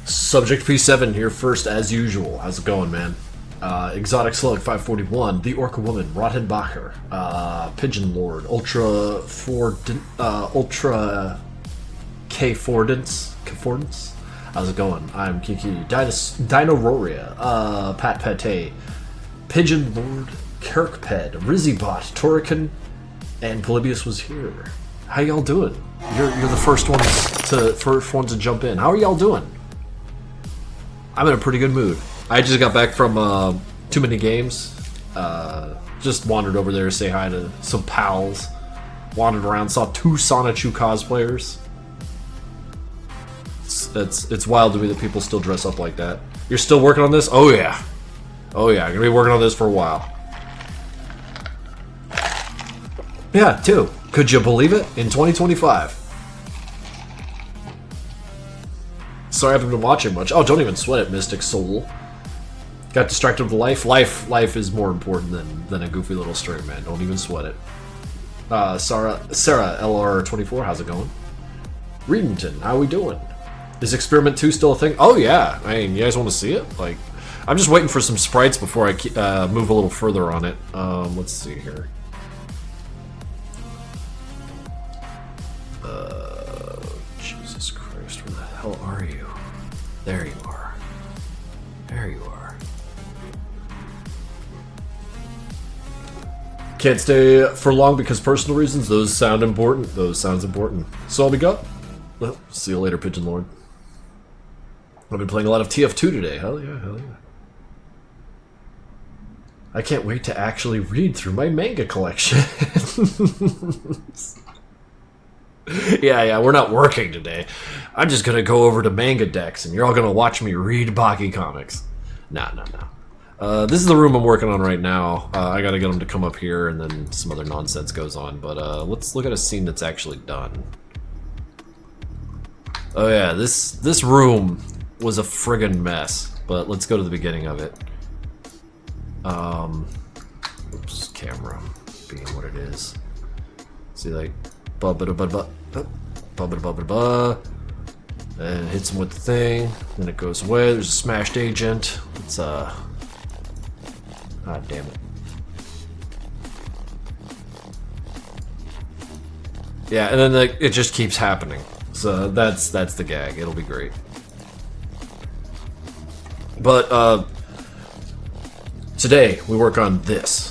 Subject P7 here first as usual. How's it going, man? Exotic Slug 541, The Orca Woman, Rottenbacher, Pigeon Lord, Ultra K-Fordance. How's it going? I'm Kiki, Dinororia, Pat Pate, Pigeon Lord, Kirkped, Rizzybot, Torrican, and Polybius was here. How y'all doing? You're the first ones to jump in. How are y'all doing? I'm in a pretty good mood. I just got back from Too Many Games. Just wandered over there to say hi to some pals. Wandered around, saw 2 Sonichu cosplayers. It's wild to me that people still dress up like that. You're still working on this? Oh yeah. Oh yeah, I'm gonna be working on this for a while. Yeah, 2. Could you believe it? In 2025. Sorry I haven't been watching much. Oh, don't even sweat it, Mystic Soul. Got distracted with life. Life is more important than a goofy little stream, man. Don't even sweat it. Sarah LR24, how's it going? Redenton, how we doing? Is Experiment 2 still a thing? Oh yeah. I mean, you guys want to see it? Like, I'm just waiting for some sprites before I move a little further on it. Let's see here. Jesus Christ, where the hell are you? There you are. There you are. Can't stay for long because personal reasons. Those sound important. Those sounds important. So all we got. Well, see you later, Pigeon Lord. I've been playing a lot of TF2 today. Hell yeah, hell yeah. I can't wait to actually read through my manga collection. Yeah, we're not working today. I'm just gonna go over to Manga Dex, and you're all gonna watch me read Baki comics. No. This is the room I'm working on right now. I gotta get them to come up here, and then some other nonsense goes on. But let's look at a scene that's actually done. Oh yeah, this room was a friggin' mess. But let's go to the beginning of it. Oops, camera being what it is. See, like, and hits him with the thing. Then it goes away. There's a smashed agent. It's ah, damn it. Yeah, and then it just keeps happening. So that's the gag. It'll be great. But today we work on this.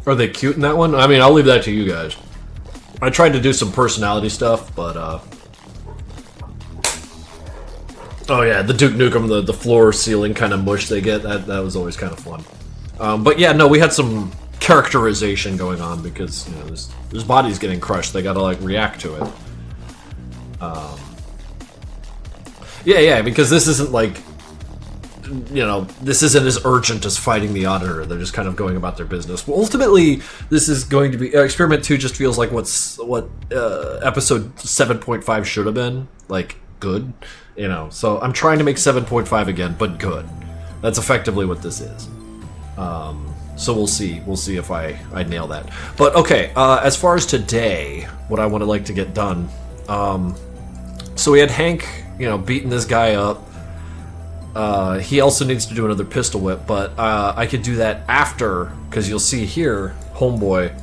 Are they cute in that one? I mean, I'll leave that to you guys. I tried to do some personality stuff, but oh yeah, the Duke Nukem, the floor ceiling kind of mush they get, that was always kind of fun. But yeah, no, we had some characterization going on because, you know, this body's getting crushed. They gotta, like, react to it. Yeah, because this isn't, like, you know, this isn't as urgent as fighting the Auditor. They're just kind of going about their business. Well, ultimately, this is going to be... Experiment 2 just feels like what episode 7.5 should have been. Like, good. You know, so I'm trying to make 7.5 again, but good. That's effectively what this is. So we'll see. We'll see if I nail that. But, okay, as far as today, what I want to like to get done... so we had Hank, you know, beating this guy up. He also needs to do another pistol whip, but I could do that after, because you'll see here, Homeboy,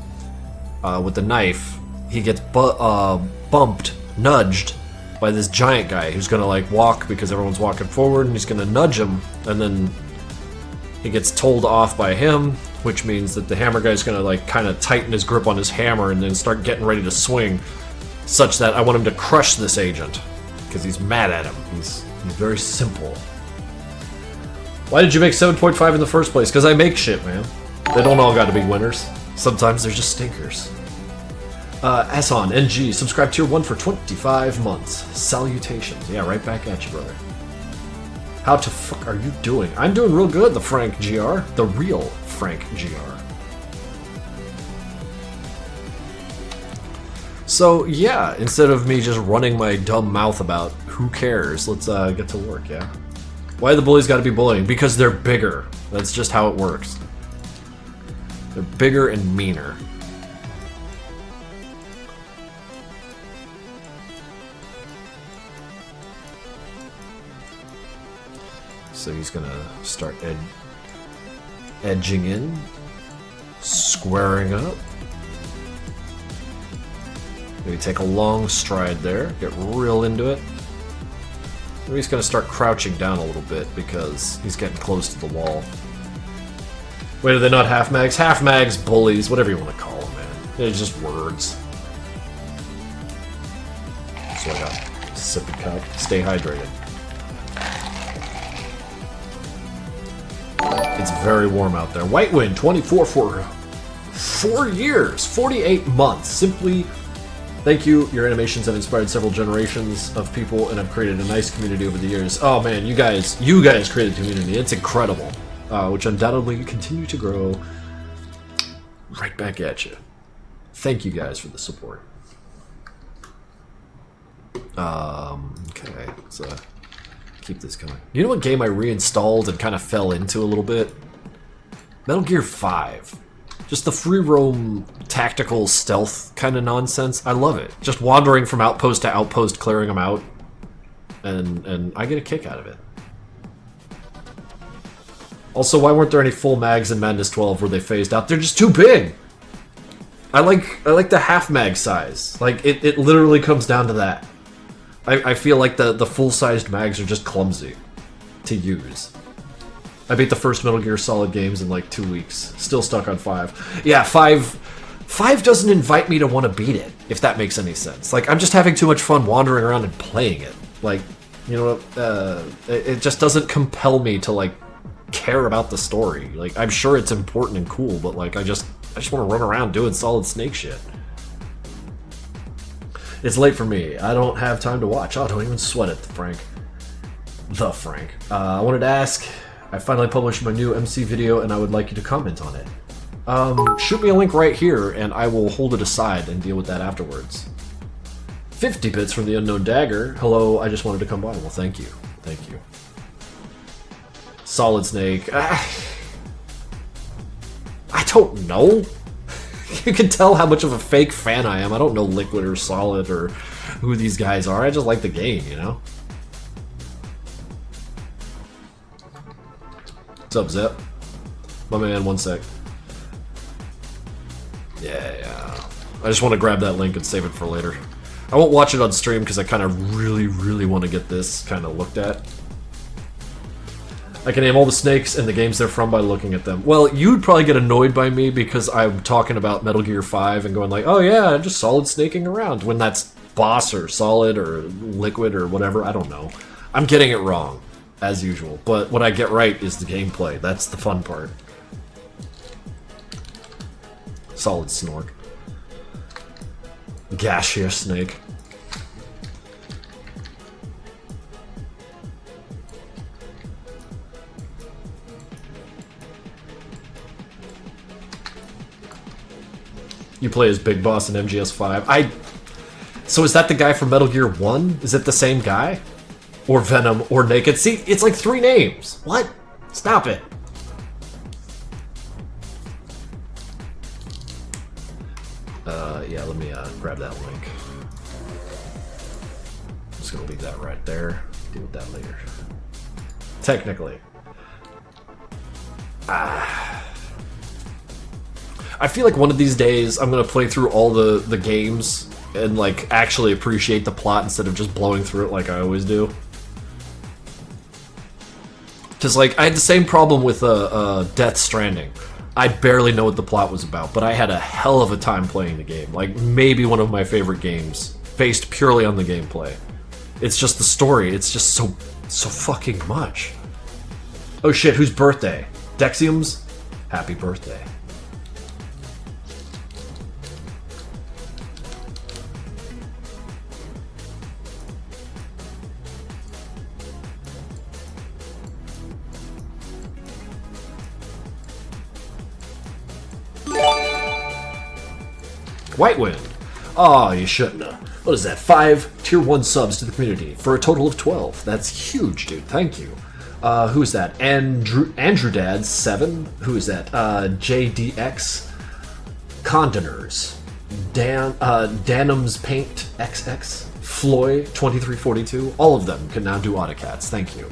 with the knife, he gets bumped, nudged, by this giant guy who's gonna, like, walk because everyone's walking forward, and he's gonna nudge him, and then he gets told off by him, which means that the hammer guy's gonna, like, kind of tighten his grip on his hammer and then start getting ready to swing, such that I want him to crush this agent, because he's mad at him. He's very simple. Why did you make 7.5 in the first place? Because I make shit, man. They don't all gotta be winners. Sometimes they're just stinkers. Asan, NG, subscribe tier 1 for 25 months. Salutations. Yeah, right back at you, brother. How to fuck are you doing? I'm doing real good, the Frank GR. The real Frank GR. So, yeah, instead of me just running my dumb mouth about who cares, let's get to work, yeah? Why the bullies gotta be bullying? Because they're bigger. That's just how it works. They're bigger and meaner. So he's gonna start edging in, squaring up. Maybe take a long stride there, get real into it. Maybe he's gonna start crouching down a little bit because he's getting close to the wall. Wait, are they not half mags? Half mags, bullies, whatever you want to call them, man. They're just words. So I got sip and cup. Stay hydrated. It's very warm out there. White Wind, 24 for 4 years, 48 months. Simply, thank you. Your animations have inspired several generations of people and have created a nice community over the years. Oh man, you guys created a community. It's incredible, which undoubtedly continue to grow. Right back at you. Thank you guys for the support. Okay, so keep this going. You know what game I reinstalled and kind of fell into a little bit? Metal Gear 5. Just the free roam tactical stealth kind of nonsense. I love it. Just wandering from outpost to outpost, clearing them out. And I get a kick out of it. Also, why weren't there any full mags in Madness 12 where they phased out? They're just too big! I like the half mag size. Like, it literally comes down to that. I feel like the full-sized mags are just clumsy to use. I beat the first Metal Gear Solid games in like 2 weeks. Still stuck on 5. Yeah, 5 doesn't invite me to want to beat it, if that makes any sense. Like, I'm just having too much fun wandering around and playing it. Like, you know, it just doesn't compel me to, like, care about the story. Like, I'm sure it's important and cool, but, like, I just want to run around doing Solid Snake shit. It's late for me. I don't have time to watch. Oh, don't even sweat it, Frank. The Frank. I wanted to ask, I finally published my new MC video and I would like you to comment on it. Shoot me a link right here and I will hold it aside and deal with that afterwards. 50 bits from the Unknown Dagger. Hello, I just wanted to come by. Well, thank you. Thank you. Solid Snake. I don't know. You can tell how much of a fake fan I am. I don't know Liquid or Solid or who these guys are. I just like the game, you know? What's up, Zep? My man, one sec. Yeah. I just want to grab that link and save it for later. I won't watch it on stream because I kind of really want to get this kind of looked at. I can name all the snakes and the games they're from by looking at them. Well, you'd probably get annoyed by me because I'm talking about Metal Gear 5 and going like, oh yeah, I'm just Solid snaking around, when that's Boss or Solid or Liquid or whatever, I don't know. I'm getting it wrong, as usual, but what I get right is the gameplay. That's the fun part. Solid Snork. Gaseous Snake. You play as Big Boss in MGS5. So is that the guy from Metal Gear 1? Is it the same guy? Or Venom, or Naked? See, it's like 3 names. What? Stop it. Yeah, let me grab that link. I'm just gonna leave that right there. Deal with that later. Technically. I feel like one of these days I'm gonna play through all the games and like actually appreciate the plot instead of just blowing through it like I always do. Because like I had the same problem with Death Stranding. I barely know what the plot was about, but I had a hell of a time playing the game. Like maybe one of my favorite games, based purely on the gameplay. It's just the story. It's just so fucking much. Oh shit! Whose birthday? Dexium's? Happy birthday. White Wind. Oh, you shouldn't have. What is that? 5 tier 1 subs to the community for a total of 12. That's huge, dude. Thank you. Who is that? Andrew Dad 7. Who is that? JDX Condoners. Danum's Paint XX. Floyd 2342. All of them can now do AutoCADs. Thank you.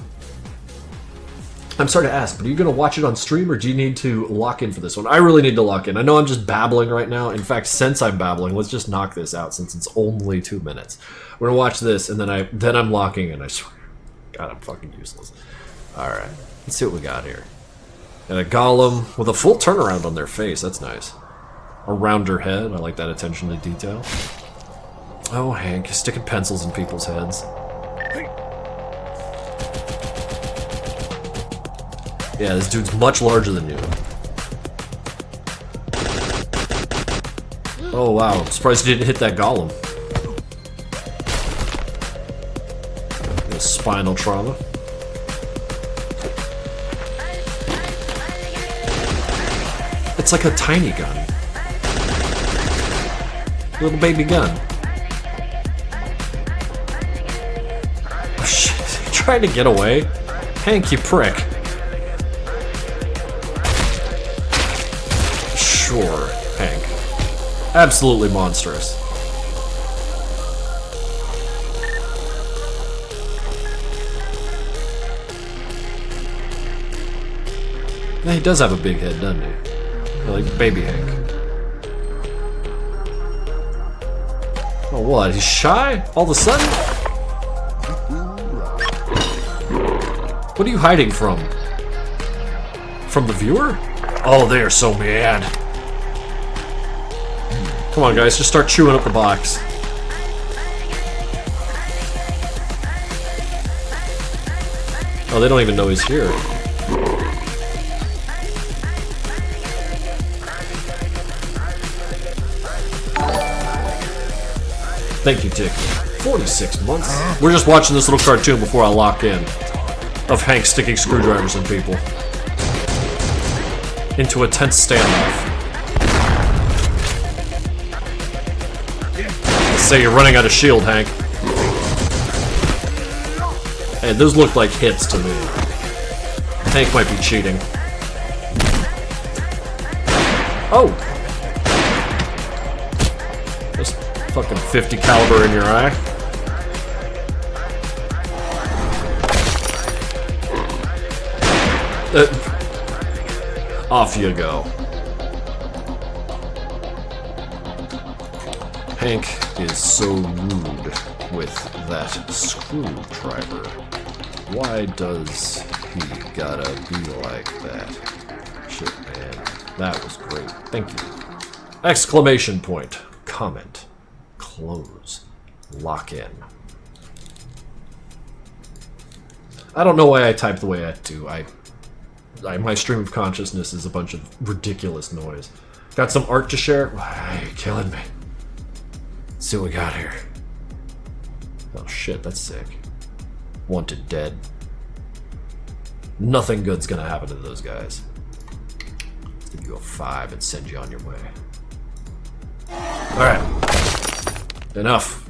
I'm sorry to ask, but are you going to watch it on stream, or do you need to lock in for this one? I really need to lock in. I know I'm just babbling right now. In fact, since I'm babbling, let's just knock this out since it's only 2 minutes. We're going to watch this, and then I'm locking in, I swear. God, I'm fucking useless. Alright, let's see what we got here. And a golem with a full turnaround on their face. That's nice. A rounder head. I like that attention to detail. Oh, Hank, sticking pencils in people's heads. Yeah, this dude's much larger than you. Oh wow, I'm surprised he didn't hit that golem. The spinal trauma. It's like a tiny gun. Little baby gun. Oh shit, is he trying to get away? Hank, you prick. Sure, Hank. Absolutely monstrous. Yeah, he does have a big head, doesn't he? Like baby Hank. Oh, what? He's shy? All of a sudden? What are you hiding from? From the viewer? Oh, they are so mad. Come on, guys, just start chewing up the box. Oh, they don't even know he's here. Thank you, Dick. 46 months? We're just watching this little cartoon before I lock in. Of Hank sticking screwdrivers in people. Into a tense standoff. Let's say you're running out of shield, Hank. Hey, those look like hits to me. Hank might be cheating. Oh! Just fucking 50 caliber in your eye. Off you go. Hank is so rude with that screwdriver. Why does he gotta be like that? Shit, man. That was great. Thank you. Exclamation point. Comment. Close. Lock in. I don't know why I type the way I do. My stream of consciousness is a bunch of ridiculous noise. Got some art to share? Why are you killing me? Let's see what we got here. Oh shit, that's sick. Wanted dead. Nothing good's gonna happen to those guys. Let's give you a 5 and send you on your way. Alright. Enough.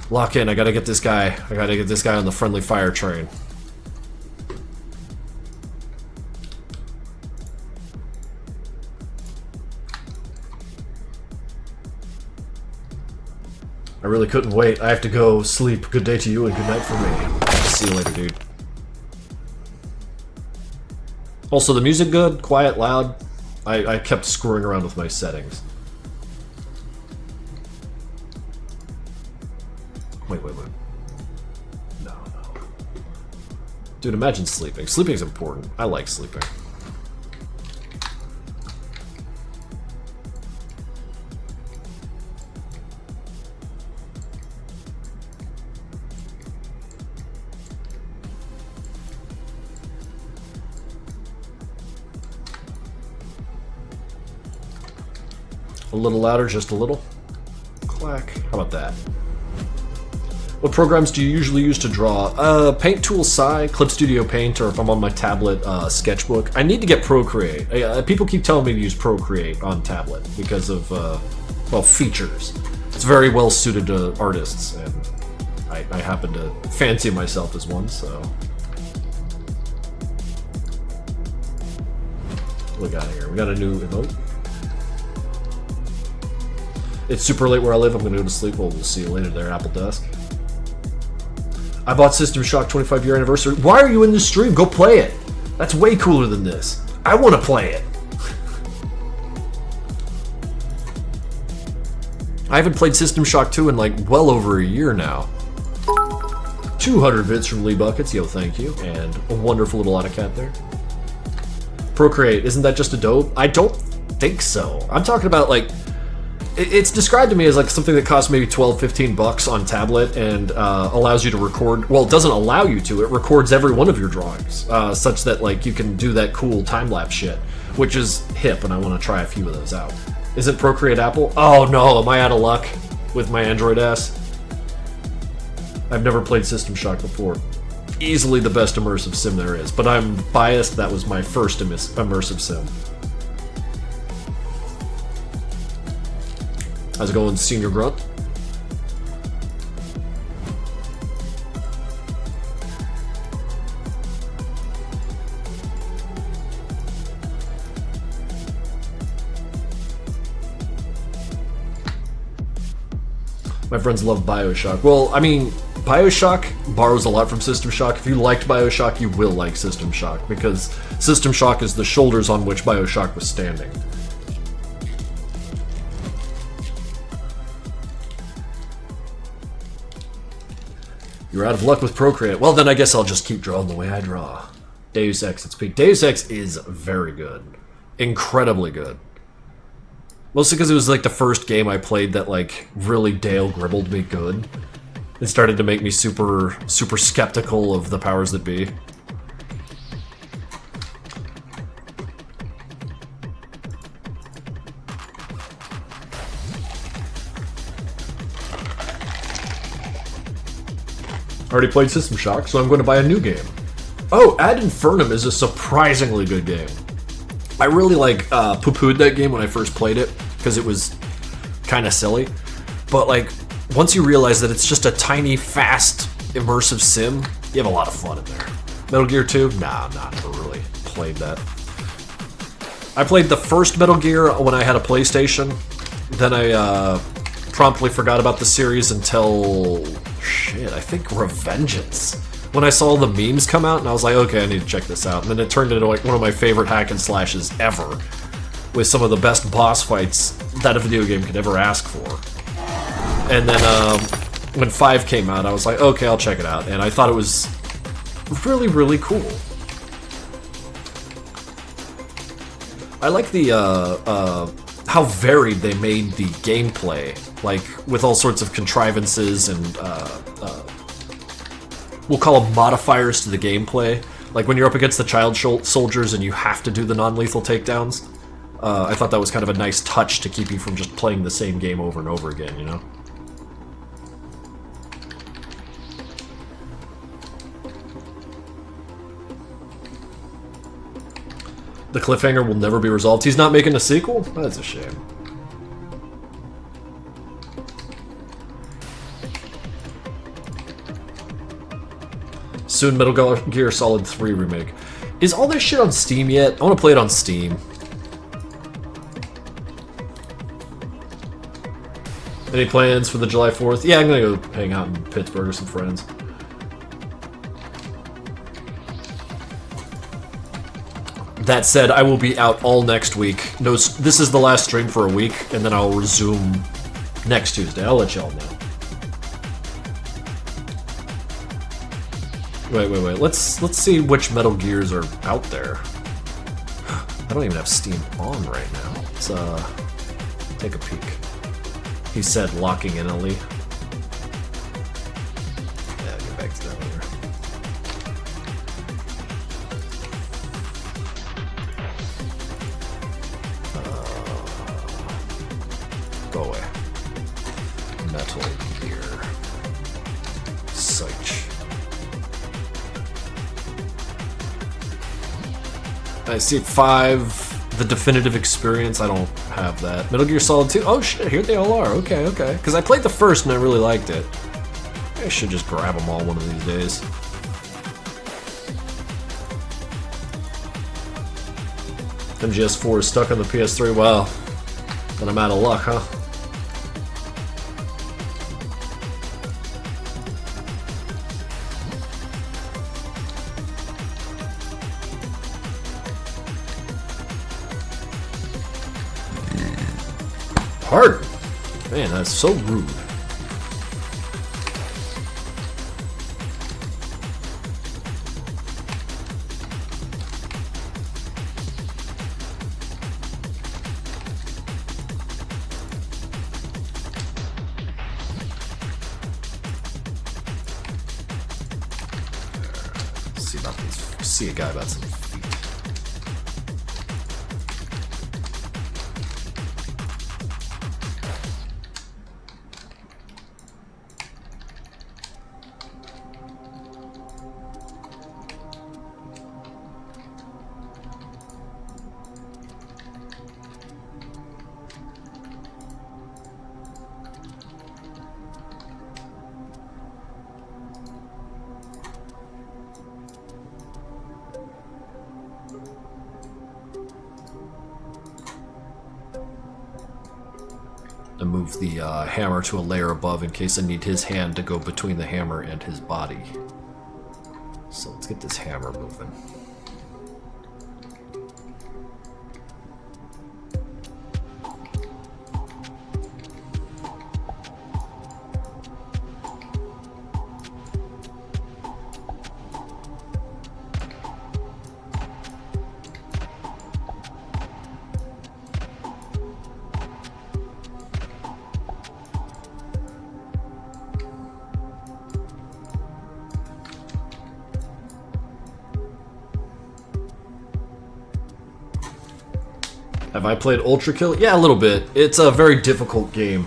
Lock in, I gotta get this guy. I gotta get this guy on the friendly fire train. I really couldn't wait. I have to go sleep. Good day to you and good night for me. See you later, dude. Also, the music good? Quiet? Loud? I kept screwing around with my settings. Wait. No. Dude, imagine sleeping. Sleeping's important. I like sleeping. A little louder, just a little. Clack. How about that? What programs do you usually use to draw? Paint Tool Sci, Clip Studio Paint, or if I'm on my tablet, Sketchbook. I need to get Procreate. People keep telling me to use Procreate on tablet because of, well, features. It's very well suited to artists, and I happen to fancy myself as one, so... What we got here? We got a new emote. It's super late where I live. I'm gonna go to sleep. Well, we'll see you later there, Apple Dusk. I bought System Shock 25 year anniversary. Why are you in this stream? Go play it. That's way cooler than this. I want to play it. I haven't played System Shock 2 in like well over a year now. 200 bits from Lee Buckets, yo, thank you. And a wonderful little autocat there. Procreate, isn't that just a dope? I don't think so. I'm talking about like, it's described to me as like something that costs maybe 12, 15 bucks on tablet and allows you to record, well, it doesn't allow you to, it records every one of your drawings, such that like you can do that cool time-lapse shit, which is hip, and I want to try a few of those out. Isn't Procreate Apple? Oh no, am I out of luck with my Android ass? I've never played System Shock before. Easily the best immersive sim there is, but I'm biased, that was my first immersive sim. How's it going, Senior Grunt? My friends love BioShock. Well, I mean, BioShock borrows a lot from System Shock. If you liked BioShock, you will like System Shock, because System Shock is the shoulders on which BioShock was standing. You're out of luck with Procreate. Well, then I guess I'll just keep drawing the way I draw. Deus Ex, it's peak. Deus Ex is very good. Incredibly good. Mostly because it was like the first game I played that like really Dale Gribbled me good. It started to make me super skeptical of the powers that be. Already played System Shock, so I'm going to buy a new game. Oh, Ad Infernum is a surprisingly good game. I really like poo-pooed that game when I first played it, because it was kind of silly. But like, once you realize that it's just a tiny, fast, immersive sim, you have a lot of fun in there. Metal Gear 2? Nah, never really played that. I played the first Metal Gear when I had a PlayStation. Then I promptly forgot about the series until... shit, I think Revengeance. When I saw the memes come out, and I was like, okay, I need to check this out. And then it turned into like one of my favorite hack and slashes ever, with some of the best boss fights that a video game could ever ask for. And then when 5 came out, I was like, okay, I'll check it out. And I thought it was really, really cool. I like the how varied they made the gameplay, like with all sorts of contrivances and we'll call them modifiers to the gameplay. Like when you're up against the child soldiers and you have to do the non-lethal takedowns. I thought that was kind of a nice touch to keep you from just playing the same game over and over again, you know? The cliffhanger will never be resolved. He's not making a sequel? That's a shame. Soon Metal Gear Solid 3 remake. Is all this shit on Steam yet? I want to play it on Steam. Any plans for the July 4th? Yeah, I'm gonna go hang out in Pittsburgh with some friends. That said, I will be out all next week. No, this is the last stream for a week, and then I'll resume next Tuesday. I'll let y'all know. Wait. Let's see which Metal Gears are out there. I don't even have Steam on right now. Let's take a peek. He said locking in Ellie. Yeah, I'll get back to that later. Go away. Metal Gear. Search. I see 5. The definitive experience, I don't have that. Metal Gear Solid 2, oh shit, here they all are, okay. Because I played the first and I really liked it. I should just grab them all one of these days. MGS4 is stuck on the PS3. Well, then I'm out of luck, huh? Pardon? Man, that's so rude. See a guy about some feet. To move the hammer to a layer above in case I need his hand to go between the hammer and his body. So let's get this hammer moving. Have I played Ultra Kill? Yeah, a little bit. It's a very difficult game.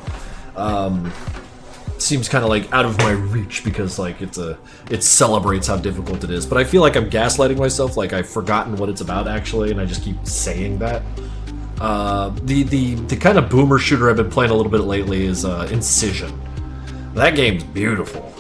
Seems kind of like out of my reach because like it celebrates how difficult it is. But I feel like I'm gaslighting myself, like I've forgotten what it's about actually, and I just keep saying that. The kind of boomer shooter I've been playing a little bit lately is Incision. That game's beautiful.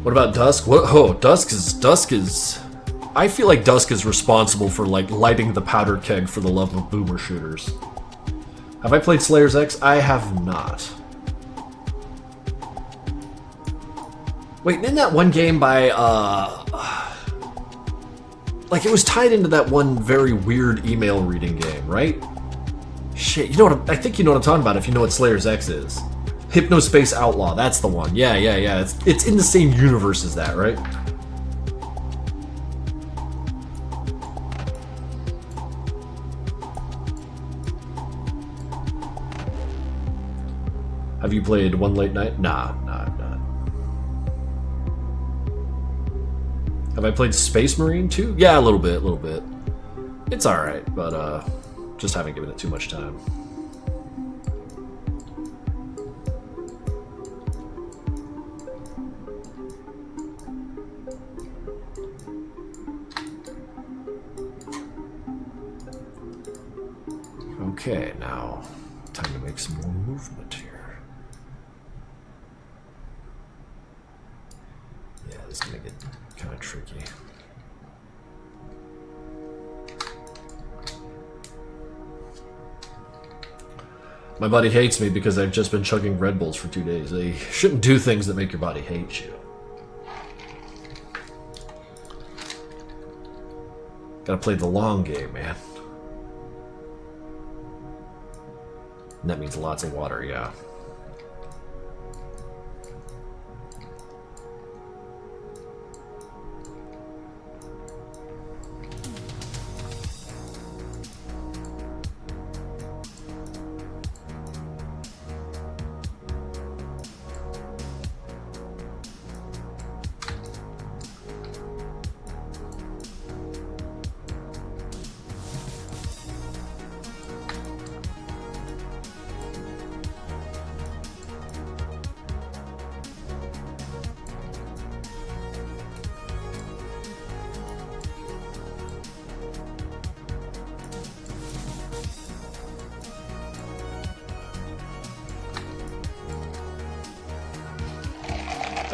What about Dusk? What? Oh, Dusk is. I feel like Dusk is responsible for like lighting the powder keg for the love of boomer shooters. Have I played Slayer's X? I have not. Wait, didn't that one game by like it was tied into that one very weird email reading game, right? Shit, you know what? I think you know what I'm talking about if you know what Slayer's X is. Hypnospace Outlaw, that's the one. Yeah. It's in the same universe as that, right? Have you played One Late Night? Nah, I've not. Have I played Space Marine 2? Yeah, a little bit. It's alright, but just haven't given it too much time. Okay, now time to make some more movement here. Yeah, this is gonna get kind of tricky. My body hates me because I've just been chugging Red Bulls for 2 days. They shouldn't do things that make your body hate you. Gotta play the long game, man. And that means lots of water, yeah.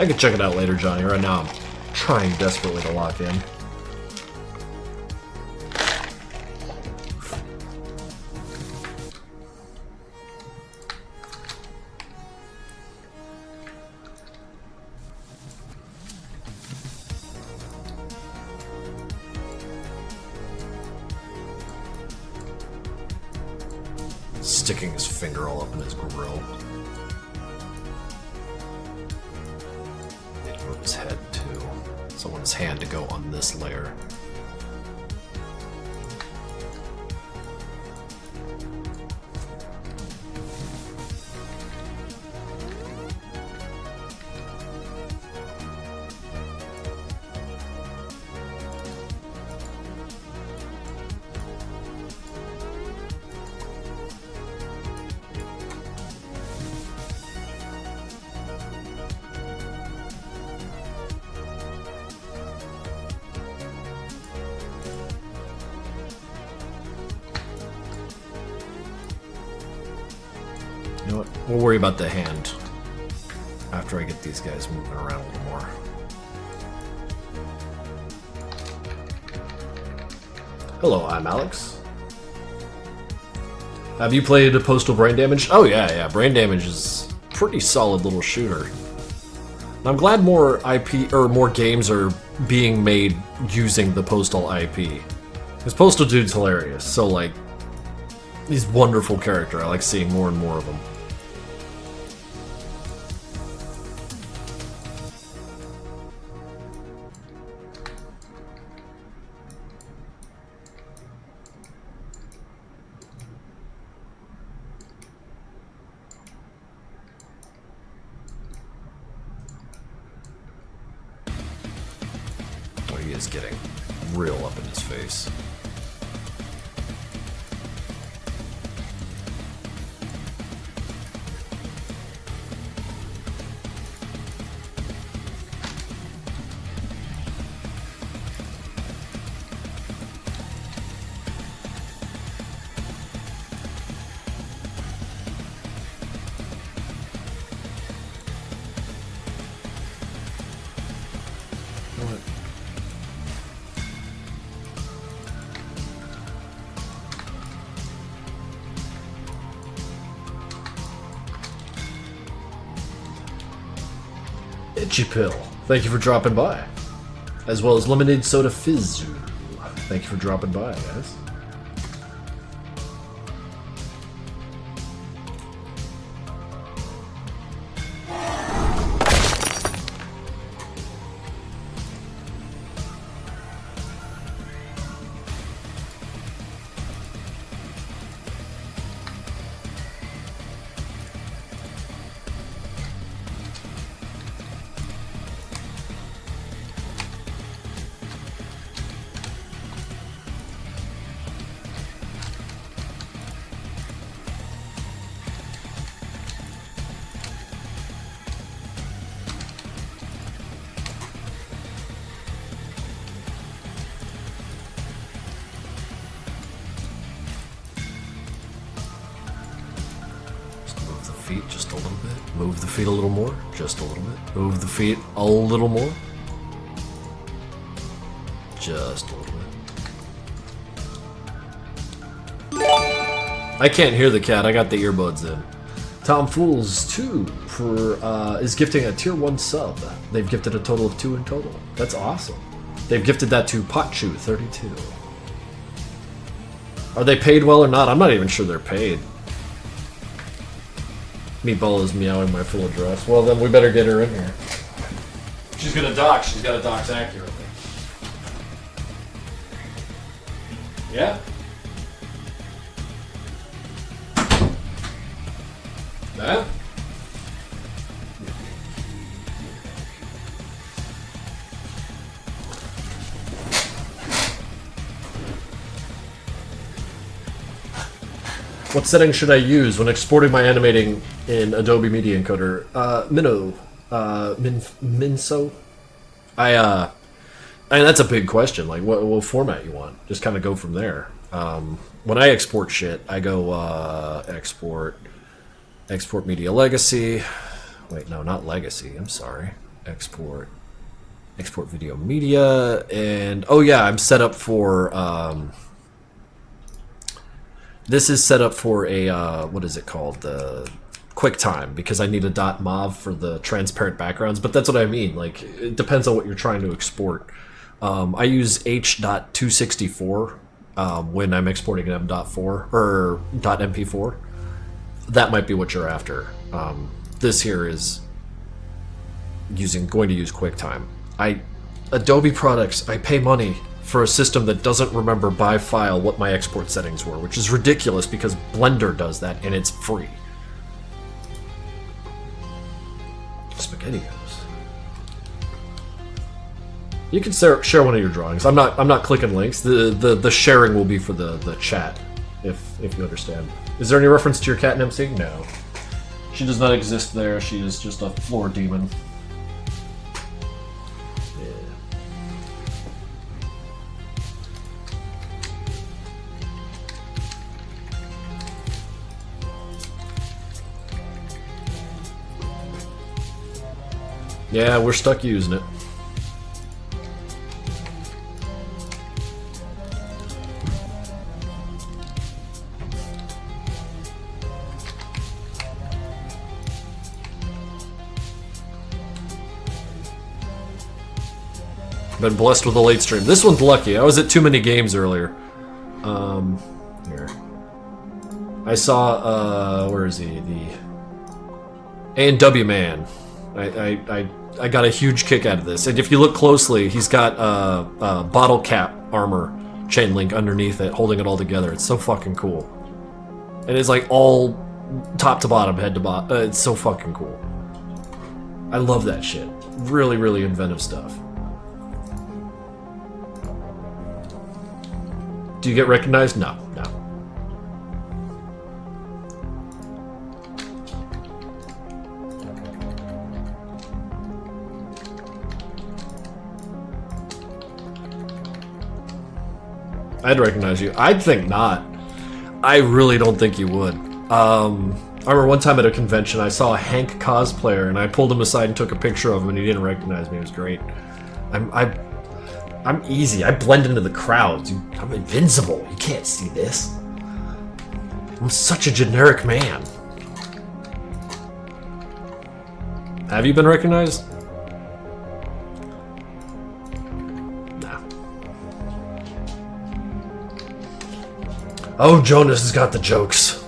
I can check it out later, Johnny. Right now, I'm trying desperately to lock in. Sticking his finger all up in his grill. Need to move his head too. So I want his hand to go on this layer. You know what? We'll worry about the hand after I get these guys moving around a little more. Hello, I'm Alex. Have you played Postal Brain Damage? Oh yeah, Brain Damage is a pretty solid little shooter. And I'm glad more IP or more games are being made using the Postal IP. Because Postal Dude's hilarious, so like he's a wonderful character. I like seeing more and more of them. He is getting real up in his face. What? Itchy Pill, thank you for dropping by. As well as Lemonade Soda Fizz. Thank you for dropping by, guys. Feet just a little bit. Move the feet a little more. Just a little bit. Move the feet a little more. Just a little bit. I can't hear the cat. I got the earbuds in. Tom Fools 2 is gifting a tier 1 sub. They've gifted a total of 2 in total. That's awesome. They've gifted that to Potchu 32. Are they paid well or not? I'm not even sure they're paid. Meatball is meowing my full address. Well, then we better get her in here. She's gonna dock. She's gotta dox accurately. Yeah? That? What setting should I use when exporting my animating in Adobe Media Encoder? Minso? I mean, that's a big question. Like, what format you want? Just kind of go from there. When I export shit, I go export Media Legacy. Wait, no, not Legacy. I'm sorry. export video media, and oh yeah, I'm set up for this is set up for a what is it called, the QuickTime, because I need a .mov for the transparent backgrounds. But that's what I mean, like it depends on what you're trying to export. I use H.264 when I'm exporting an M.4 or .mp4. That might be what you're after. This here is going to use QuickTime. Adobe products, I pay money for a system that doesn't remember by file what my export settings were, which is ridiculous because Blender does that and it's free. SpaghettiOs. You can share one of your drawings. I'm not clicking links. The sharing will be for the chat, if you understand. Is there any reference to your cat in MC? No. She does not exist there. She is just a floor demon. Yeah, we're stuck using it. Been blessed with a late stream. This one's lucky. I was at too many games earlier. Here. I saw, where is he? The A&W Man. I got a huge kick out of this. And if you look closely, he's got bottle cap armor chain link underneath it, holding it all together. It's so fucking cool. And it's like all top to bottom, head to bottom. It's so fucking cool. I love that shit. Really, really inventive stuff. Do you get recognized? No, no. I'd recognize you. I'd think not. I really don't think you would. I remember one time at a convention, I saw a Hank cosplayer, and I pulled him aside and took a picture of him, and he didn't recognize me. It was great. I'm easy. I blend into the crowds. I'm invincible. You can't see this. I'm such a generic man. Have you been recognized? Nah. Oh, Jonas has got the jokes.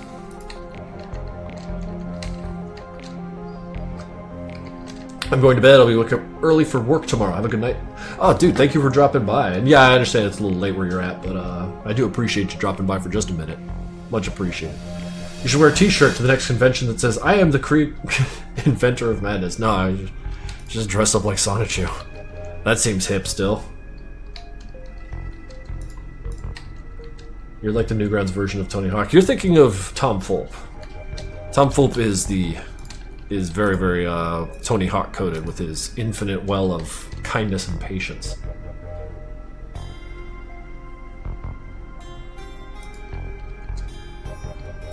I'm going to bed. I'll be waking up early for work tomorrow. Have a good night. Oh, dude, thank you for dropping by. And yeah, I understand it's a little late where you're at, but I do appreciate you dropping by for just a minute. Much appreciated. You should wear a t-shirt to the next convention that says, I am the inventor of madness. No, I just dress up like Sonichu. That seems hip still. You're like the Newgrounds version of Tony Hawk. You're thinking of Tom Fulp. Tom Fulp is very, very Tony Hawk coded with his infinite well of kindness and patience.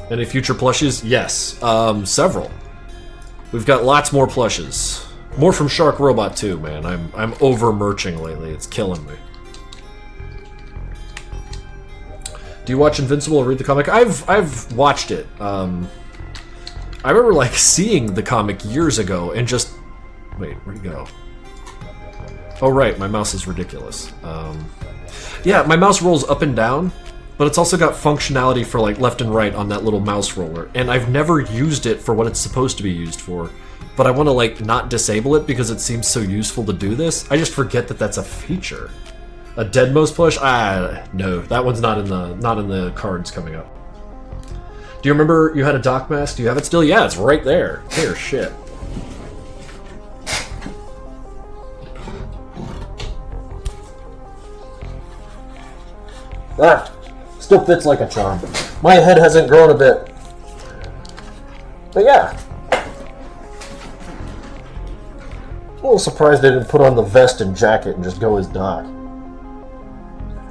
Any future plushes? Yes, several. We've got lots more plushes. More from Shark Robot too, man. I'm over merching lately. It's killing me. Do you watch Invincible or read the comic? I've watched it. I remember like seeing the comic years ago and just wait, where'd it go? Oh right, my mouse is ridiculous. Yeah, my mouse rolls up and down, but it's also got functionality for like left and right on that little mouse roller, and I've never used it for what it's supposed to be used for. But I want to like not disable it because it seems so useful to do this. I just forget that that's a feature. A Deadmos plush? No, that one's not in the cards coming up. Do you remember you had a Doc mask? Do you have it still? Yeah, it's right there. Here, shit. Ah, still fits like a charm. My head hasn't grown a bit. But yeah. A little surprised I didn't put on the vest and jacket and just go as Doc.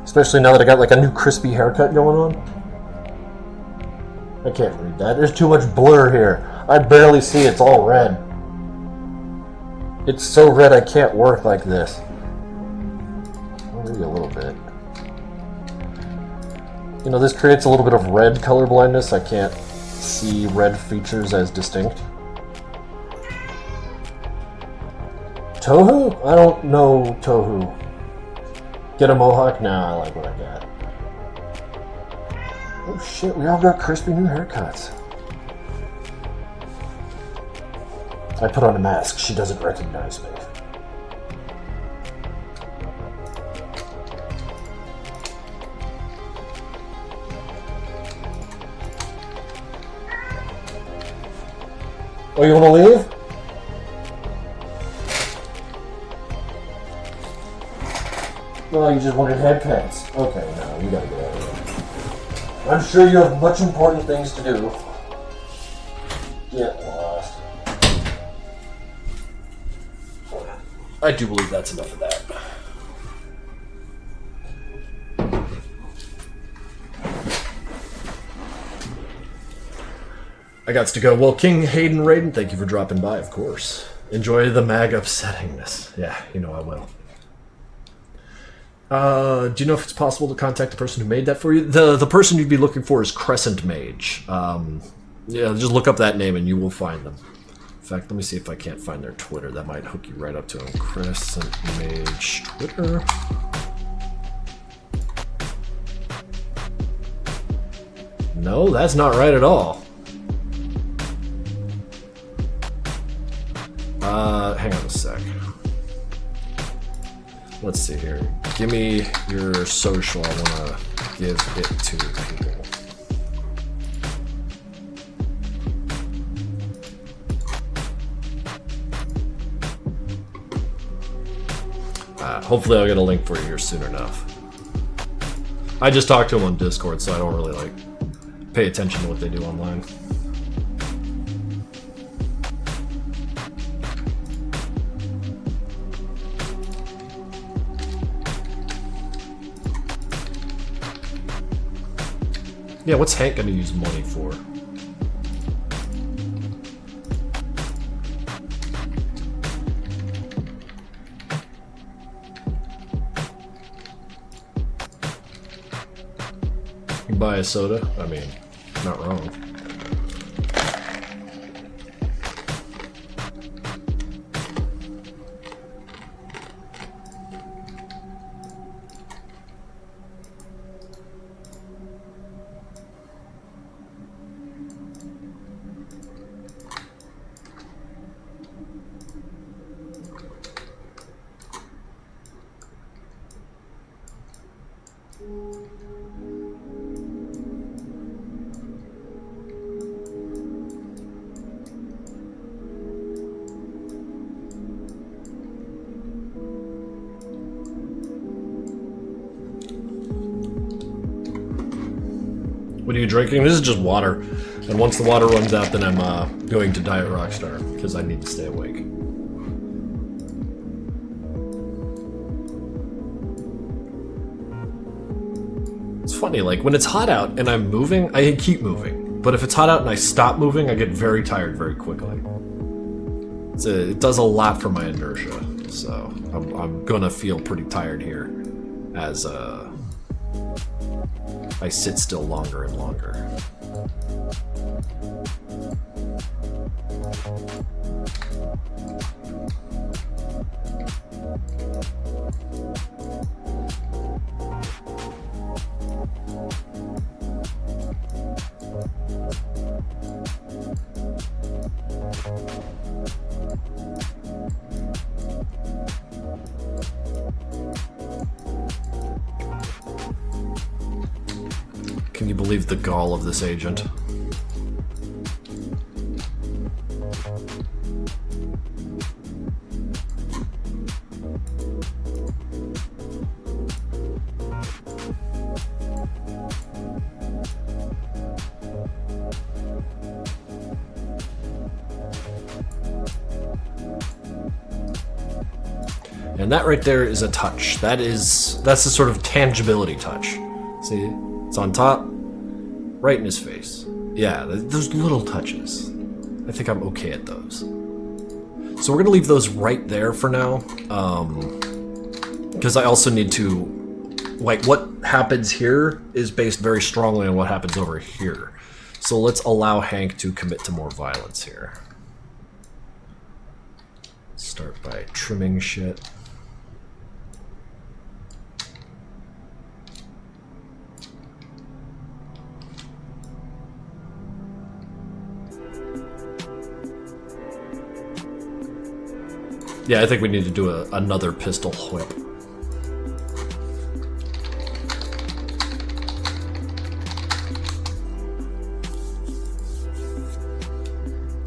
Especially now that I got like a new crispy haircut going on. I can't read that. There's too much blur here. I barely see. It's all red. It's so red I can't work like this. Maybe a little bit. You know, this creates a little bit of red color blindness. I can't see red features as distinct. Tohu? I don't know Tohu. Get a mohawk? Nah, I like what I got. Oh shit, we all got crispy new haircuts. I put on a mask. She doesn't recognize me. Oh, you want to leave? No, you just wanted head pets. Okay, no, you gotta get out of here. I'm sure you have much important things to do. Get lost. I do believe that's enough of that. I got to go. Well, King Hayden Raiden, thank you for dropping by, of course. Enjoy the mag upsettingness. Yeah, you know I will. Do you know if it's possible to contact the person who made that for you? The person you'd be looking for is Crescent Mage. Yeah, just look up that name and you will find them. In fact, let me see if I can't find their Twitter. That might hook you right up to them. Crescent Mage Twitter. No, that's not right at all. Hang on a sec. Let's see here. Give me your social. I want to give it to people. Hopefully I'll get a link for you here soon enough. I just talked to them on Discord, so I don't really, like, pay attention to what they do online. Yeah, what's Hank gonna use money for? You buy a soda? I mean, not wrong. What are you drinking? This is just water. And once the water runs out, then I'm going to Diet Rockstar, because I need to stay awake. It's funny, like, when it's hot out and I'm moving, I keep moving. But if it's hot out and I stop moving, I get very tired very quickly. It does a lot for my inertia, so I'm gonna feel pretty tired here as I sit still longer and longer. Can you believe the gall of this agent? And that right there is a touch. That's the sort of tangibility touch. See? It's on top, right in his face. Yeah, those little touches. I think I'm okay at those. So we're gonna leave those right there for now, because I also need to, like, what happens here is based very strongly on what happens over here. So let's allow Hank to commit to more violence here. Start by trimming shit. Yeah, I think we need to do another pistol whip.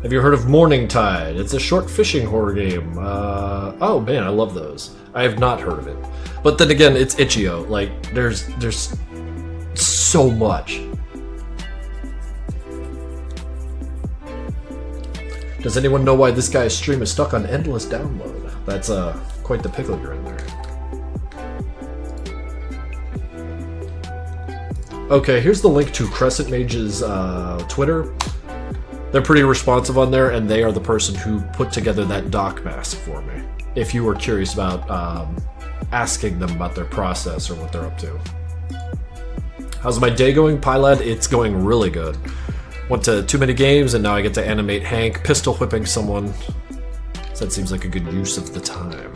Have you heard of Morningtide? It's a short fishing horror game. Oh man, I love those. I have not heard of it. But then again, it's itch.io. Like, there's so much. Does anyone know why this guy's stream is stuck on endless download? That's quite the pickle you're in there. Okay, here's the link to Crescent Mage's Twitter. They're pretty responsive on there, and they are the person who put together that doc mask for me. If you were curious about asking them about their process or what they're up to. How's my day going, Pylad? It's going really good. Went to too many games, and now I get to animate Hank pistol whipping someone. So that seems like a good use of the time.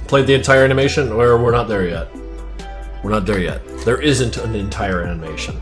Played the entire animation, or we're not there yet? We're not there yet. There isn't an entire animation.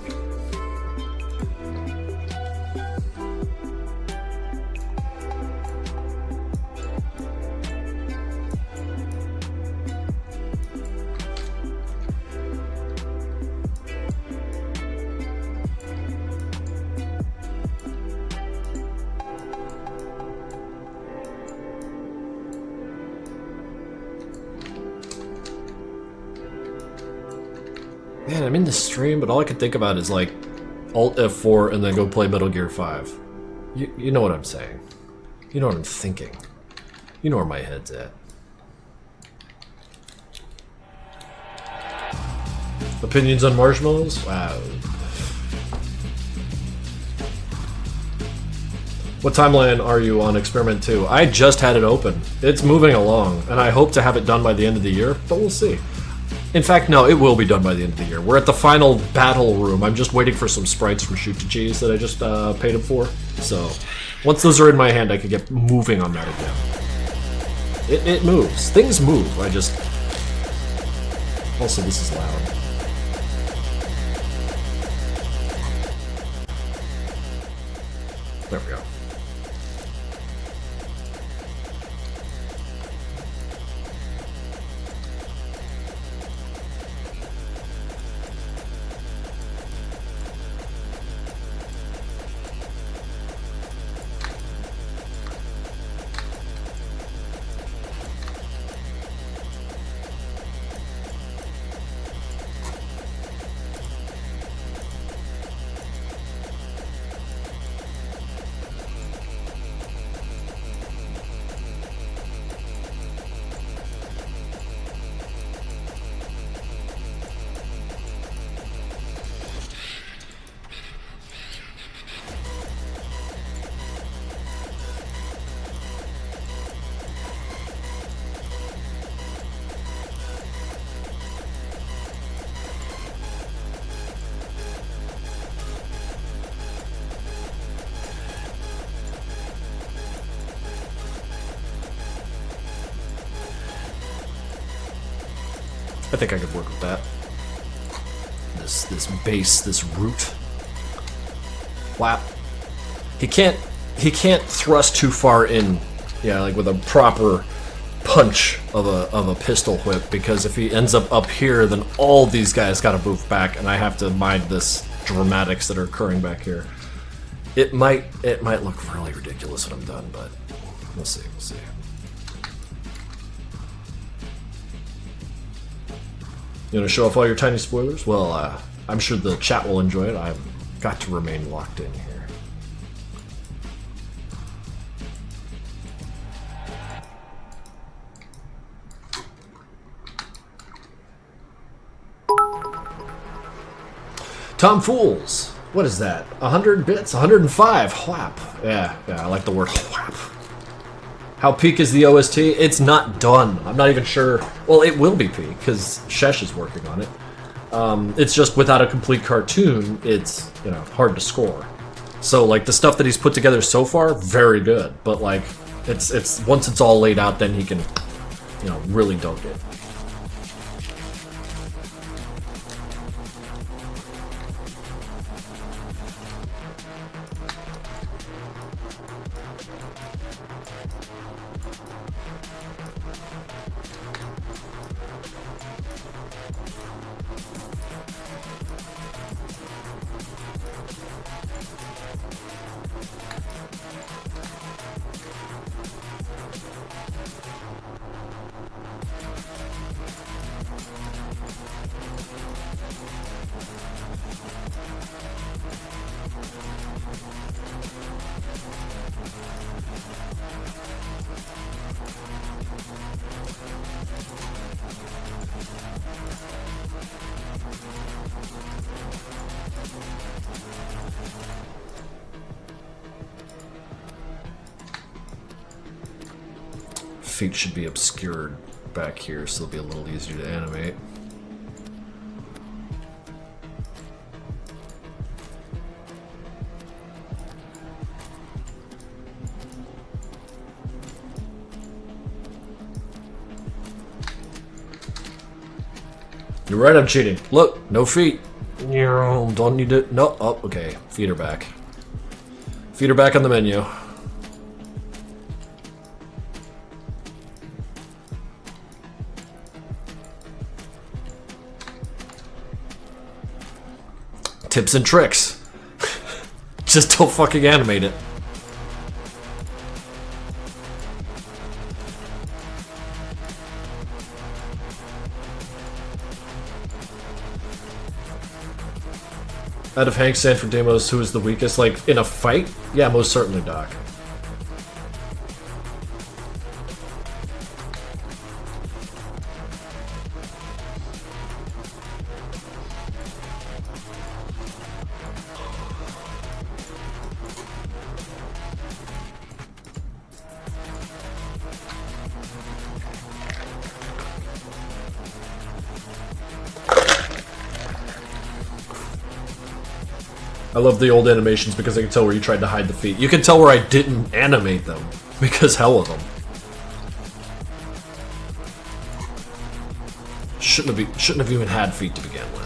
Man, I'm in the stream, but all I can think about is like Alt F4 and then go play Metal Gear 5. You know what I'm saying. You know what I'm thinking. You know where my head's at. Opinions on marshmallows? Wow. What timeline are you on Experiment 2? I just had it open. It's moving along, and I hope to have it done by the end of the year, but we'll see. In fact, no, it will be done by the end of the year. We're at the final battle room. I'm just waiting for some sprites from Shoot to Cheese that I just paid him for. So, once those are in my hand, I can get moving on that again. It moves. Things move. I just... Also, this is loud. There we go. I think I could work with that. This base, this root. Wow. He can't thrust too far in, yeah, like with a proper punch of a pistol whip, because if he ends up here, then all these guys gotta move back, and I have to mind this dramatics that are occurring back here. It might look really ridiculous when I'm done, but We'll see, we'll see. You want to show off all your tiny spoilers? Well, I'm sure the chat will enjoy it. I've got to remain locked in here. Tom Fools! What is that? 100 bits? 105! Whap! Yeah, I like the word whap. How peak is the OST? It's not done. I'm not even sure. Well, it will be peak, because Shesh is working on it. It's just without a complete cartoon, it's, you know, hard to score. So, like, the stuff that he's put together so far, very good. But, like, it's once it's all laid out, then he can, you know, really dunk it. Feet should be obscured back here, so it'll be a little easier to animate. You're right, I'm cheating. Look, no feet. Don't need it. No, oh, okay. Feet are back. Feet are back on the menu. Tips and tricks. Just don't fucking animate it. Out of Hank Sanford Demos, who is the weakest? Like, in a fight? Yeah, most certainly, Doc. I love the old animations because I can tell where you tried to hide the feet. You can tell where I didn't animate them, because hell of them. Shouldn't have even had feet to begin with.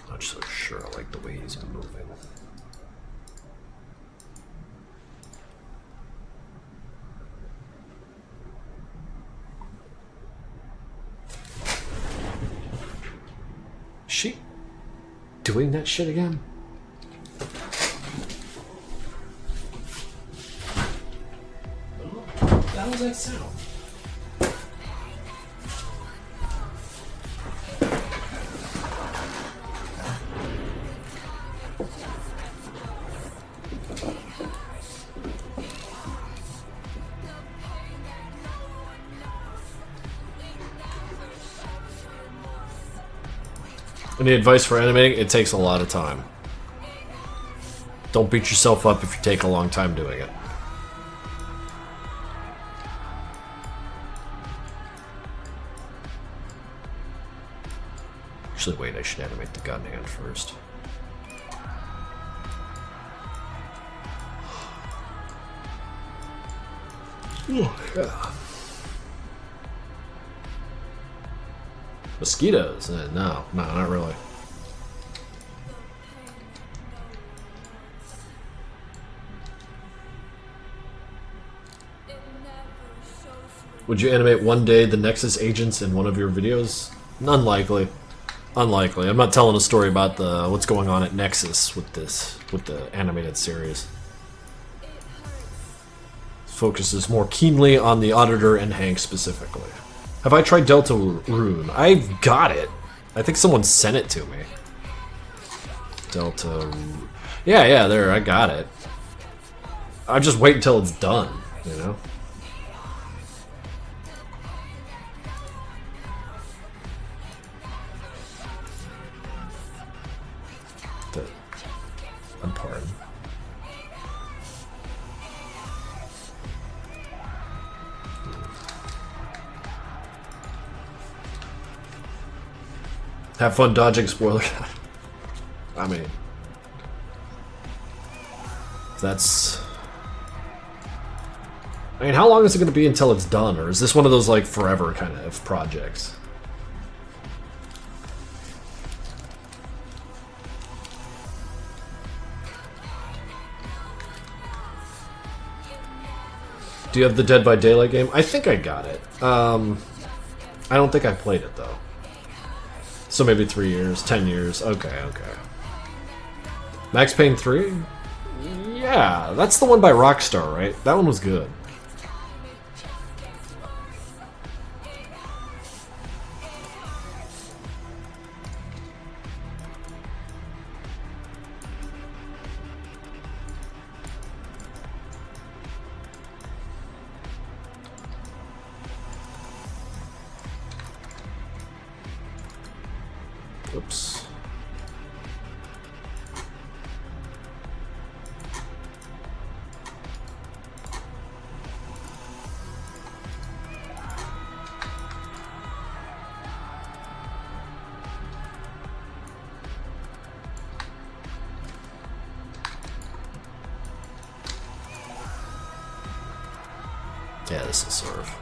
Not so sure I like the way he's moving. She doing that shit again? What the hell was that sound? Any advice for animating? It takes a lot of time. Don't beat yourself up if you take a long time doing it. Actually, wait, I should animate the gun hand first. Oh, yeah. Mosquitoes? No, not really. Would you animate one day the Nexus agents in one of your videos? Unlikely. Unlikely. I'm not telling a story about the what's going on at Nexus with the animated series. Focuses more keenly on the Auditor and Hank specifically. Have I tried Delta Rune? I've got it. I think someone sent it to me. Delta... Yeah, there, I got it. I just wait until it's done, you know? I'm pardoned. Have fun dodging spoilers. I mean, that's... I mean, how long is it going to be until it's done? Or is this one of those, like, forever kind of projects? Do you have the Dead by Daylight game? I think I got it. I don't think I played it, though. So maybe 3 years, 10 years. Okay. Max Payne 3? Yeah, that's the one by Rockstar, right? That one was good. Oops. Yeah, this will serve.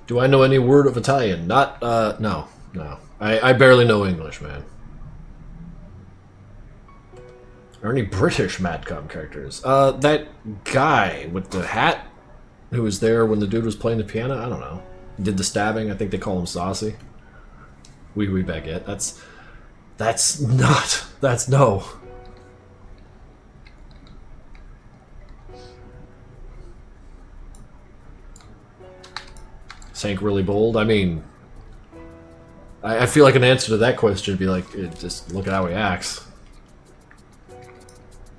Do I know any word of Italian? Not, no. I barely know English, man. Are any British Madcom characters? That guy with the hat who was there when the dude was playing the piano? I don't know. Did the stabbing? I think they call him Saucy. Oui, baguette. That's no. Sank really bold? I mean, I feel like an answer to that question would be like, just look at how he acts.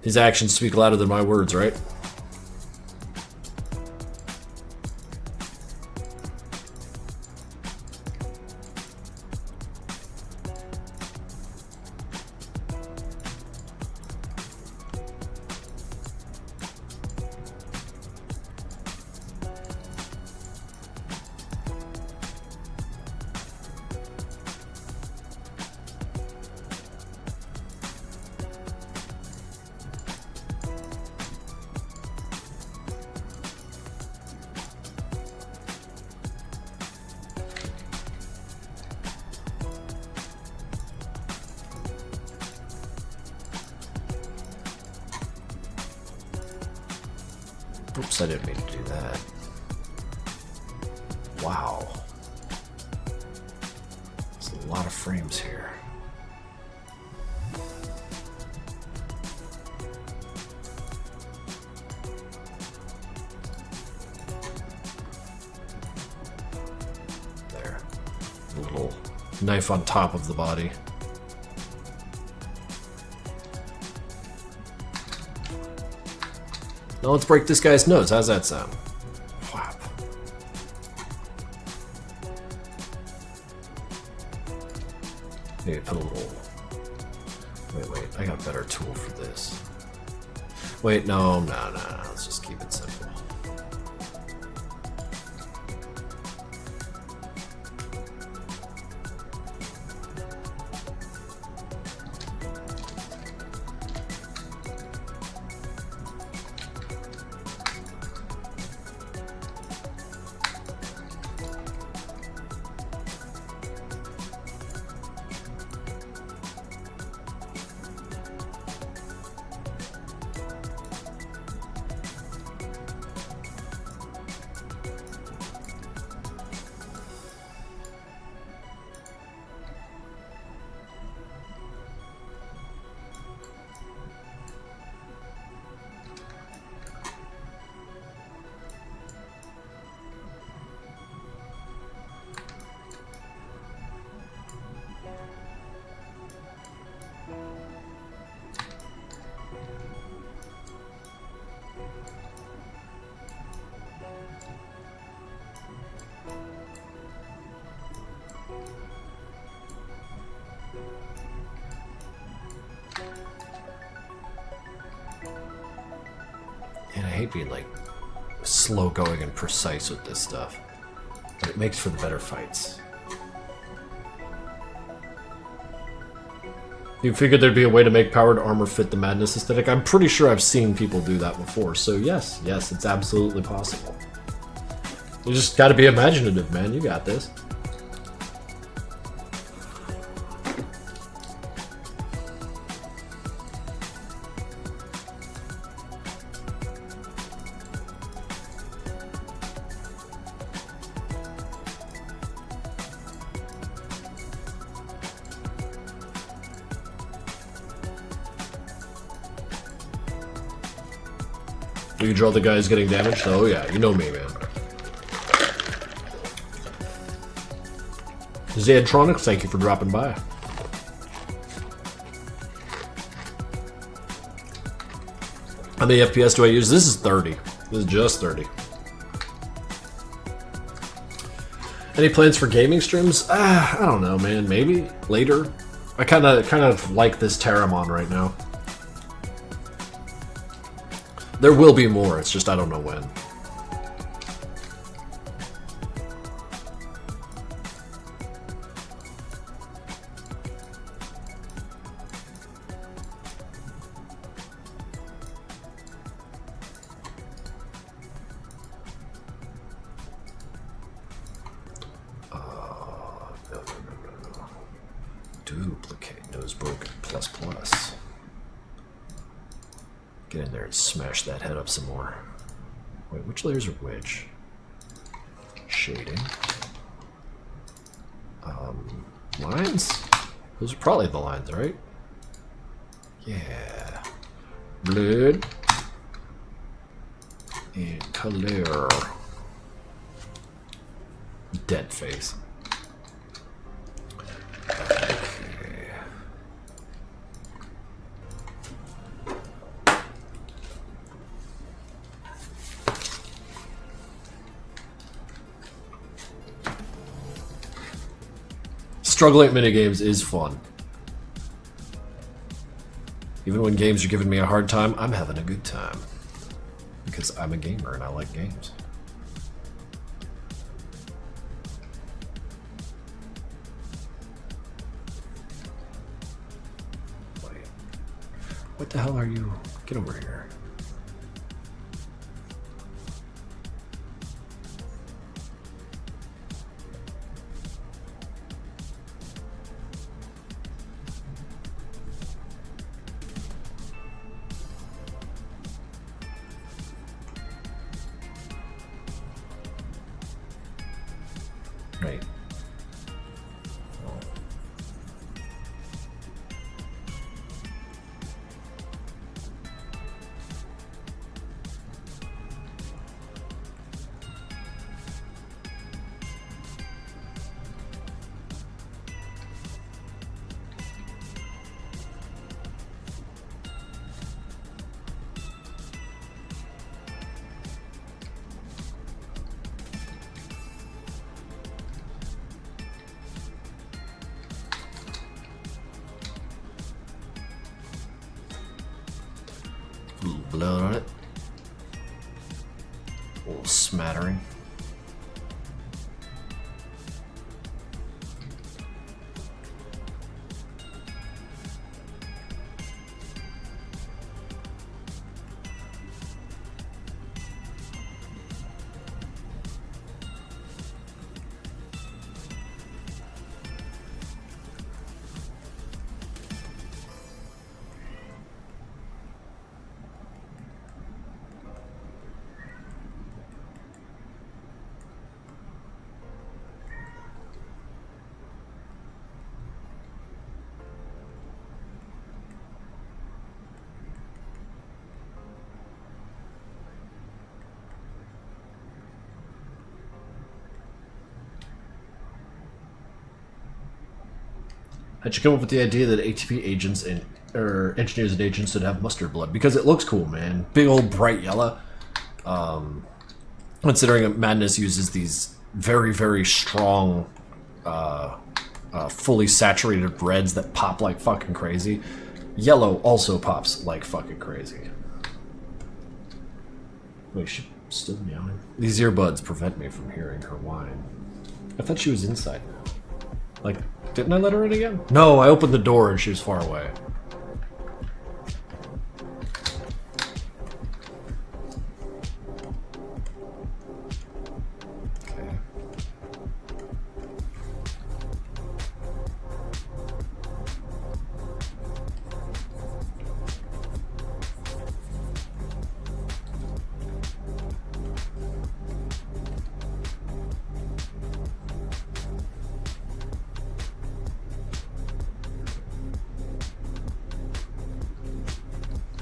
His actions speak louder than my words, right? Oops, I didn't mean to do that. Wow. There's a lot of frames here. There. A little knife on top of the body. Now let's break this guy's nose. How's that sound? Whap. Maybe put a little... Wait, I got a better tool for this. Wait, no, let's just keep it simple. And I hate being like slow going and precise with this stuff, but it makes for the better fights. You figured there'd be a way to make powered armor fit the madness aesthetic? I'm pretty sure I've seen people do that before, so yes, it's absolutely possible. You just gotta be imaginative, man. You got this. Do you draw the guys getting damaged? Oh yeah, you know me, man. Zedtronics, thank you for dropping by. How many FPS do I use? This is 30. This is just 30. Any plans for gaming streams? I don't know, man. Maybe later. I kind of like this Terramon right now. There will be more, it's just I don't know when. No. Duplicate nose broken plus. Get in there and smash that head up some more. Wait, which layers are which? Shading. Lines? Those are probably the lines, right? Yeah. Blood. And color. Dead face. Struggling at minigames is fun. Even when games are giving me a hard time, I'm having a good time. Because I'm a gamer and I like games. Wait. What the hell are you? Get over here. Right. some blood on it. A little smattering. How'd you come up with the idea that ATP agents and engineers and agents should have mustard blood? Because it looks cool, man. Big old bright yellow. Considering Madness uses these very, very strong, fully saturated reds that pop like fucking crazy. Yellow also pops like fucking crazy. Wait, she's still meowing. These earbuds prevent me from hearing her whine. I thought she was inside now. Like, didn't I let her in again? No, I opened the door and she was far away. Okay.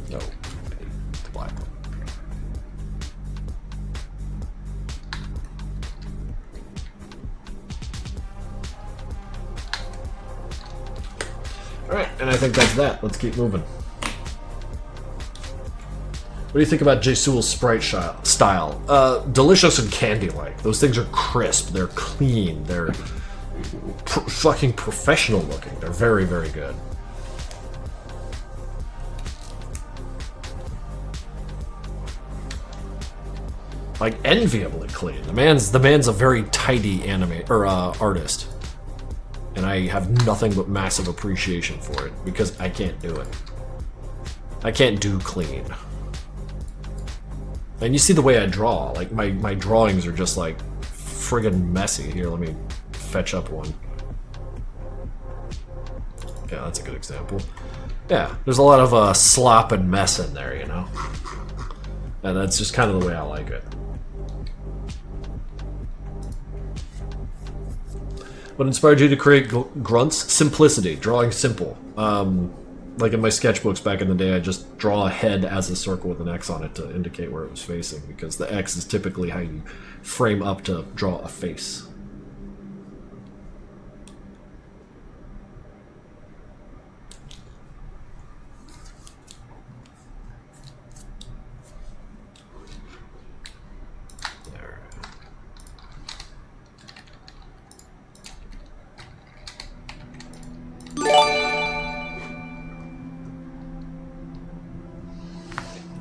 No, the black one. Alright, and I think that's that. Let's keep moving. What do you think about J-Soul's sprite style? Delicious and candy-like. Those things are crisp, they're clean, they're fucking professional looking. They're very, very good. Like, enviably clean. The man's a very tidy artist. And I have nothing but massive appreciation for it, because I can't do it. I can't do clean. And you see the way I draw. Like, my drawings are just, like, friggin' messy. Here, let me fetch up one. Yeah, that's a good example. Yeah, there's a lot of slop and mess in there, you know? And that's just kind of the way I like it. What inspired you to create grunts? Simplicity, drawing simple. Like in my sketchbooks back in the day, I just draw a head as a circle with an X on it to indicate where it was facing, because the X is typically how you frame up to draw a face.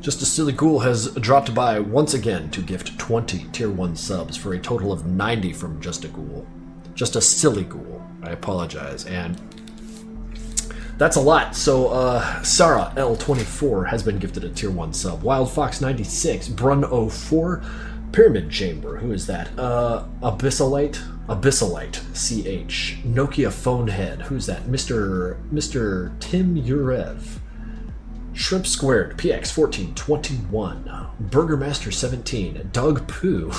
Just a Silly Ghoul has dropped by once again to gift 20 Tier 1 subs for a total of 90 from Just a Ghoul. Just a Silly Ghoul. I apologize. And that's a lot. So, Sarah L24 has been gifted a Tier 1 sub. Wild Fox 96, Brun04, Pyramid Chamber, who is that? Abyssalite, CH. Nokia Phonehead, who's that? Mr. Tim Urev. Shrimp Squared, PX1421, Burgermaster 17, Doug Poo,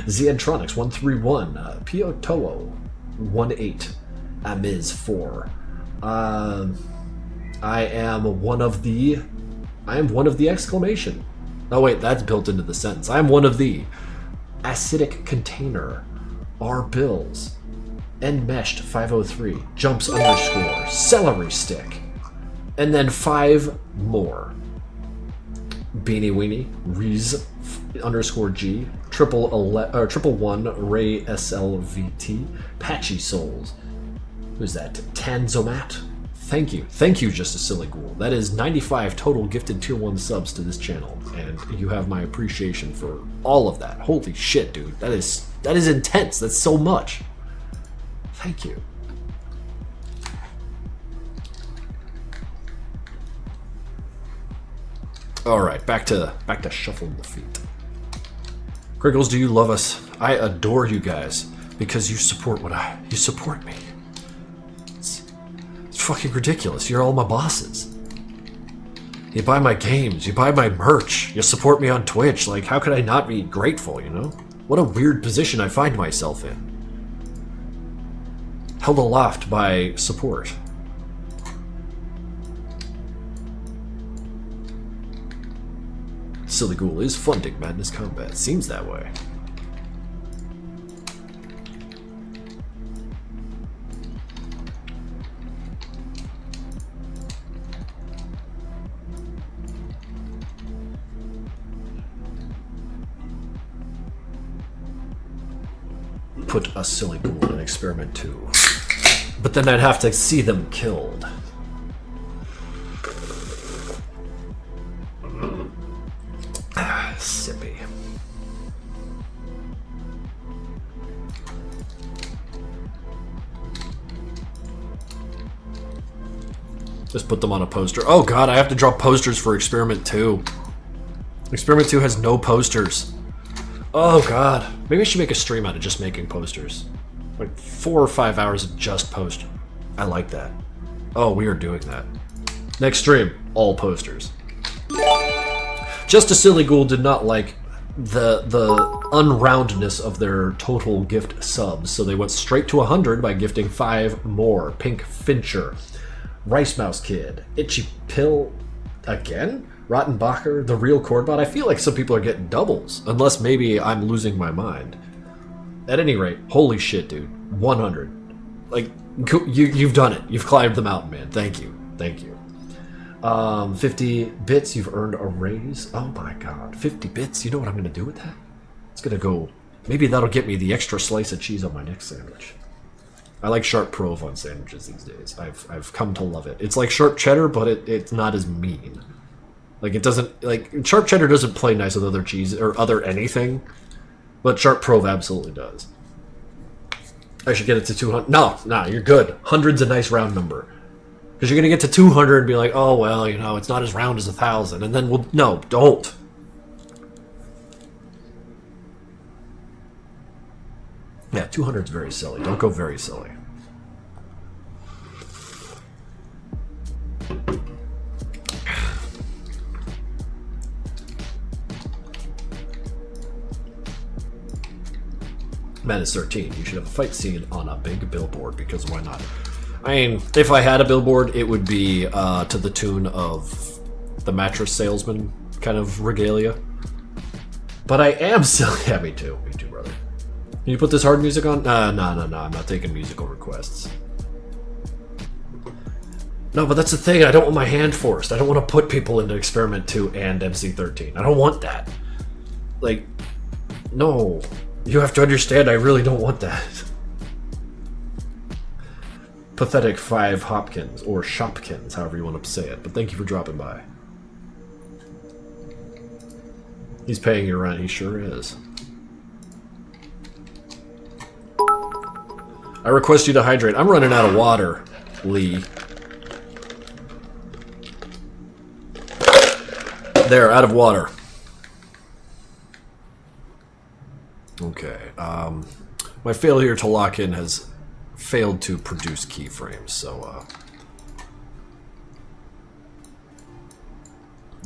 Zeantronics 131, Pio Toho 18, Amiz 4. I am one of the exclamation. Oh wait, that's built into the sentence. I am one of the acidic container, R Bills, Enmeshed 503, Jumps _ Celery Stick. And then 5 more. Beanie Weenie, Reez _G, triple one, Ray SLVT, Patchy Souls. Who's that? Tanzomat, Thank you, Just a Silly Ghoul. That is 95 total gifted tier 1 subs to this channel, and you have my appreciation for all of that. Holy shit, dude. That is intense. That's so much. Thank you. Alright, back to shuffling the feet. Krinkels, do you love us? I adore you guys because you support you support me. It's fucking ridiculous. You're all my bosses. You buy my games, you buy my merch, you support me on Twitch. Like, how could I not be grateful, you know? What a weird position I find myself in. Held aloft by support. Silly Ghoul is funding Madness Combat. Seems that way. Put a Silly Ghoul in Experiment 2. But then I'd have to see them killed. Sippy. Just put them on a poster. Oh god, I have to draw posters for Experiment 2. Experiment 2 has no posters. Oh god. Maybe I should make a stream out of just making posters. Like 4 or 5 hours of just post. I like that. Oh, we are doing that. Next stream, all posters. Just a Silly Ghoul did not like the unroundness of their total gift subs, so they went straight to 100 by gifting 5 more. Pink Fincher, Rice Mouse Kid, Itchy Pill again, Rottenbacher, the real Chordbot. I feel like some people are getting doubles, unless maybe I'm losing my mind. At any rate, holy shit, dude, 100. Like, you've done it. You've climbed the mountain, man. Thank you. Thank you. 50 bits, you've earned a raise. Oh my god, 50 bits. You know what I'm going to do with that? It's going to go... Maybe that'll get me the extra slice of cheese on my next sandwich. I like sharp prove on sandwiches these days. I've come to love it. It's like sharp cheddar, but it's not as mean. Like, it doesn't... Like, sharp cheddar doesn't play nice with other cheese or other anything, but sharp prove absolutely does. I should get it to 200. No, you're good. 100's a nice round number. Because you're going to get to 200 and be like, oh, well, you know, it's not as round as 1,000. And then we'll... No, don't. Yeah, 200's very silly. Don't go very silly. Madness 13. You should have a fight scene on a big billboard, because why not? I mean, if I had a billboard, it would be to the tune of the mattress salesman kind of regalia. But I am silly. Yeah, me too. Me too, brother. Can you put this hard music on? No. I'm not taking musical requests. No, but that's the thing. I don't want my hand forced. I don't want to put people into Experiment 2 and MC13. I don't want that. Like, no. You have to understand, I really don't want that. Pathetic 5 Hopkins, or Shopkins, however you want to say it. But thank you for dropping by. He's paying your rent, he sure is. I request you to hydrate. I'm running out of water, Lee. There, out of water. Okay, my failure to lock in has failed to produce keyframes, so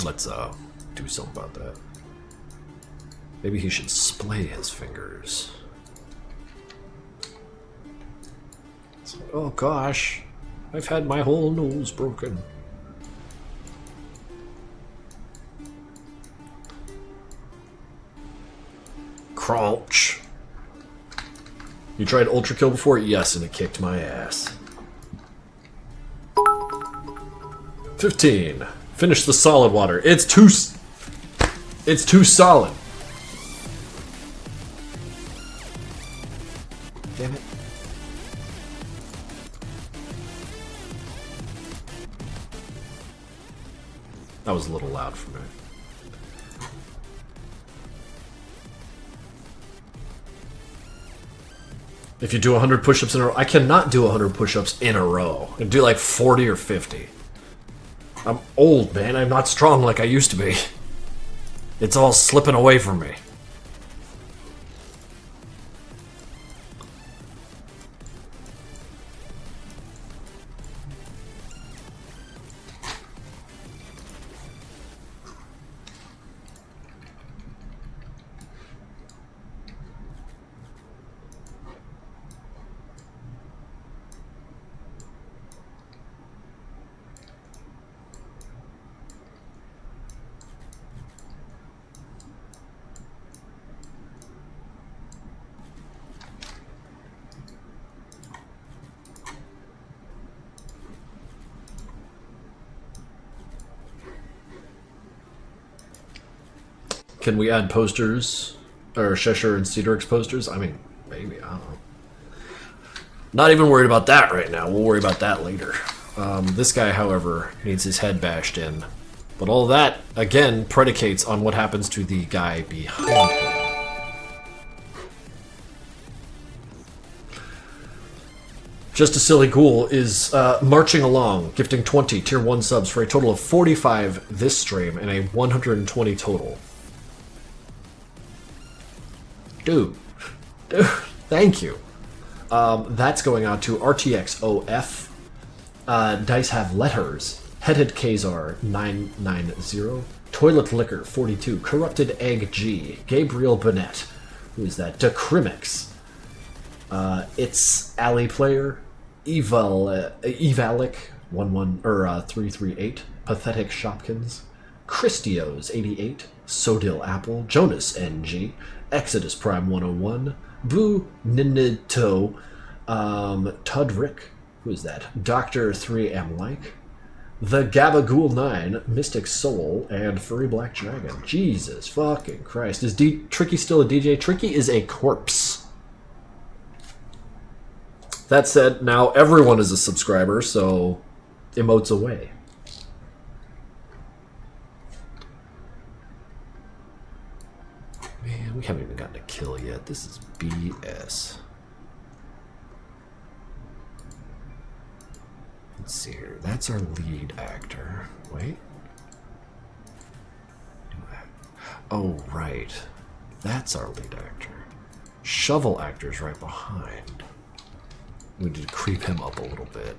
let's do something about that. Maybe he should splay his fingers. Oh gosh, I've had my whole nose broken. Crouch. You tried Ultra Kill before? Yes, and it kicked my ass. 15. Finish the solid water. It's too solid. Damn it. That was a little loud for me. If you do 100 push-ups in a row, I cannot do 100 push-ups in a row. I do like 40 or 50. I'm old, man. I'm not strong like I used to be. It's all slipping away from me. Can we add posters? Or Cheshire and Cedric's posters? I mean, maybe, I don't know. Not even worried about that right now. We'll worry about that later. This guy, however, needs his head bashed in. But all that, again, predicates on what happens to the guy behind him. Just a Silly Ghoul is marching along, gifting 20 Tier 1 subs for a total of 45 this stream and a 120 total. Dude, thank you. That's going out to RTXOF. Dice have letters. Headed Kazar 990. Toilet Liquor 42. Corrupted Egg G. Gabriel Burnett. Who is that? Decrimix. It's Alley Player. Evalic 338. Pathetic Shopkins. Christios 88. Sodil Apple. Jonas NG. Exodus Prime 101, Boo Ninito, Tudrick, who is that? Dr. 3M Like, The Gabagool 9, Mystic Soul, and Furry Black Dragon. Jesus fucking Christ. Is Tricky still a DJ? Tricky is a corpse. That said, now everyone is a subscriber, so emotes away. Man, we haven't even gotten a kill yet. This is BS. Let's see here. That's our lead actor. Wait. Oh, right. That's our lead actor. Shovel actor's right behind. We need to creep him up a little bit.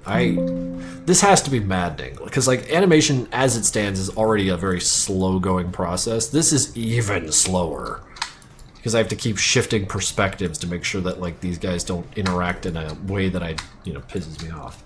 This has to be maddening, because like animation as it stands is already a very slow going process. This is even slower. Because I have to keep shifting perspectives to make sure that like these guys don't interact in a way that pisses me off.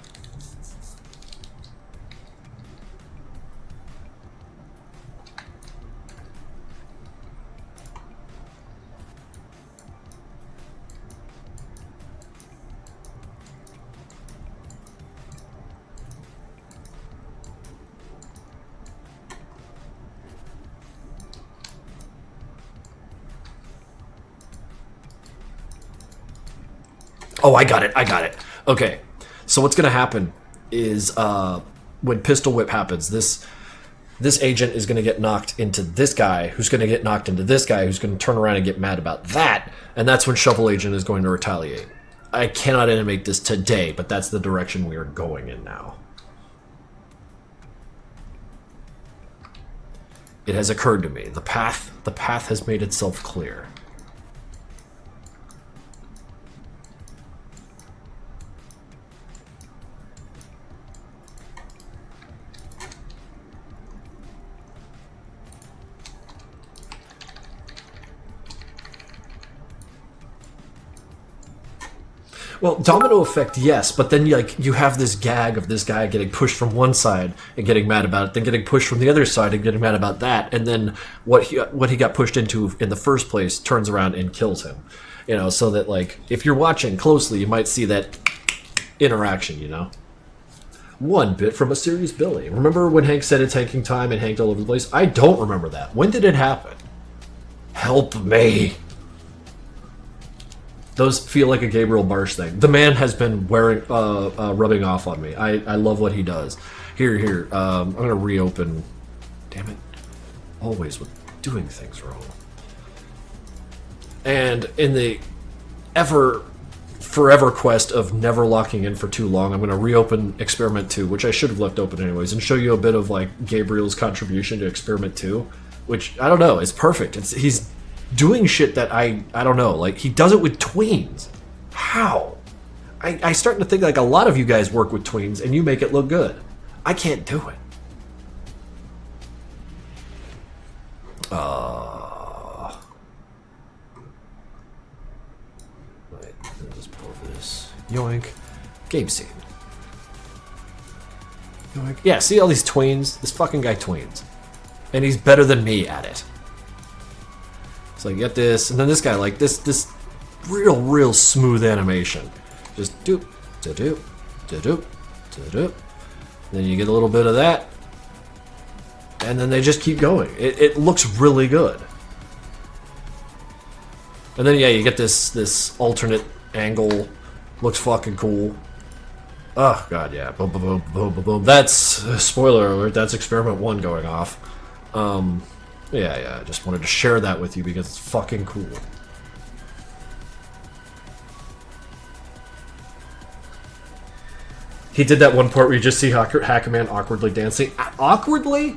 Oh, I got it. Okay, so what's going to happen is when Pistol Whip happens, this agent is going to get knocked into this guy, who's going to get knocked into this guy, who's going to turn around and get mad about that, and that's when Shovel Agent is going to retaliate. I cannot animate this today, but that's the direction we are going in now. It has occurred to me. The path has made itself clear. Well, domino effect, yes, but then you have this gag of this guy getting pushed from one side and getting mad about it, then getting pushed from the other side and getting mad about that, and then what he got pushed into in the first place turns around and kills him. So that like if you're watching closely, you might see that interaction. One bit from a serious Billy. Remember when Hank said it's taking time and Hanked all over the place? I don't remember that. When did it happen? Help me. Those feel like a Gabriel Barsh thing. The man has been rubbing off on me. I love what he does. Here. I'm gonna reopen damn it. Always with doing things wrong. And in the forever quest of never locking in for too long, I'm going to reopen Experiment 2, which I should have left open anyways, and show you a bit of like Gabriel's contribution to Experiment 2, which, I don't know, is perfect. He's doing shit that I don't know, like, he does it with tweens. How? I start to think like a lot of you guys work with tweens and you make it look good. I can't do it. Wait, let's pull this. Yoink. Game scene. Yoink. Yeah, see all these tweens? This fucking guy tweens. And he's better than me at it. So you get this, and then this guy, like, this real smooth animation. Just doop, da-doop, da-doop, da-doop. Then you get a little bit of that. And then they just keep going. It looks really good. And then, yeah, you get this alternate angle. Looks fucking cool. Oh, God, yeah. Boom, boom, boom, boom, boom, boom. That's, spoiler alert, that's Experiment 1 going off. Yeah, I just wanted to share that with you because it's fucking cool. He did that one part where you just see Hackerman awkwardly dancing. Awkwardly?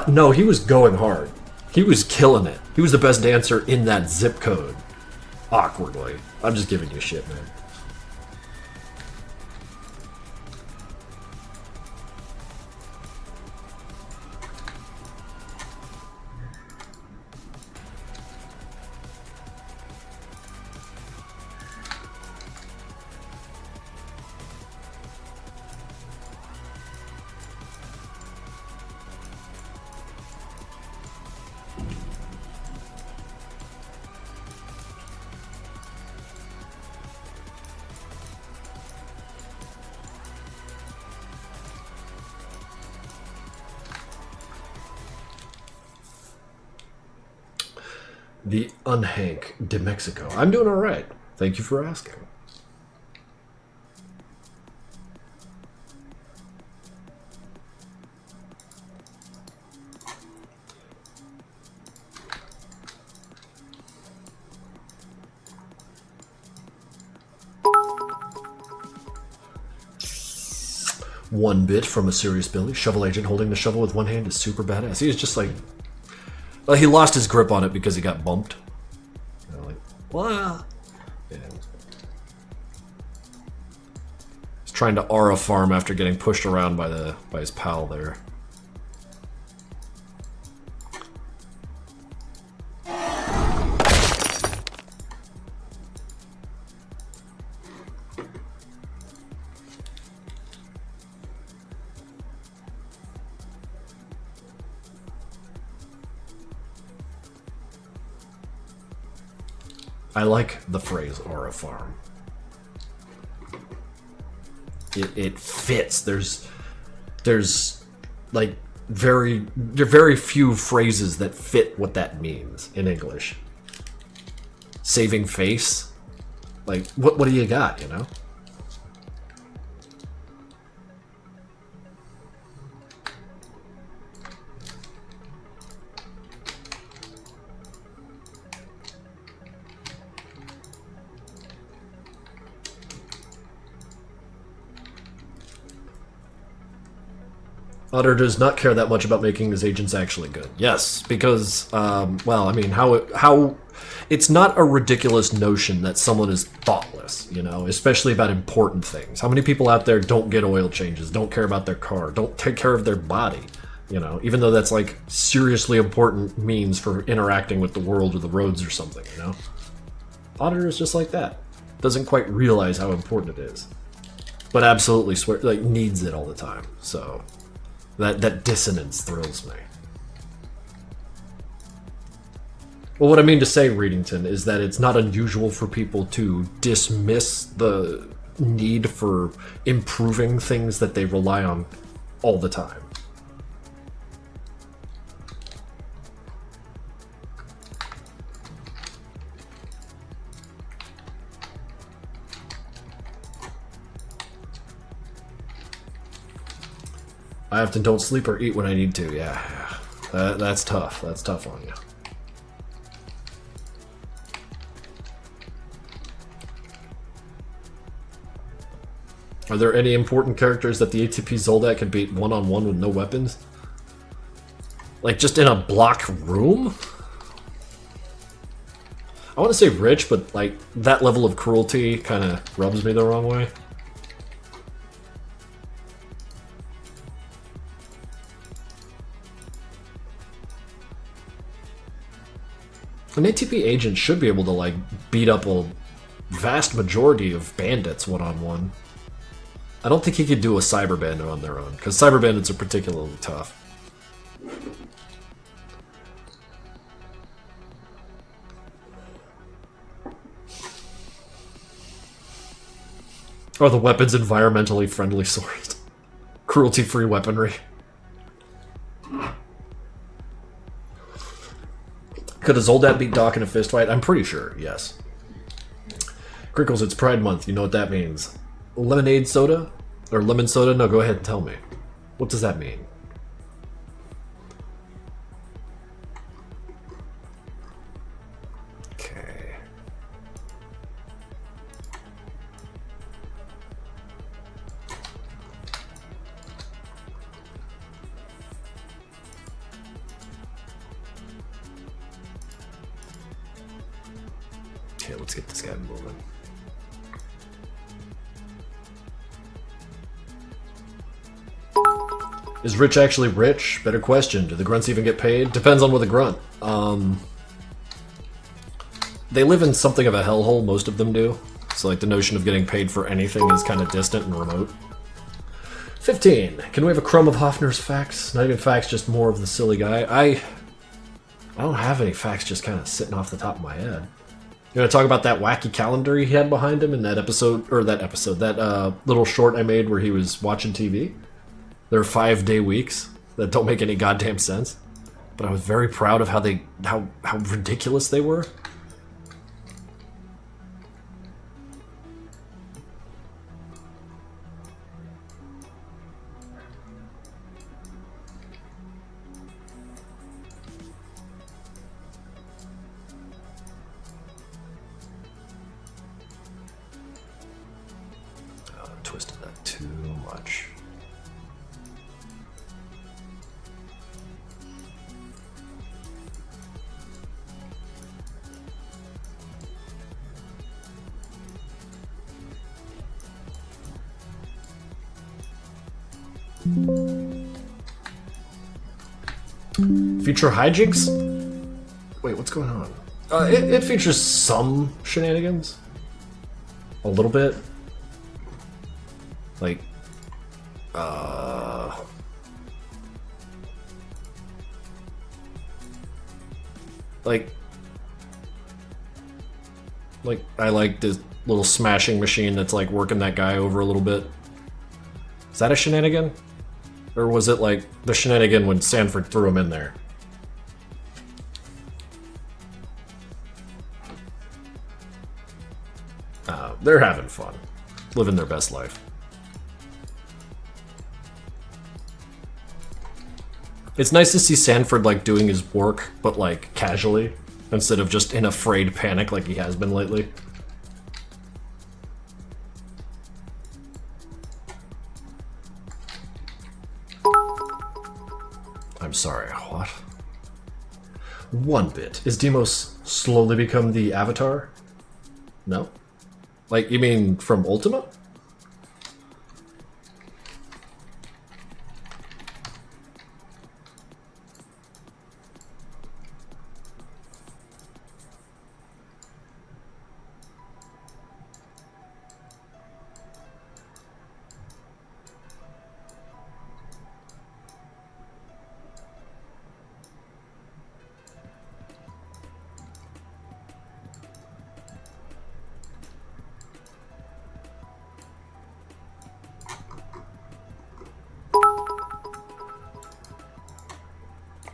No, he was going hard. He was killing it. He was the best dancer in that zip code. Awkwardly. I'm just giving you shit, man. The Unhank de Mexico. I'm doing alright. Thank you for asking. One bit from a serious Billy. Shovel agent holding the shovel with one hand is super badass. He was just like... Well, he lost his grip on it because he got bumped. You know, like, wah. Yeah. He's trying to aura farm after getting pushed around by his pal there. I like the phrase aura farm. It fits. There's like very few phrases that fit what that means in English. Saving face? Like what do you got, you know? Otter does not care that much about making his agents actually good. Yes, because, well, I mean, how it's not a ridiculous notion that someone is thoughtless, you know, especially about important things. How many people out there don't get oil changes, don't care about their car, don't take care of their body, you know, even though that's like seriously important means for interacting with the world or the roads or something, you know? Otter is just like that. Doesn't quite realize how important it is. But absolutely needs it all the time, so... That dissonance thrills me. Well, what I mean to say, Readington, is that it's not unusual for people to dismiss the need for improving things that they rely on all the time. I often don't sleep or eat when I need to, yeah. That's tough. That's tough on you. Are there any important characters that the ATP Zoldat can beat one-on-one with no weapons? Like, just in a block room? I want to say Rich, but, like, that level of cruelty kind of rubs me the wrong way. An ATP agent should be able to, like, beat up a vast majority of bandits one-on-one. I don't think he could do a Cyber Bandit on their own, because Cyber Bandits are particularly tough. Are the weapons environmentally friendly sourced? Cruelty-free weaponry. Could a Zoldat beat Doc in a fistfight? I'm pretty sure, yes. Krinkels, it's Pride Month. You know what that means. Lemonade soda? Or lemon soda? No, go ahead and tell me. What does that mean? Okay. Okay, let's get this guy moving. Is Rich actually rich? Better question. Do the grunts even get paid? Depends on what the grunt. They live in something of a hellhole, most of them do. So like the notion of getting paid for anything is kind of distant and remote. 15. Can we have a crumb of Hoffner's facts? Not even facts, just more of the silly guy. I don't have any facts just kind of sitting off the top of my head. You want to talk about that wacky calendar he had behind him in that that little short I made where he was watching TV? There are 5-day weeks that don't make any goddamn sense. But I was very proud of how ridiculous they were. Oh, I twisted that too much. Feature hijinks? Wait, what's going on? It features some shenanigans. A little bit. Like, I like this little smashing machine that's like working that guy over a little bit. Is that a shenanigan? Or was it like the shenanigan when Sanford threw him in there? They're having fun. Living their best life. It's nice to see Sanford like doing his work, but like casually, instead of just in a frayed panic like he has been lately. I'm sorry, what? 1 bit. Is Demos slowly become the Avatar? No? Like, you mean from Ultima?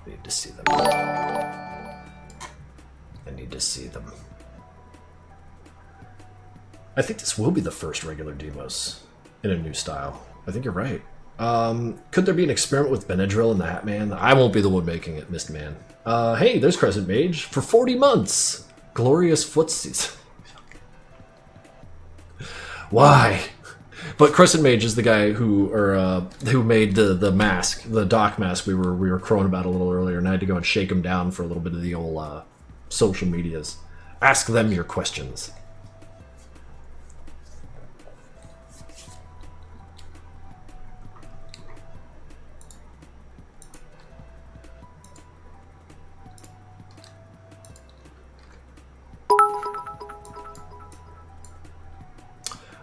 I need to see them. I need to see them. I think this will be the first regular Demos in a new style. I think you're right. Could there be an experiment with Benadryl and the Hat Man? I won't be the one making it, Mist Man. Hey, there's Crescent Mage for 40 months. Glorious footsies. Why? But Crescent Mage is the guy who made the mask, the Doc mask we were crowing about a little earlier, and I had to go and shake him down for a little bit of the old social medias. Ask them your questions.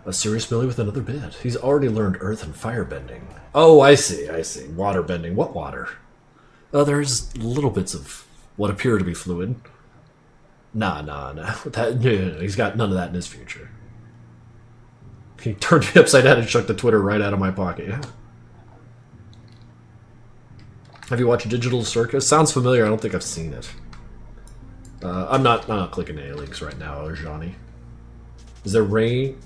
A serious Billy with another bid. He's already learned earth and fire bending. Oh, I see. Water bending. What water? There's little bits of what appear to be fluid. Nah. He's got none of that in his future. He turned me upside down and shook the Twitter right out of my pocket. Yeah. Have you watched Digital Circus? Sounds familiar. I don't think I've seen it. I'm not clicking any links right now, Johnny. Is there rain?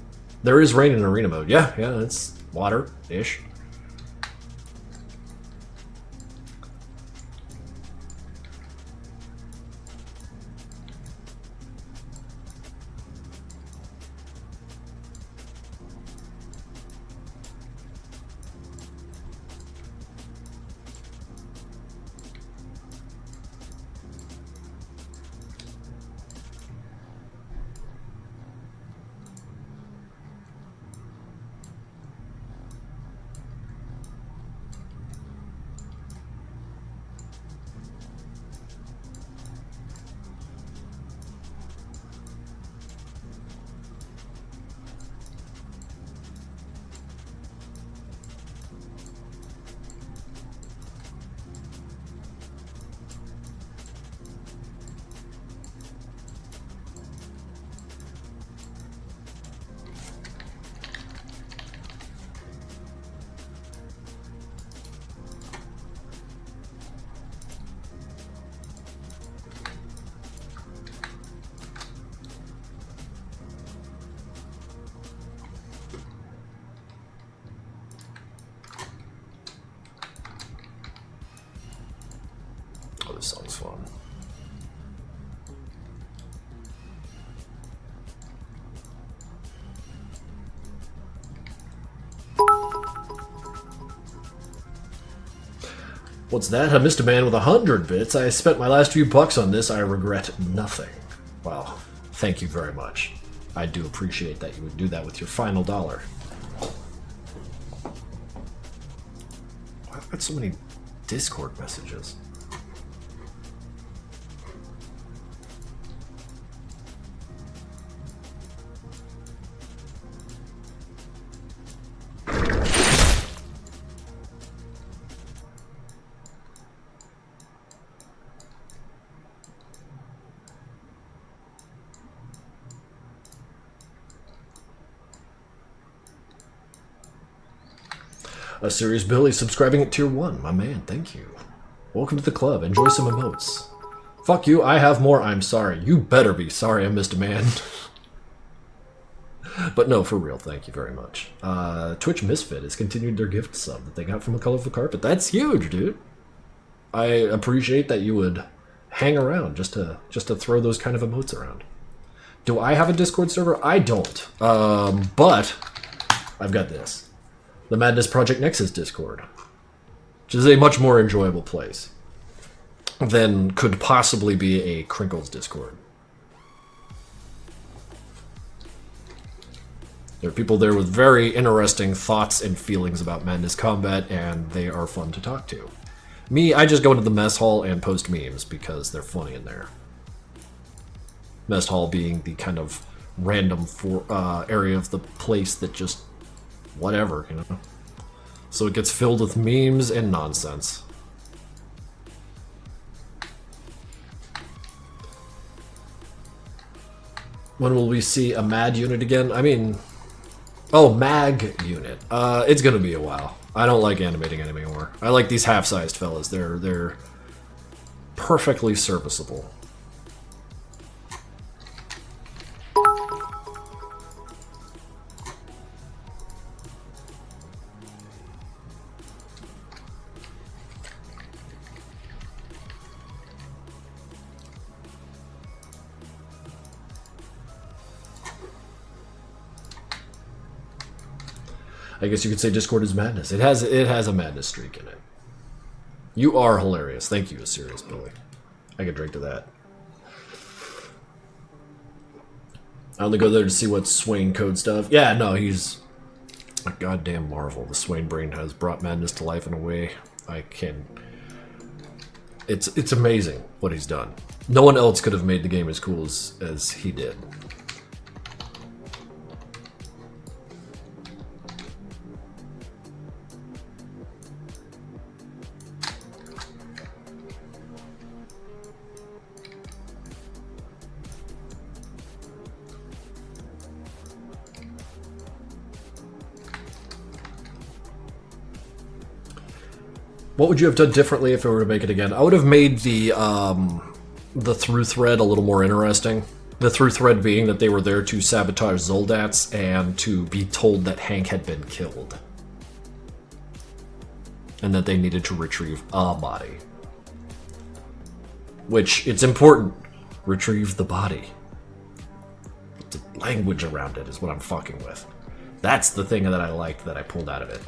There is rain in arena mode. Yeah, it's water-ish. Oh, this song's fun. What's that? I missed a man with 100 bits. I spent my last few bucks on this. I regret nothing. Wow. Thank you very much. I do appreciate that you would do that with your final dollar. I've got so many Discord messages. A Serious Billy subscribing at tier 1. My man, thank you. Welcome to the club. Enjoy some emotes. Fuck you, I have more. I'm sorry. You better be sorry I missed a man. But no, for real, thank you very much. Twitch Misfit has continued their gift sub that they got from a colorful carpet. That's huge, dude. I appreciate that you would hang around just to throw those kind of emotes around. Do I have a Discord server? I don't. But I've got this. The Madness Project Nexus Discord, which is a much more enjoyable place than could possibly be a Krinkels Discord. There are people there with very interesting thoughts and feelings about Madness Combat, and they are fun to talk to. Me, I just go into the mess hall and post memes because they're funny in there. Mess hall being the kind of random area of the place that just whatever, you know. So it gets filled with memes and nonsense. When will we see a MAD unit again? I mean, oh, MAG unit. It's gonna be a while. I don't like animating anymore. I like these half-sized fellas. They're perfectly serviceable. I guess you could say Discord is madness. It has a madness streak in it. You are hilarious. Thank you, Serious Billy. I could drink to that. I only go there to see what Swain code stuff. Yeah, no, he's a goddamn marvel. The Swain brain has brought madness to life in a way I can. It's amazing what he's done. No one else could have made the game as cool as he did. What would you have done differently if it were to make it again? I would have made the through thread a little more interesting. The through thread being that they were there to sabotage Zoldats and to be told that Hank had been killed. And that they needed to retrieve a body. Which, it's important. Retrieve the body. The language around it is what I'm fucking with. That's the thing that I liked that I pulled out of it.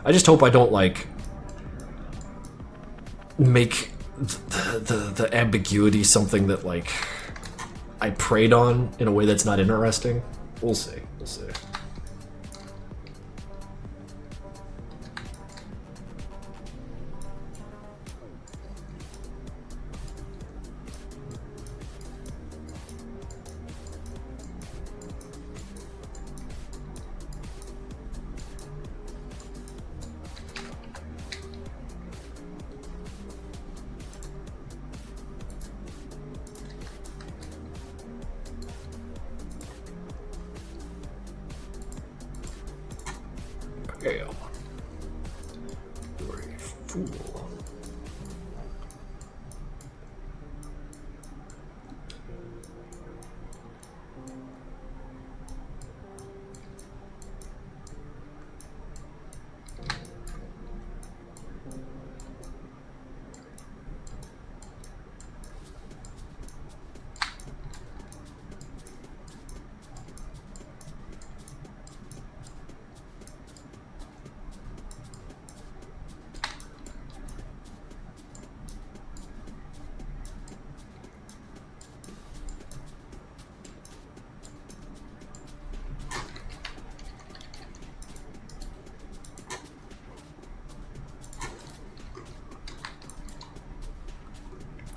I just hope I don't, like, make the ambiguity something that, like, I preyed on in a way that's not interesting. We'll see. We'll see. Gabriel. You're a fool.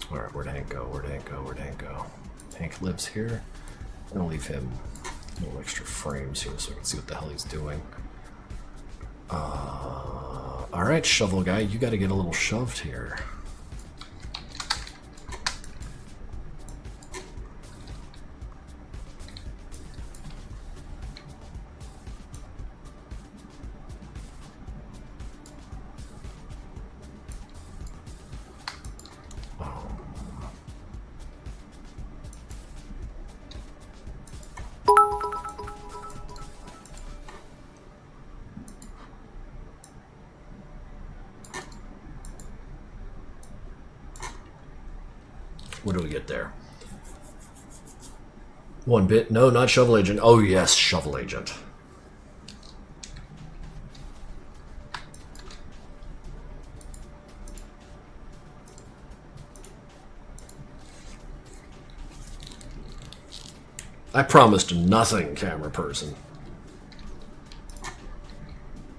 Alright, where'd Hank go? Where'd Hank go? Where'd Hank go? Hank lives here. I'm gonna leave him little extra frames here so I can see what the hell he's doing. Alright, shovel guy, you gotta get a little shoved here. What do we get there? 1 bit? No, not shovel agent. Oh yes, shovel agent. I promised nothing, camera person.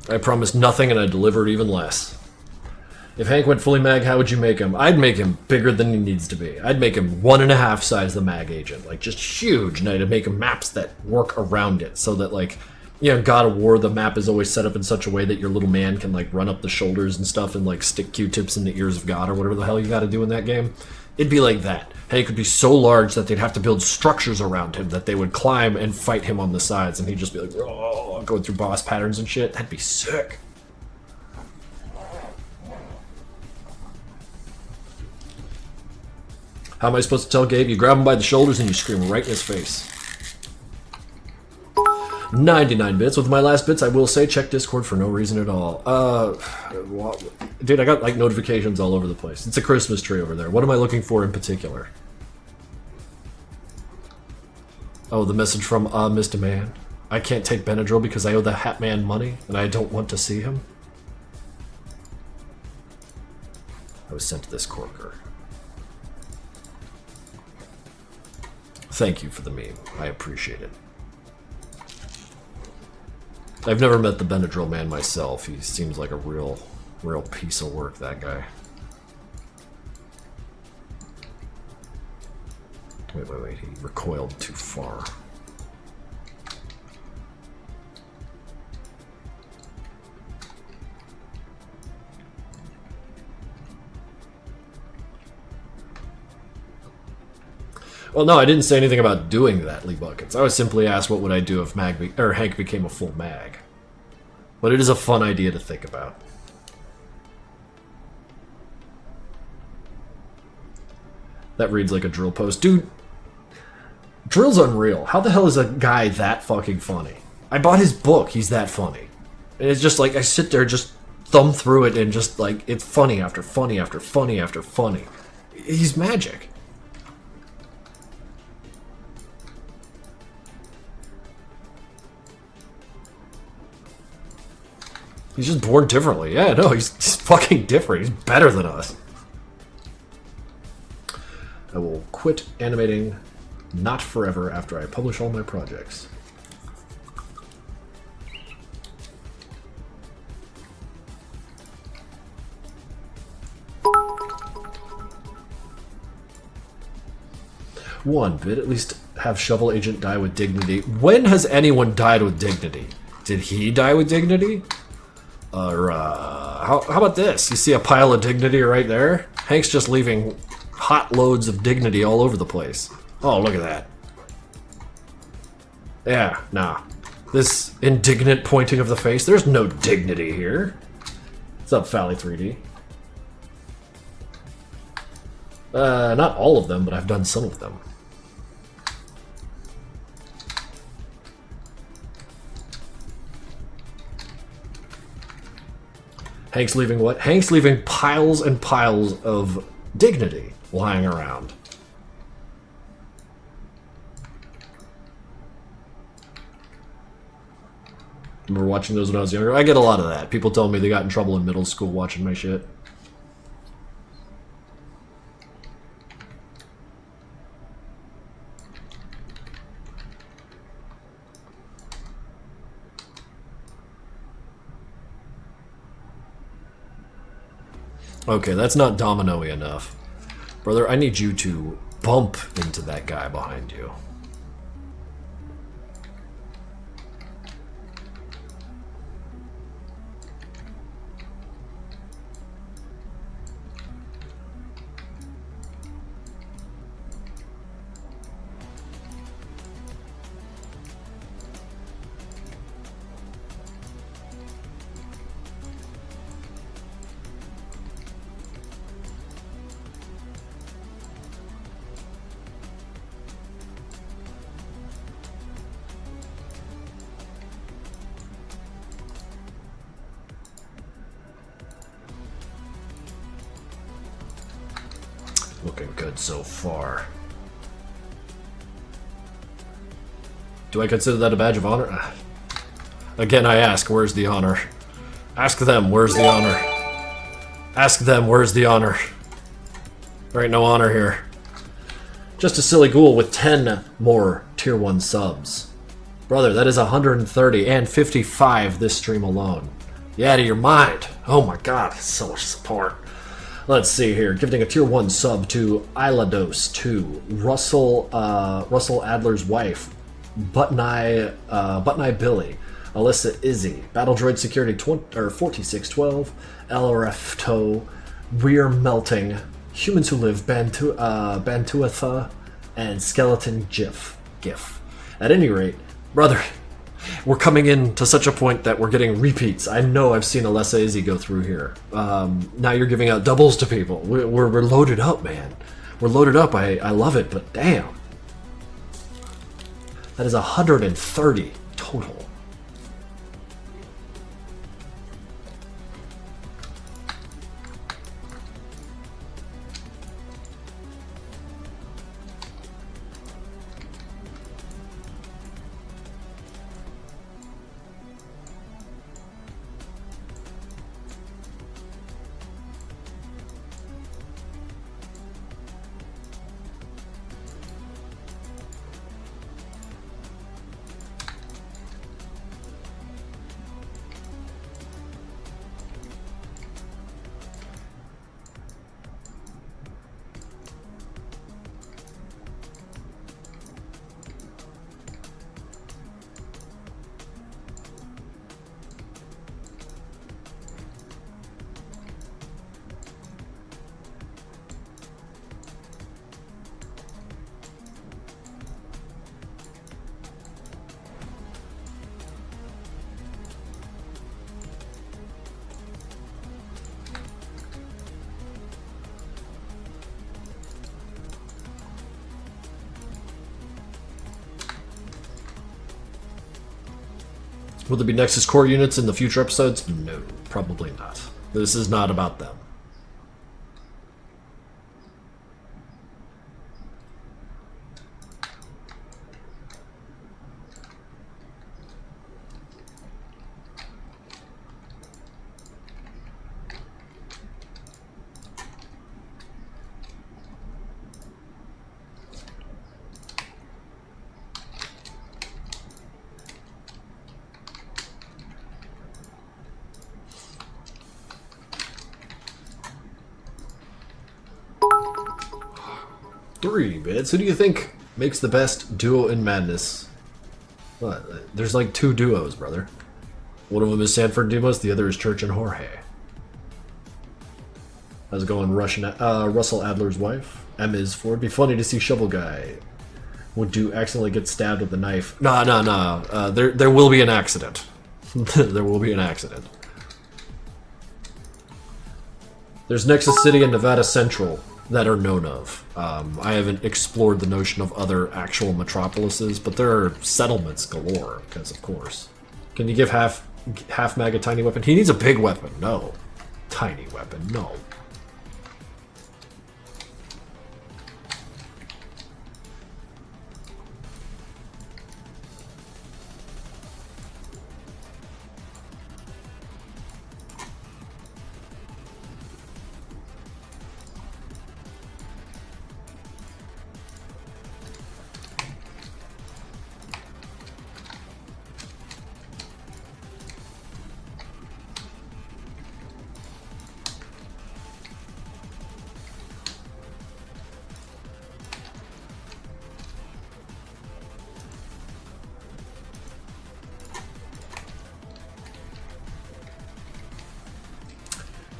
I promised nothing and I delivered even less. If Hank went fully mag, how would you make him? I'd make him bigger than he needs to be. I'd make him 1.5 size the mag agent. Like, just huge. And I'd make him maps that work around it. So that, like, you know, God of War, the map is always set up in such a way that your little man can, like, run up the shoulders and stuff and, like, stick Q-tips in the ears of God or whatever the hell you gotta do in that game. It'd be like that. Hank would be so large that they'd have to build structures around him that they would climb and fight him on the sides. And he'd just be like, oh, going through boss patterns and shit. That'd be sick. How am I supposed to tell Gabe? You grab him by the shoulders and you scream right in his face. 99 bits. With my last bits, I will say check Discord for no reason at all. Dude, I got like notifications all over the place. It's a Christmas tree over there. What am I looking for in particular? Oh, the message from Mr. Man. I can't take Benadryl because I owe the Hat Man money, and I don't want to see him. I was sent to this corker. Thank you for the meme. I appreciate it. I've never met the Benadryl Man myself. He seems like a real piece of work, that guy. Wait. He recoiled too far. Well, no, I didn't say anything about doing that, Lee Buckets. I was simply asked what would I do if Hank became a full mag. But it is a fun idea to think about. That reads like a drill post. Dude, Drill's unreal. How the hell is a guy that fucking funny? I bought his book. He's that funny. And it's just like, I sit there, just thumb through it, and just like, it's funny after funny after funny after funny. He's magic. He's just born differently. Yeah, no, he's fucking different. He's better than us. I will quit animating not forever after I publish all my projects. One bit, at least have Shovel Agent die with dignity. When has anyone died with dignity? Did he die with dignity? Or, how about this? You see a pile of dignity right there? Hank's just leaving hot loads of dignity all over the place. Oh, look at that. Yeah, nah. This indignant pointing of the face, there's no dignity here. What's up, Fally 3D? Not all of them, but I've done some of them. Hank's leaving what? Hank's leaving piles and piles of dignity lying around. Remember watching those when I was younger? I get a lot of that. People tell me they got in trouble in middle school watching my shit. Okay, that's not domino-y enough. Brother, I need you to bump into that guy behind you. Looking good so far. Do I consider that a badge of honor? Again, I ask, where's the honor? Ask them, where's the honor? Ask them, where's the honor? There ain't no honor here. Just a silly ghoul with 10 more tier 1 subs. Brother, that is 130 and 55 this stream alone. You out of your mind. Oh my god, so much support. Let's see here. Gifting a tier 1 sub to Ilados 2, Russell Adler's wife, Button Eye Billy, Alyssa Izzy, Battle Droid Security 4612, LRF Toe, We're Melting, Humans Who Live, Bantuatha, and Skeleton GIF. At any rate, brother, we're coming in to such a point that we're getting repeats. I know I've seen Alessa Izzy go through here. Now you're giving out doubles to people. We're loaded up, man. We're loaded up. I love it, but damn. That is 130 total. Will there be Nexus core units in the future episodes? No, probably not. This is not about them. Three bits. Who do you think makes the best duo in Madness? What? There's like two duos, brother. One of them is Sanford Demos, the other is Church and Jorge. How's it going, Russell Adler's wife? M is for it'd be funny to see Shovel Guy. Would you accidentally get stabbed with a knife? No. There will be an accident. There will be an accident. There's Nexus City and Nevada Central that are known of. I haven't explored the notion of other actual metropolises, but there are settlements galore, because of course. Can you give half mag a tiny weapon? He needs a big weapon. No. Tiny weapon. No.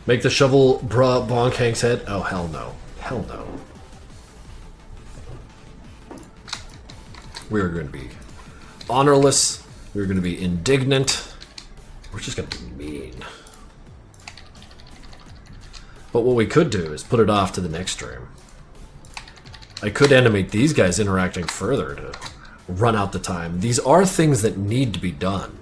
Make the shovel bonk Hank's head? Oh, hell no. Hell no. We're going to be honorless. We're going to be indignant. We're just going to be mean. But what we could do is put it off to the next stream. I could animate these guys interacting further to run out the time. These are things that need to be done.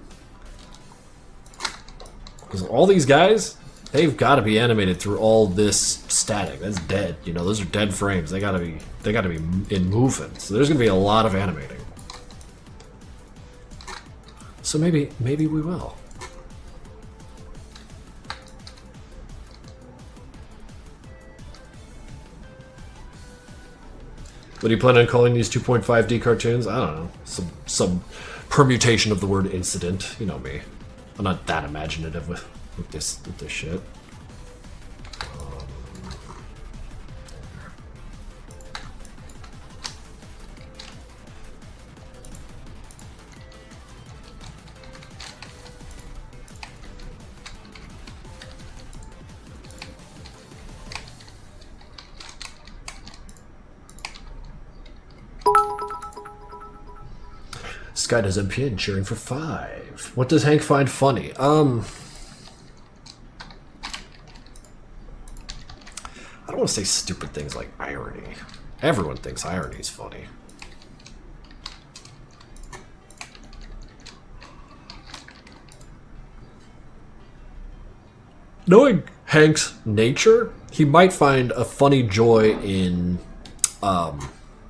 Because all these guys, they've got to be animated through all this static. That's dead. You know, those are dead frames. They gotta be in movement. So there's gonna be a lot of animating. So maybe we will. What do you plan on calling these 2.5D cartoons? I don't know. Some permutation of the word incident. You know me. I'm not that imaginative with this shit. Sky does MPN cheering for 5. What does Hank find funny? I don't want to say stupid things like irony. Everyone thinks irony is funny. Knowing Hank's nature, he might find a funny joy in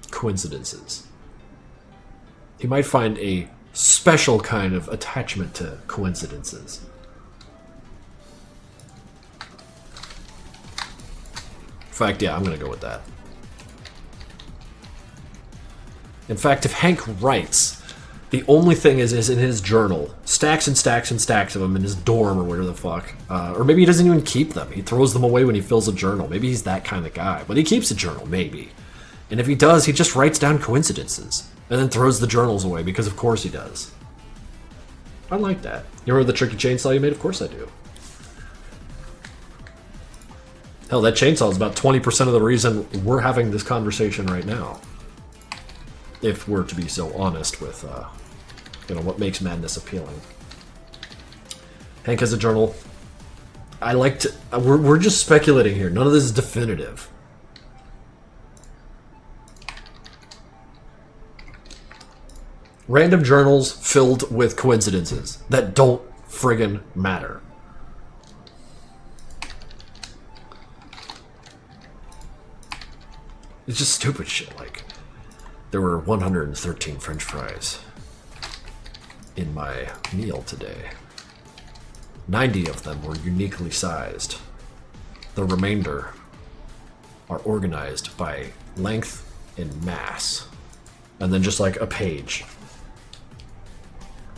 coincidences. He might find a special kind of attachment to coincidences. In fact, yeah, I'm going to go with that. In fact, if Hank writes, the only thing is in his journal, stacks and stacks and stacks of them in his dorm or whatever the fuck. Or maybe he doesn't even keep them. He throws them away when he fills a journal. Maybe he's that kind of guy. But he keeps a journal, maybe. And if he does, he just writes down coincidences. And then throws the journals away, because of course he does. I like that. You remember the tricky chainsaw you made? Of course I do. Hell, that chainsaw is about 20% of the reason we're having this conversation right now. If we're to be so honest with, what makes Madness appealing. Hank has a journal. I like to... We're just speculating here. None of this is definitive. Random journals filled with coincidences that don't friggin' matter. It's just stupid shit. Like, there were 113 French fries in my meal today. 90 of them were uniquely sized. The remainder are organized by length and mass. And then just like a page.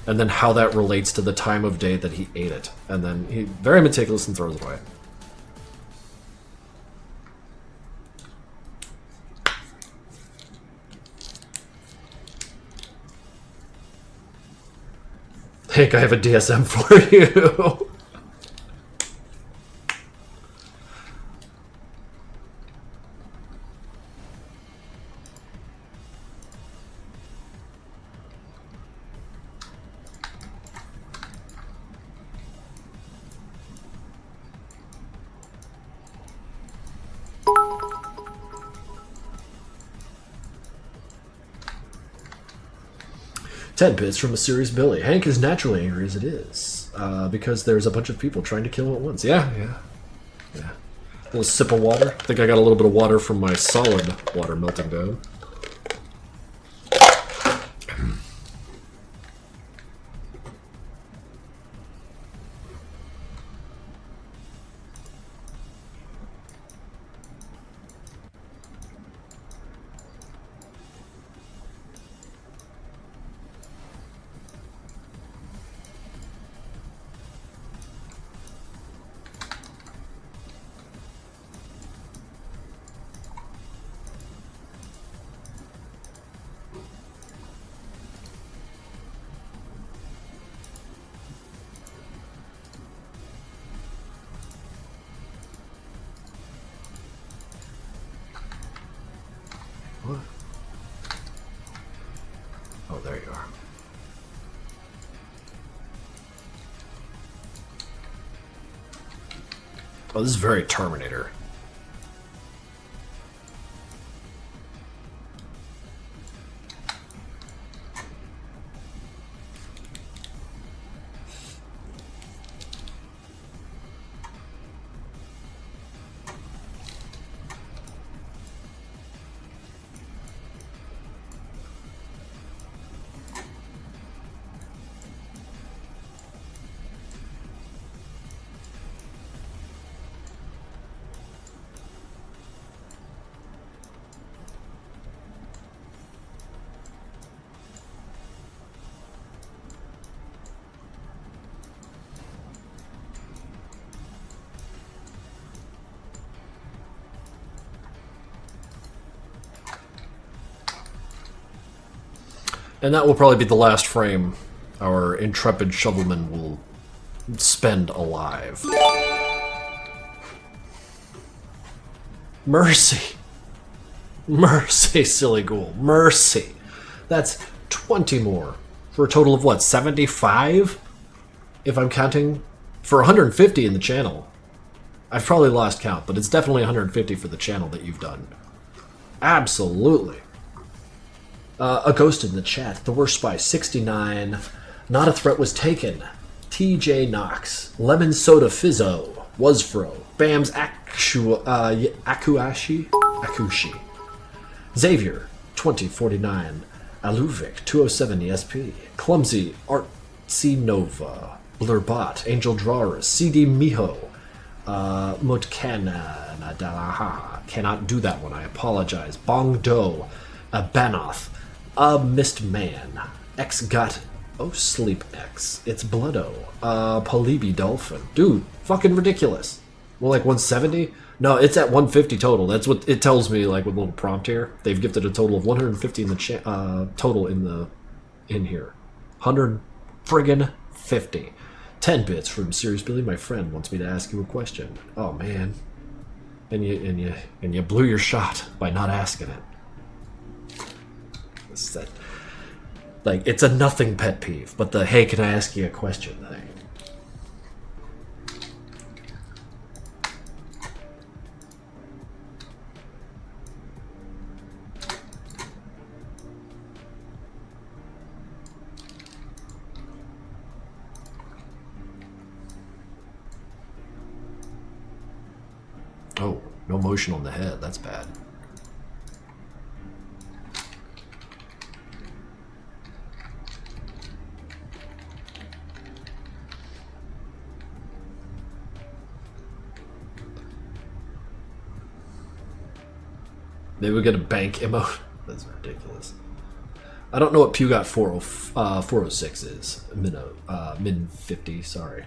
And then how that relates to the time of day that he ate it. And then he very meticulous and throws it away. Hank, I have a DSM for you. Bits from a serious Billy. Hank is naturally angry as it is, because there's a bunch of people trying to kill him at once. Yeah. A little sip of water. I think I got a little bit of water from my solid water melting down. What? Oh, there you are. Oh, this is very Terminator. And that will probably be the last frame our intrepid shovelman will spend alive. Mercy. Mercy, silly ghoul. Mercy. That's 20 more. For a total of what, 75? If I'm counting? For 150 in the channel. I've probably lost count, but it's definitely 150 for the channel that you've done. Absolutely. A ghost in the chat. The worst spy 69. Not a threat was taken. TJ Knox. Lemon Soda Fizzo. Wasfro. Bam's Akushi. Xavier 2049. Aluvic 207 ESP. Clumsy Artsy Nova. Blurbot. Angel Drawers. CD Miho. Mutkana Dalaha. Cannot do that one. I apologize. Bong Do. Banoth. A Mist Man. X Gut. Oh, Sleep X. It's Bloodo. Polibi Dolphin. Dude, fucking ridiculous. Well, like 170? No, it's at 150 total. That's what it tells me, like, with a little prompt here. They've gifted a total of 150 in the total in here. 100 friggin' 50. 10 bits from Serious Billy. My friend wants me to ask you a question. Oh, man. And you blew your shot by not asking it. That, like, it's a nothing pet peeve, but the hey, can I ask you a question thing. Oh, no motion on the head. That's bad. Maybe we get a bank emote. That's ridiculous. I don't know what Pew got 406 is. Min 50, sorry.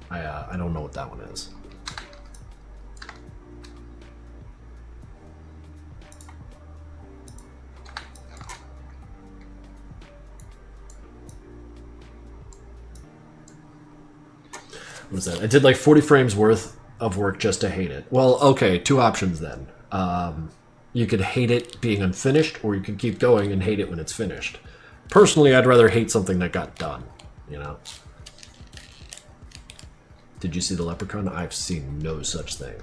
I don't know what that one is. What is that? I did like 40 frames worth of work just to hate it. Well, okay, two options then. You could hate it being unfinished, or you can keep going and hate it when it's finished. Personally, I'd rather hate something that got done, you know? Did you see the Leprechaun? I've seen no such thing.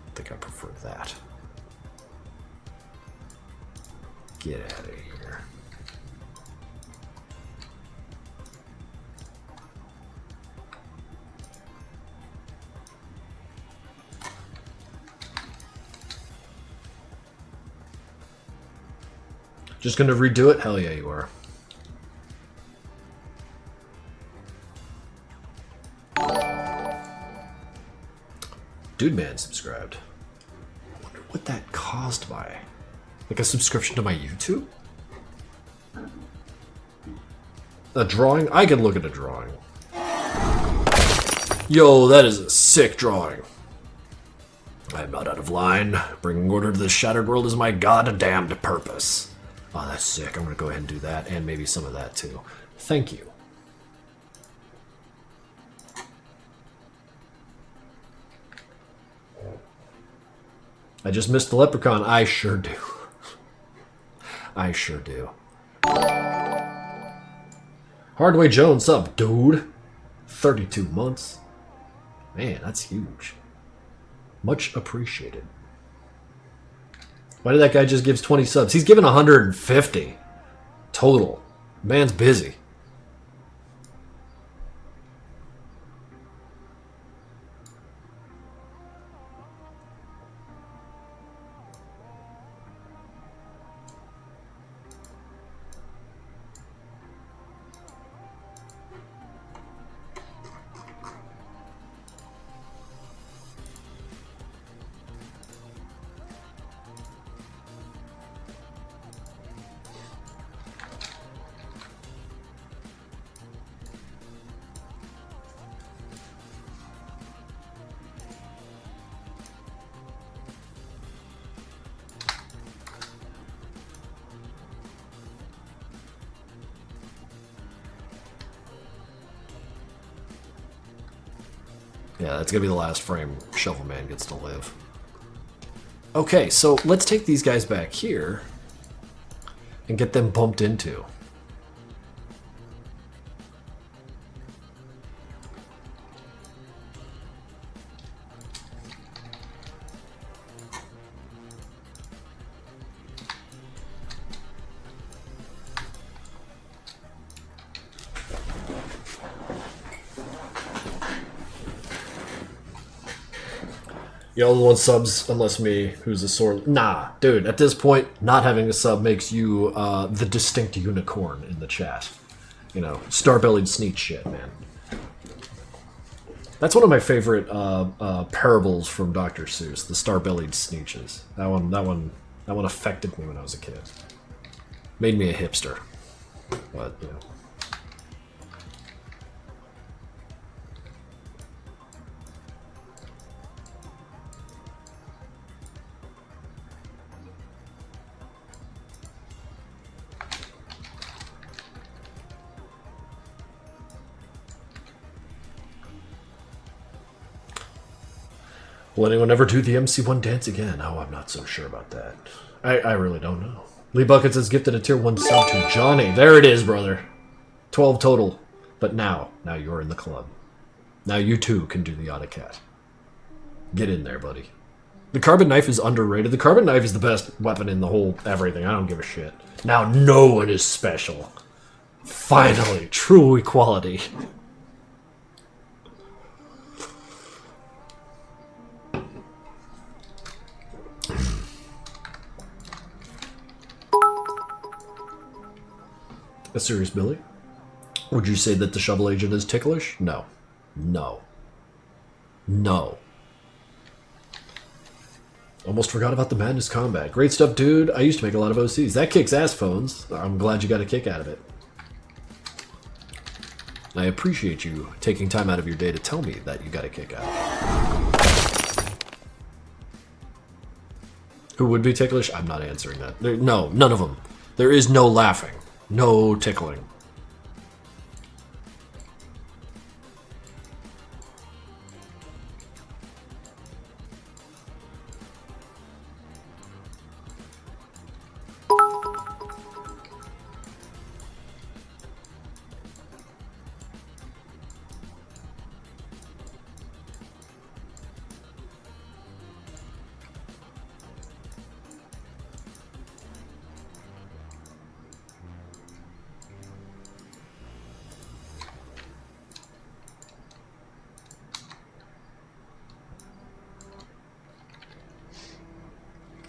I think I prefer that. Get out of here. Just gonna redo it? Hell yeah, you are. Dude Man subscribed. I wonder what that caused by. Like a subscription to my YouTube? A drawing? I can look at a drawing. Yo, that is a sick drawing. I'm not out of line. Bringing order to the shattered world is my goddamned purpose. Oh, that's sick. I'm gonna go ahead and do that, and maybe some of that too. Thank you. I just missed the Leprechaun. I sure do. I sure do. Hardway Jones, up, dude? 32 months. Man, that's huge. Much appreciated. Why did that guy just give 20 subs? He's given 150 total. Man's busy. Yeah, that's gonna be the last frame Shovel Man gets to live. Okay, so let's take these guys back here and get them bumped into. You only want subs unless me, who's a sword. Nah, dude, at this point, not having a sub makes you the distinct unicorn in the chat. You know, star-bellied sneak shit, man. That's one of my favorite parables from Dr. Seuss, the star-bellied sneeches. That one affected me when I was a kid. Made me a hipster. But, you know. Will anyone ever do the MC1 dance again? Oh, I'm not so sure about that. I really don't know. Lee Buckets has gifted a tier 1 sub to Johnny. There it is, brother. 12 total. But now you're in the club. Now you too can do the autocat. Get in there, buddy. The carbon knife is underrated. The carbon knife is the best weapon in the whole everything. I don't give a shit. Now no one is special. Finally, true equality. A serious Billy? Would you say that the shovel agent is ticklish? No. No. No. Almost forgot about the Madness Combat. Great stuff, dude. I used to make a lot of OCs. That kicks ass, phones. I'm glad you got a kick out of it. I appreciate you taking time out of your day to tell me that you got a kick out of it. Who would be ticklish? I'm not answering that. No, none of them. There is no laughing. No tickling.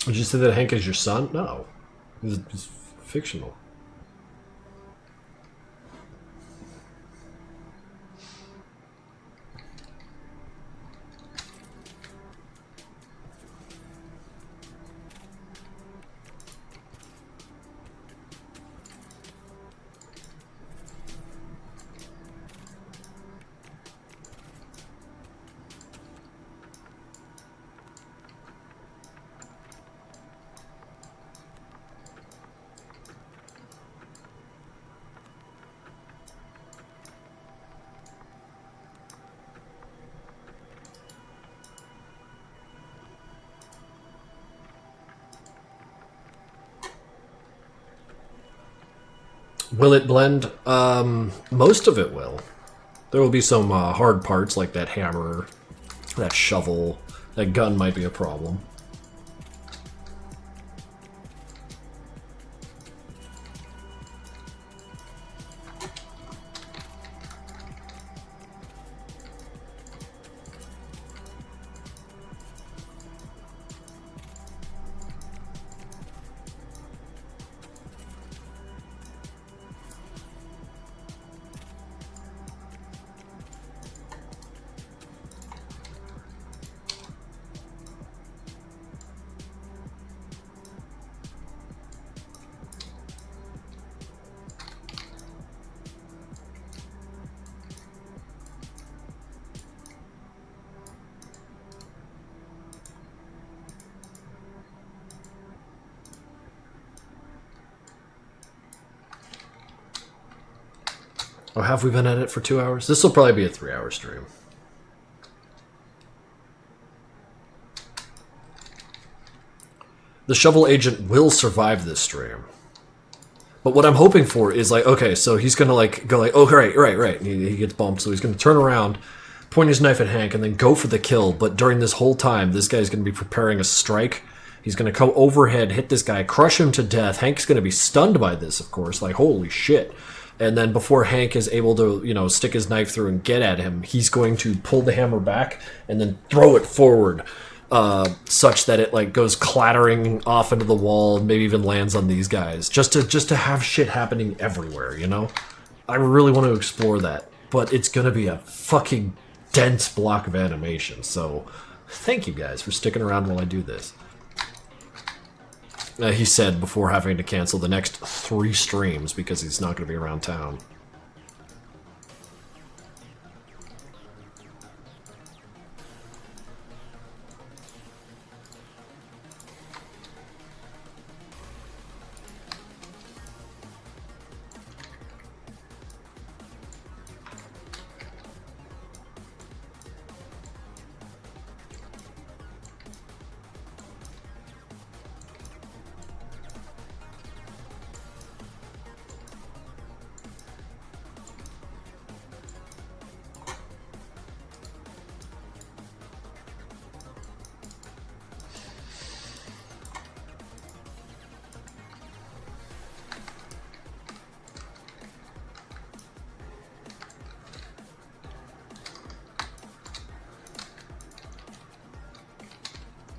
Did you say that Hank is your son? No. He's fictional. Will it blend? Most of it will. There will be some hard parts like that hammer, that shovel, that gun might be a problem. Oh, have we been at it for 2 hours? This will probably be a 3-hour stream. The shovel agent will survive this stream. But what I'm hoping for is like, okay, so he's gonna like go like, oh right. He gets bumped, so he's gonna turn around, point his knife at Hank, and then go for the kill. But during this whole time, this guy's gonna be preparing a strike. He's gonna go overhead, hit this guy, crush him to death. Hank's gonna be stunned by this, of course, like holy shit. And then before Hank is able to, stick his knife through and get at him, he's going to pull the hammer back and then throw it forward, such that it like goes clattering off into the wall, and maybe even lands on these guys, just to have shit happening everywhere. I really want to explore that, but it's gonna be a fucking dense block of animation. So, thank you guys for sticking around while I do this. He said before having to cancel the next 3 streams because he's not going to be around town.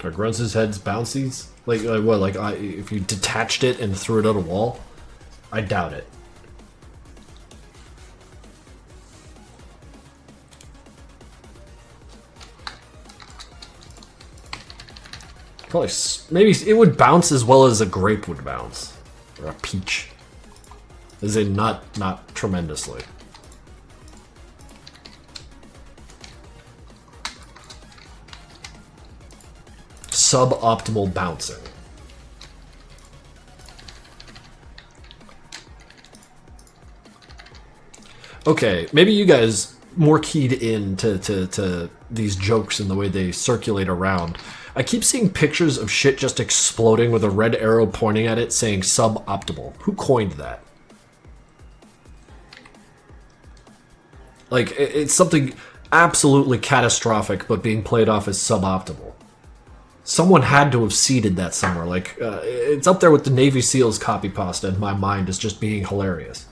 Are Grunts' heads bouncies? Like what? Like if you detached it and threw it at a wall? I doubt it. Probably, maybe it would bounce as well as a grape would bounce, or a peach. As in, not tremendously. Suboptimal bouncing. Okay, maybe you guys more keyed in to these jokes and the way they circulate around. I keep seeing pictures of shit just exploding with a red arrow pointing at it saying suboptimal. Who coined that? Like, it's something absolutely catastrophic, but being played off as suboptimal. Someone had to have seeded that somewhere. Like, it's up there with the Navy SEALs copy pasta in my mind as just being hilarious.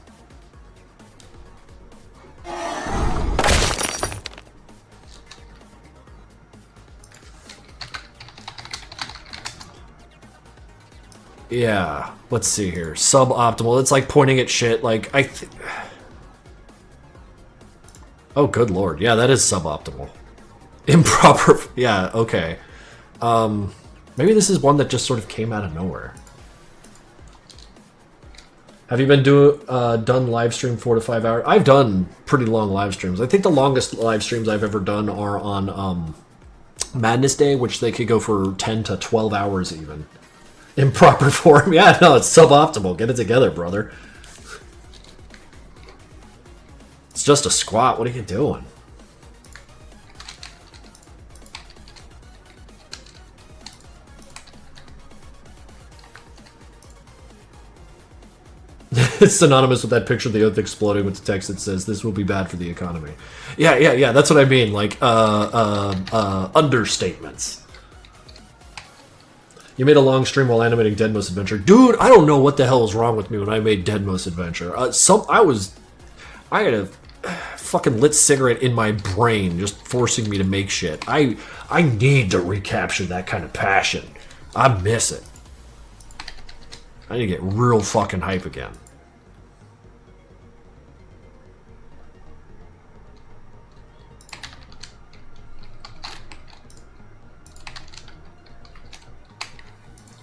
Yeah, let's see here. Suboptimal. It's like pointing at shit. Like, oh, good lord. Yeah, that is suboptimal. Improper. Yeah, okay. Maybe this is one that just sort of came out of nowhere. Have you been done live stream 4 to 5 hours? I've done pretty long live streams. I think the longest live streams I've ever done are on Madness Day, which they could go for 10 to 12 hours even. Improper form. Yeah, no, it's suboptimal. Get it together, brother. It's just a squat. What are you doing? It's synonymous with that picture of the Earth exploding with the text that says, "This will be bad for the economy." Yeah. That's what I mean. Like, understatements. You made a long stream while animating Deadmos Adventure. Dude, I don't know what the hell was wrong with me when I made Deadmos Adventure. I had a fucking lit cigarette in my brain just forcing me to make shit. I need to recapture that kind of passion. I miss it. I need to get real fucking hype again.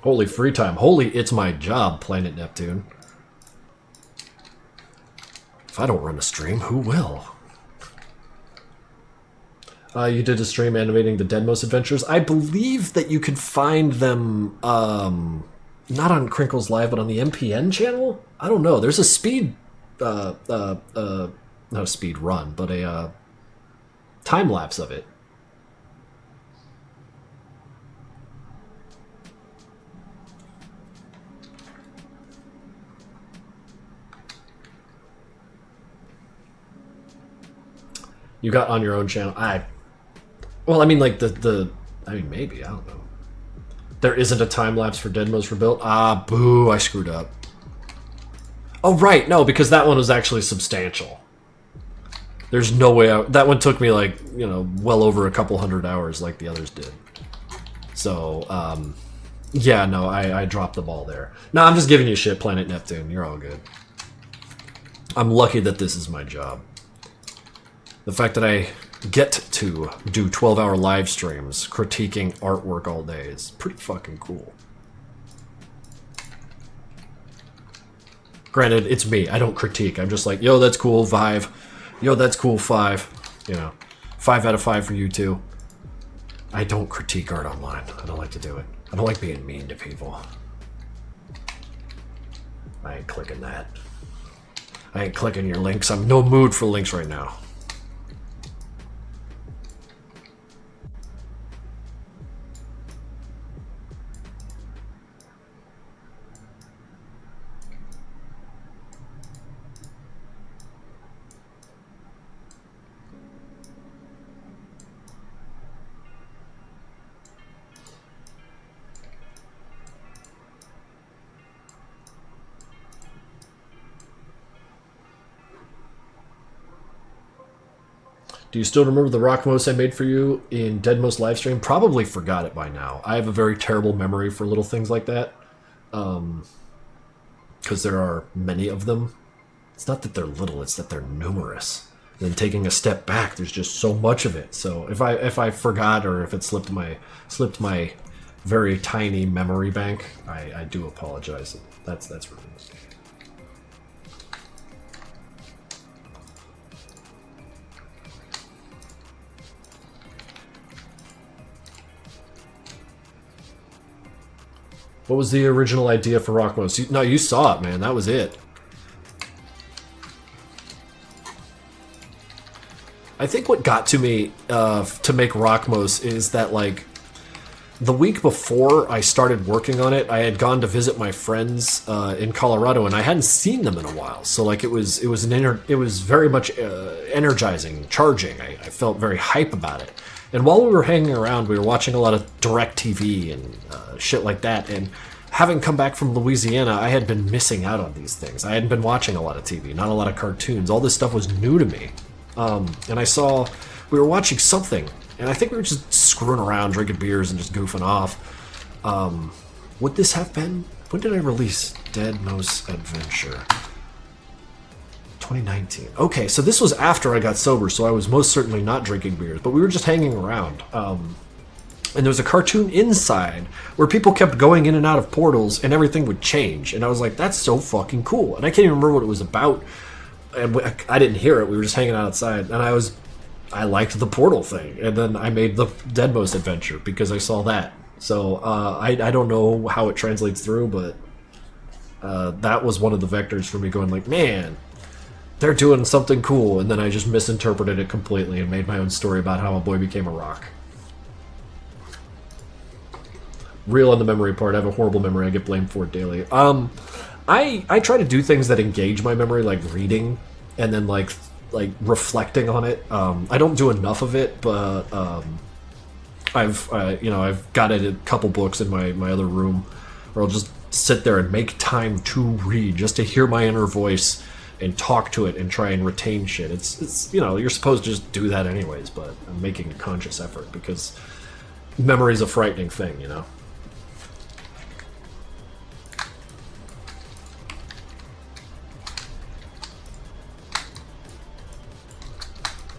Holy free time. Holy, it's my job, Planet Neptune. If I don't run a stream, who will? You did a stream animating the Deadmos Adventures. I believe that you could find them, not on Krinkels Live, but on the MPN channel? I don't know. There's a speed, not a speed run, but a time lapse of it. You got on your own channel. Well, I mean, like, I mean, maybe, I don't know. There isn't a time-lapse for Deadmos Rebuilt? Ah, boo, I screwed up. Oh, right, no, because that one was actually substantial. There's no way that one took me, like, you know, well over a couple hundred hours like the others did. So, yeah, no, I dropped the ball there. No, I'm just giving you shit, Planet Neptune. You're all good. I'm lucky that this is my job. The fact that I get to do 12-hour live streams critiquing artwork all day is pretty fucking cool. Granted, it's me. I don't critique. I'm just like, yo, that's cool, 5. Yo, that's cool, 5. You know, 5 out of 5 for you too. I don't critique art online. I don't like to do it. I don't like being mean to people. I ain't clicking that. I ain't clicking your links. I'm no mood for links right now. Do you still remember the Rockmos I made for you in Deadmos livestream? Probably forgot it by now. I have a very terrible memory for little things like that. Because there are many of them. It's not that they're little, it's that they're numerous. And then taking a step back, there's just so much of it. So if I forgot or if it slipped my very tiny memory bank, I do apologize. That's rude. What was the original idea for Rockmos? No, you saw it, man. That was it. I think what got to me to make Rockmos is that, like, the week before I started working on it, I had gone to visit my friends in Colorado, and I hadn't seen them in a while. So, like, it was very much energizing, charging. I felt very hype about it. And while we were hanging around, we were watching a lot of DirecTV and shit like that. And having come back from Louisiana, I had been missing out on these things. I hadn't been watching a lot of TV, not a lot of cartoons. All this stuff was new to me. And I saw we were watching something, and I think we were just screwing around, drinking beers, and just goofing off. Would this have been? When did I release Deadmos Adventure? 2019. Okay, so this was after I got sober, so I was most certainly not drinking beers, but we were just hanging around. And there was a cartoon inside where people kept going in and out of portals and everything would change. And I was like, that's so fucking cool. And I can't even remember what it was about. And I didn't hear it. We were just hanging out outside. And I liked the portal thing. And then I made the Deadmos Adventure because I saw that. So I don't know how it translates through, but that was one of the vectors for me going like, man, they're doing something cool, and then I just misinterpreted it completely and made my own story about how a boy became a rock. Real on the memory part, I have a horrible memory, I get blamed for it daily. I try to do things that engage my memory, like reading, and then like reflecting on it. I don't do enough of it, but I've got a couple books in my other room where I'll just sit there and make time to read, just to hear my inner voice and talk to it and try and retain shit. It's you're supposed to just do that anyways, but I'm making a conscious effort because memory is a frightening thing,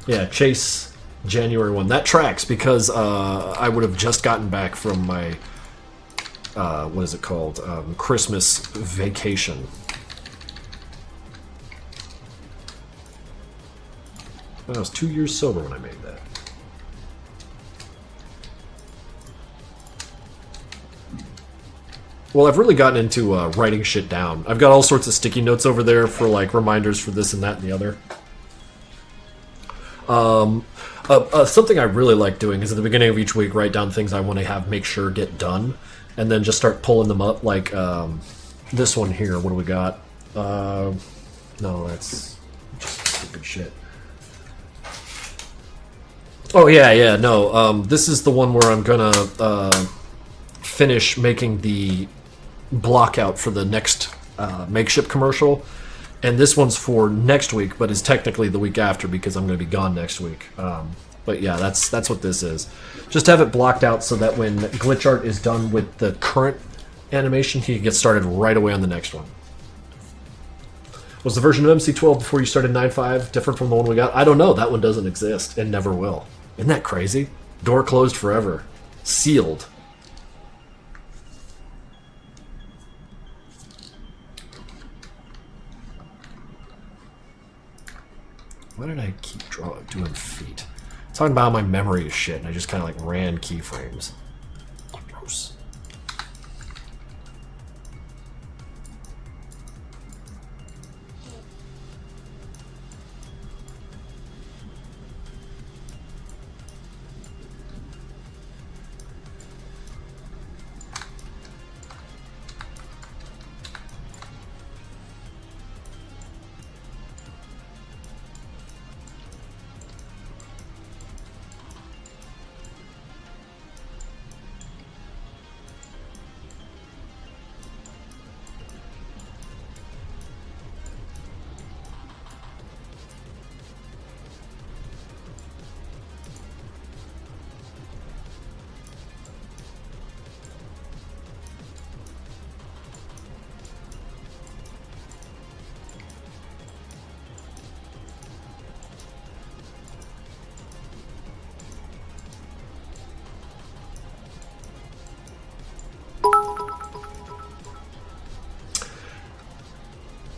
Yeah, Chase, January 1. That tracks because I would have just gotten back from my, what is it called? Christmas vacation. I was 2 years sober when I made that. Well, I've really gotten into writing shit down. I've got all sorts of sticky notes over there for like reminders for this and that and the other. Something I really like doing is at the beginning of each week write down things I want to make sure get done, and then just start pulling them up. Like this one here. What do we got? No, that's just stupid shit. Oh yeah, no. This is the one where I'm gonna finish making the block out for the next makeshift commercial, and this one's for next week, but is technically the week after because I'm gonna be gone next week. But yeah, that's what this is. Just have it blocked out so that when glitch art is done with the current animation, he can get started right away on the next one. Was the version of MC12 before you started 9.5 different from the one we got? I don't know. That one doesn't exist and never will. Isn't that crazy? Door closed forever. Sealed. Why did I keep doing feet? Talking about how my memory is shit and I just kind of like ran keyframes. Gross.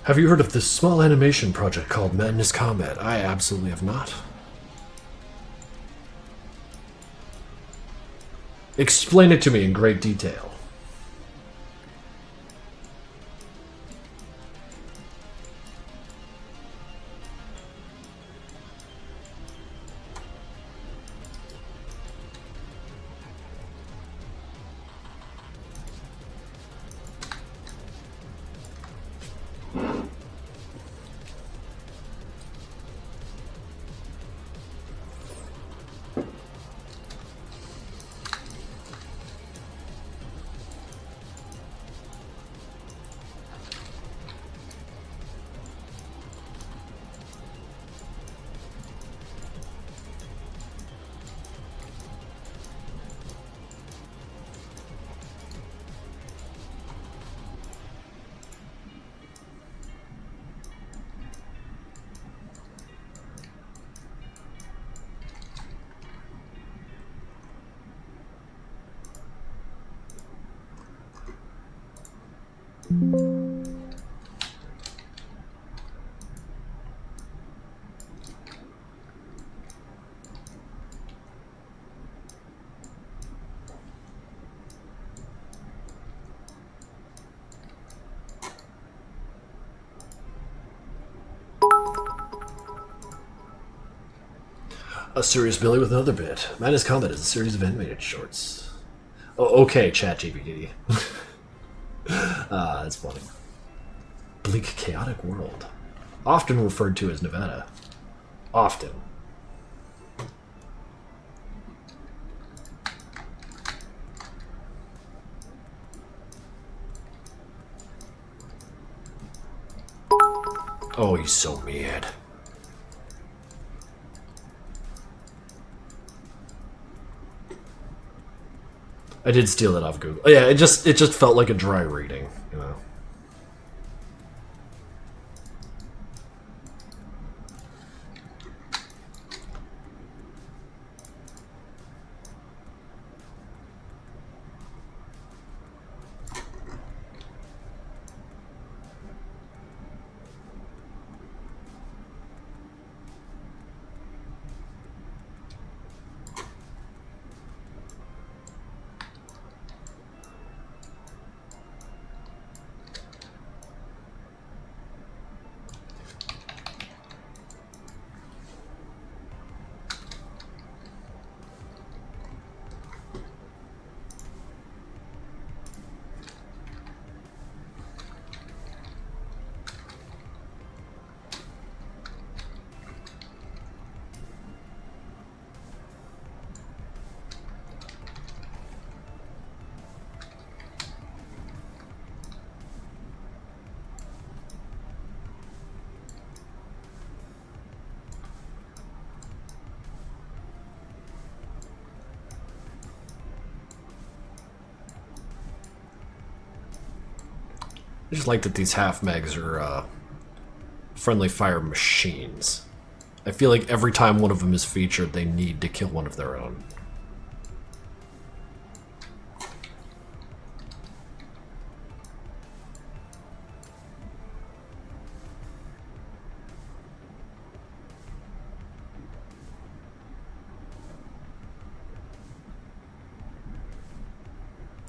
Have you heard of this small animation project called Madness Combat? I absolutely have not. Explain it to me in great detail. A Serious Billy with another bit. Madness Combat is a series of animated shorts. Oh, okay, ChatGPT. That's funny. Bleak, chaotic world. Often referred to as Nevada. Often. Oh, he's so mad. I did steal that off Google. Yeah, it just felt like a dry reading, you know. I just like that these half-mags are friendly fire machines. I feel like every time one of them is featured, they need to kill one of their own.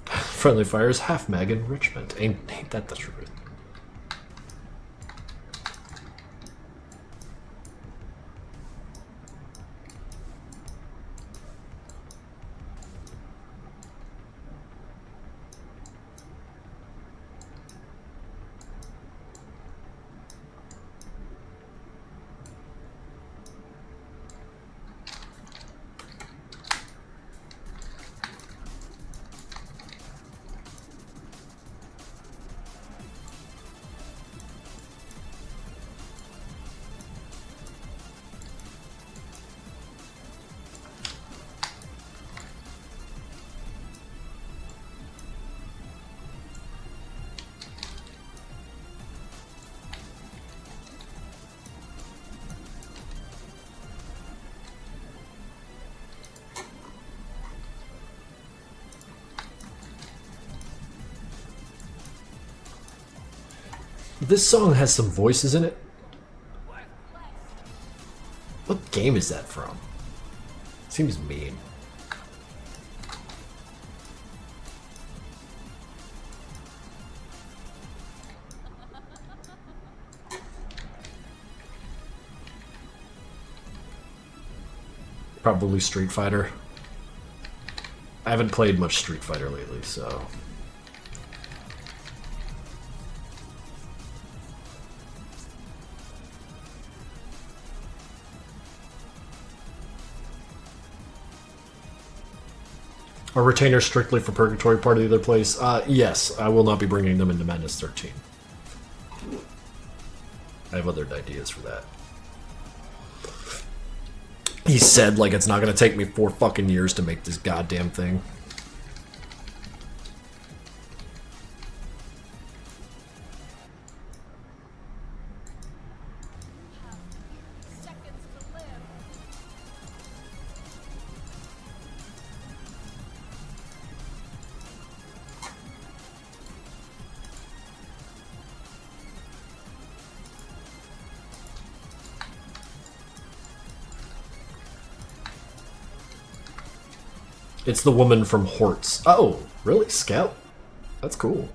Friendly fire's half-mag enrichment. Ain't that the truth? This song has some voices in it. What game is that from? Seems mean. Probably Street Fighter. I haven't played much Street Fighter lately, so... Are retainers strictly for Purgatory Party the other place? Yes, I will not be bringing them into Madness 13. I have other ideas for that. He said, like, it's not going to take me 4 fucking years to make this goddamn thing. It's the woman from Hortz. Oh, really? Scout? That's cool.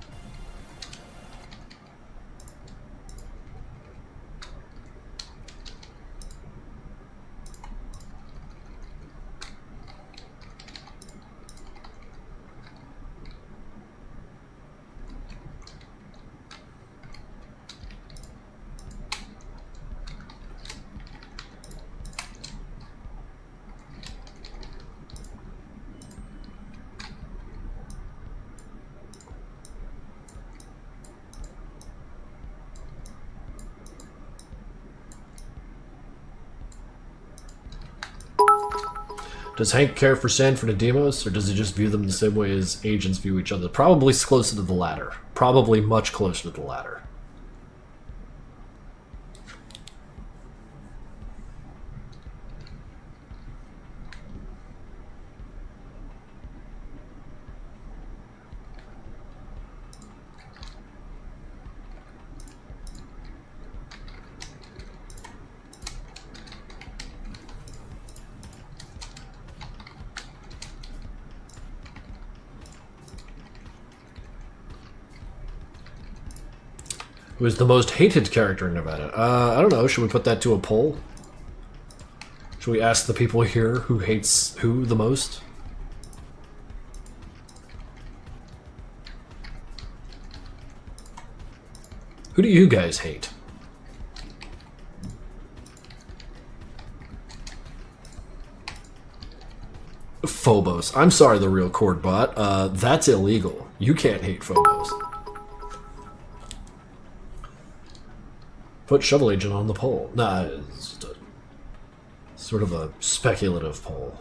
Does Hank care for Sanford and Demos, or does he just view them the same way as agents view each other? Probably closer to the latter. Probably much closer to the latter. Who is the most hated character in Nevada? I don't know. Should we put that to a poll? Should we ask the people here who hates who the most? Who do you guys hate? Phobos. I'm sorry, the real Cord bot. That's illegal. You can't hate Phobos. Put Shovel Agent on the poll. Nah, it's just a, sort of a speculative poll.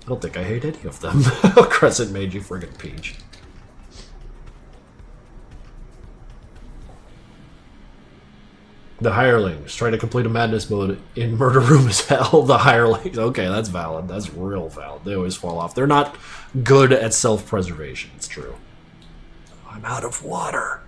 I don't think I hate any of them. Crescent made you friggin' peach. The Hirelings. Trying to complete a madness mode in Murder Room as hell. The Hirelings. Okay, that's valid. That's real valid. They always fall off. They're not good at self-preservation. It's true. I'm out of water.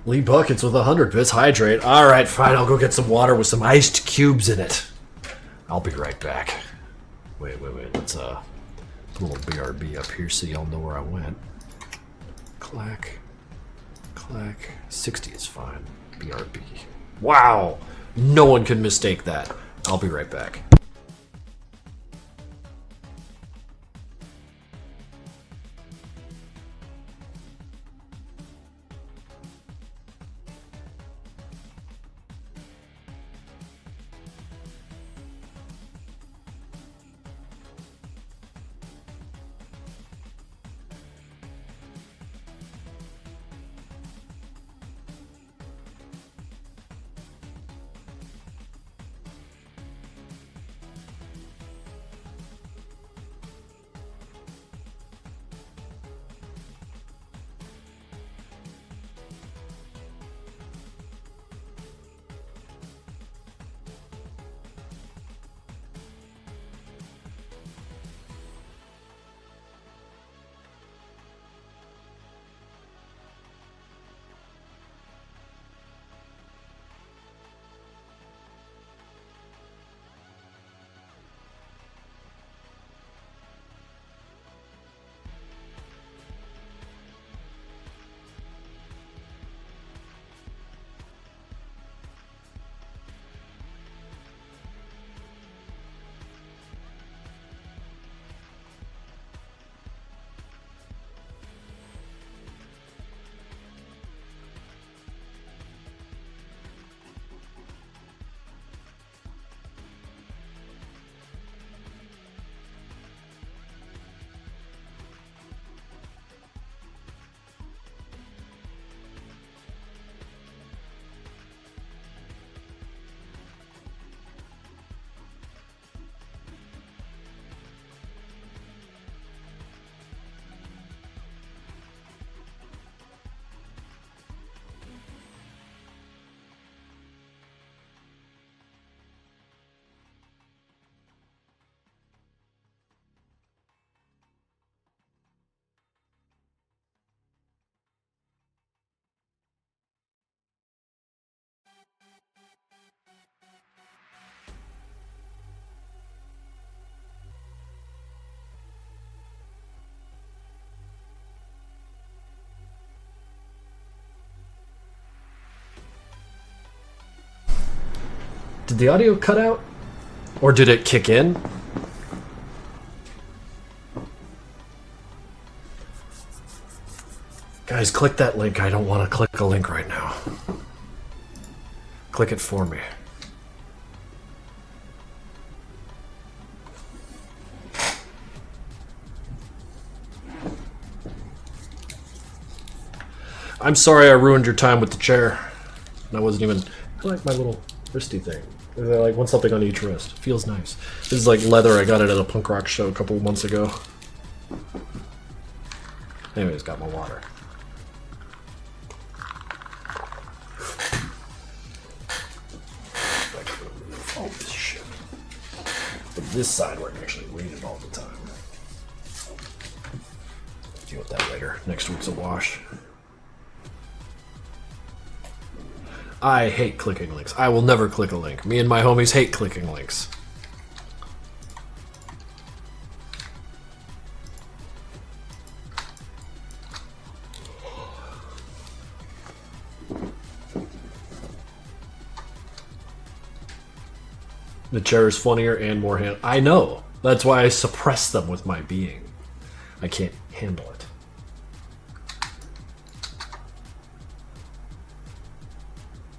Lee Buckets with 100 bits. Hydrate. Alright, fine. I'll go get some water with some iced cubes in it. I'll be right back. Wait. Let's put a little BRB up here so y'all know where I went. Clack. 60 is fine. BRB. Wow! No one can mistake that. I'll be right back. Did the audio cut out? Or did it kick in? Guys, click that link. I don't want to click a link right now. Click it for me. I'm sorry I ruined your time with the chair. That wasn't even... I like my little wristy thing. I like want something on each wrist. Feels nice. This is like leather. I got it at a punk rock show a couple of months ago. Anyways, got my water. Oh, this shit. But this side where I can actually read it all the time. Deal with that later. Next week's a wash. I hate clicking links. I will never click a link. Me and my homies hate clicking links. The chair is funnier and more I know. That's why I suppress them with my being. I can't handle it.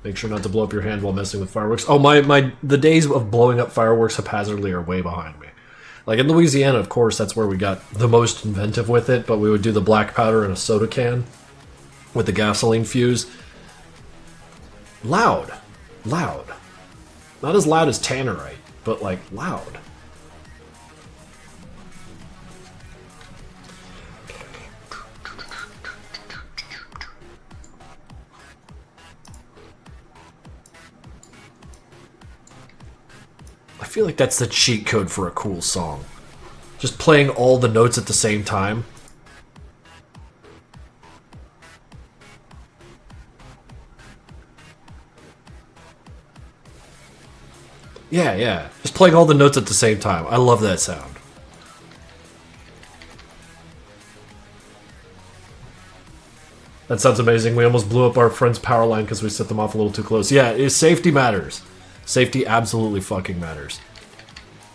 Make sure not to blow up your hand while messing with fireworks. Oh, the days of blowing up fireworks haphazardly are way behind me. Like in Louisiana, of course, that's where we got the most inventive with it, but we would do the black powder in a soda can with the gasoline fuse. Loud. Loud. Not as loud as tannerite, but like loud. I feel like that's the cheat code for a cool song. Just playing all the notes at the same time. Yeah, yeah. Just playing all the notes at the same time. I love that sound. That sounds amazing. We almost blew up our friend's power line because we set them off a little too close. Yeah, safety matters. Safety absolutely fucking matters.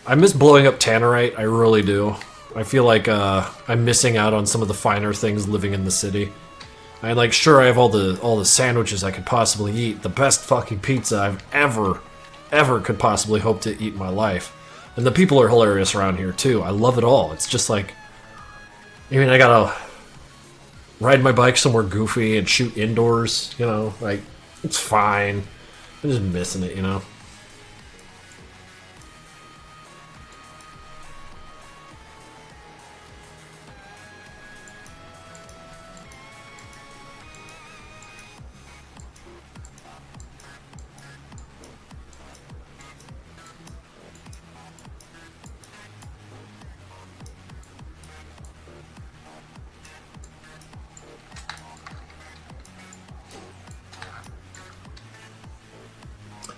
I miss blowing up tannerite. I really do. I feel like I'm missing out on some of the finer things living in the city. I like, sure, I have all the sandwiches I could possibly eat. The best fucking pizza I've ever could possibly hope to eat in my life. And the people are hilarious around here too. I love it all. It's just like, I mean, I gotta ride my bike somewhere goofy and shoot indoors, you know, like, it's fine. I'm just missing it, you know.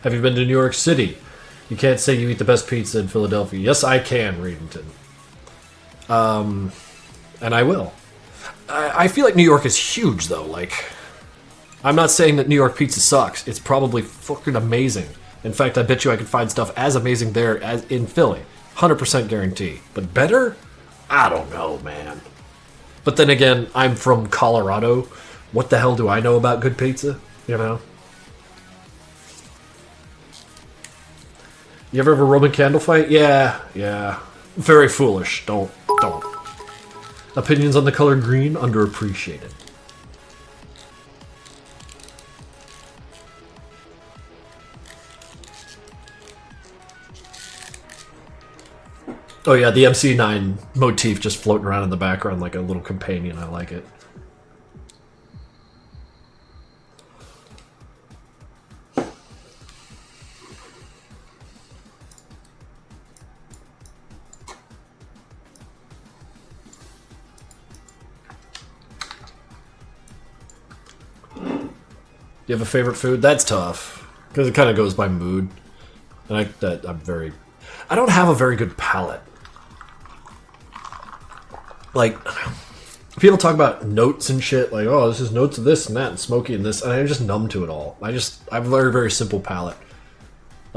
Have you been to New York City? You can't say you eat the best pizza in Philadelphia. Yes, I can, Redenton. And I will. I feel like New York is huge, though. Like, I'm not saying that New York pizza sucks. It's probably fucking amazing. In fact, I bet you I could find stuff as amazing there as in Philly. 100% guarantee. But better? I don't know, man. But then again, I'm from Colorado. What the hell do I know about good pizza? You know? You ever have a Roman candle fight? Yeah, yeah. Very foolish. Don't. Opinions on the color green? Underappreciated. Oh yeah, the MC9 motif just floating around in the background like a little companion. I like it. Do you have a favorite food? That's tough, because it kind of goes by mood. And I don't have a very good palate. Like, people talk about notes and shit, like, oh, this is notes of this and that, and smoky and this, and I'm just numb to it all. I have a very, very simple palate.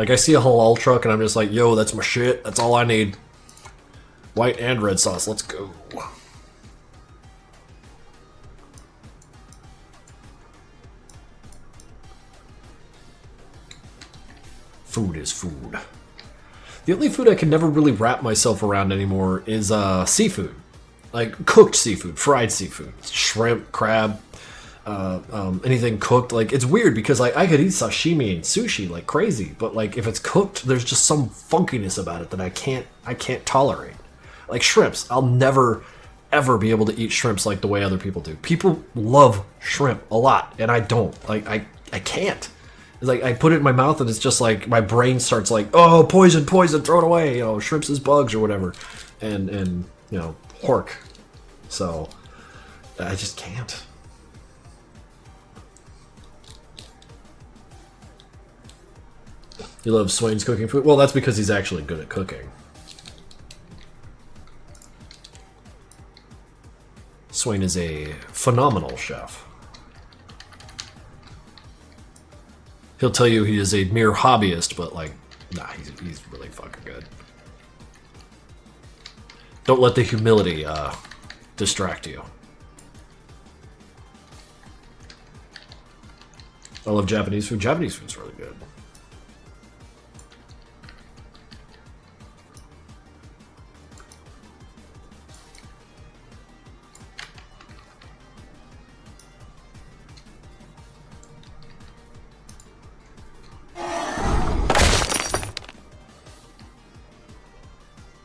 Like, I see a halal truck and I'm just like, yo, that's my shit. That's all I need. White and red sauce. Let's go. Food is food. The only food I can never really wrap myself around anymore is seafood. Like, cooked seafood, fried seafood. Shrimp, crab, anything cooked. Like, it's weird because I could eat sashimi and sushi like crazy, but like if it's cooked, there's just some funkiness about it that I can't tolerate. Like shrimps, I'll never ever be able to eat shrimps like the way other people do. People love shrimp a lot, and I don't. Like I can't. It's like I put it in my mouth and it's just like my brain starts like, oh, poison, poison, throw it away. You know, shrimps is bugs or whatever, and you know, pork. So I just can't. You love Swain's cooking food? Well, that's because he's actually good at cooking. Swain is a phenomenal chef. He'll tell you he is a mere hobbyist, but like, nah, he's really fucking good. Don't let the humility distract you. I love Japanese food. Japanese food's really good.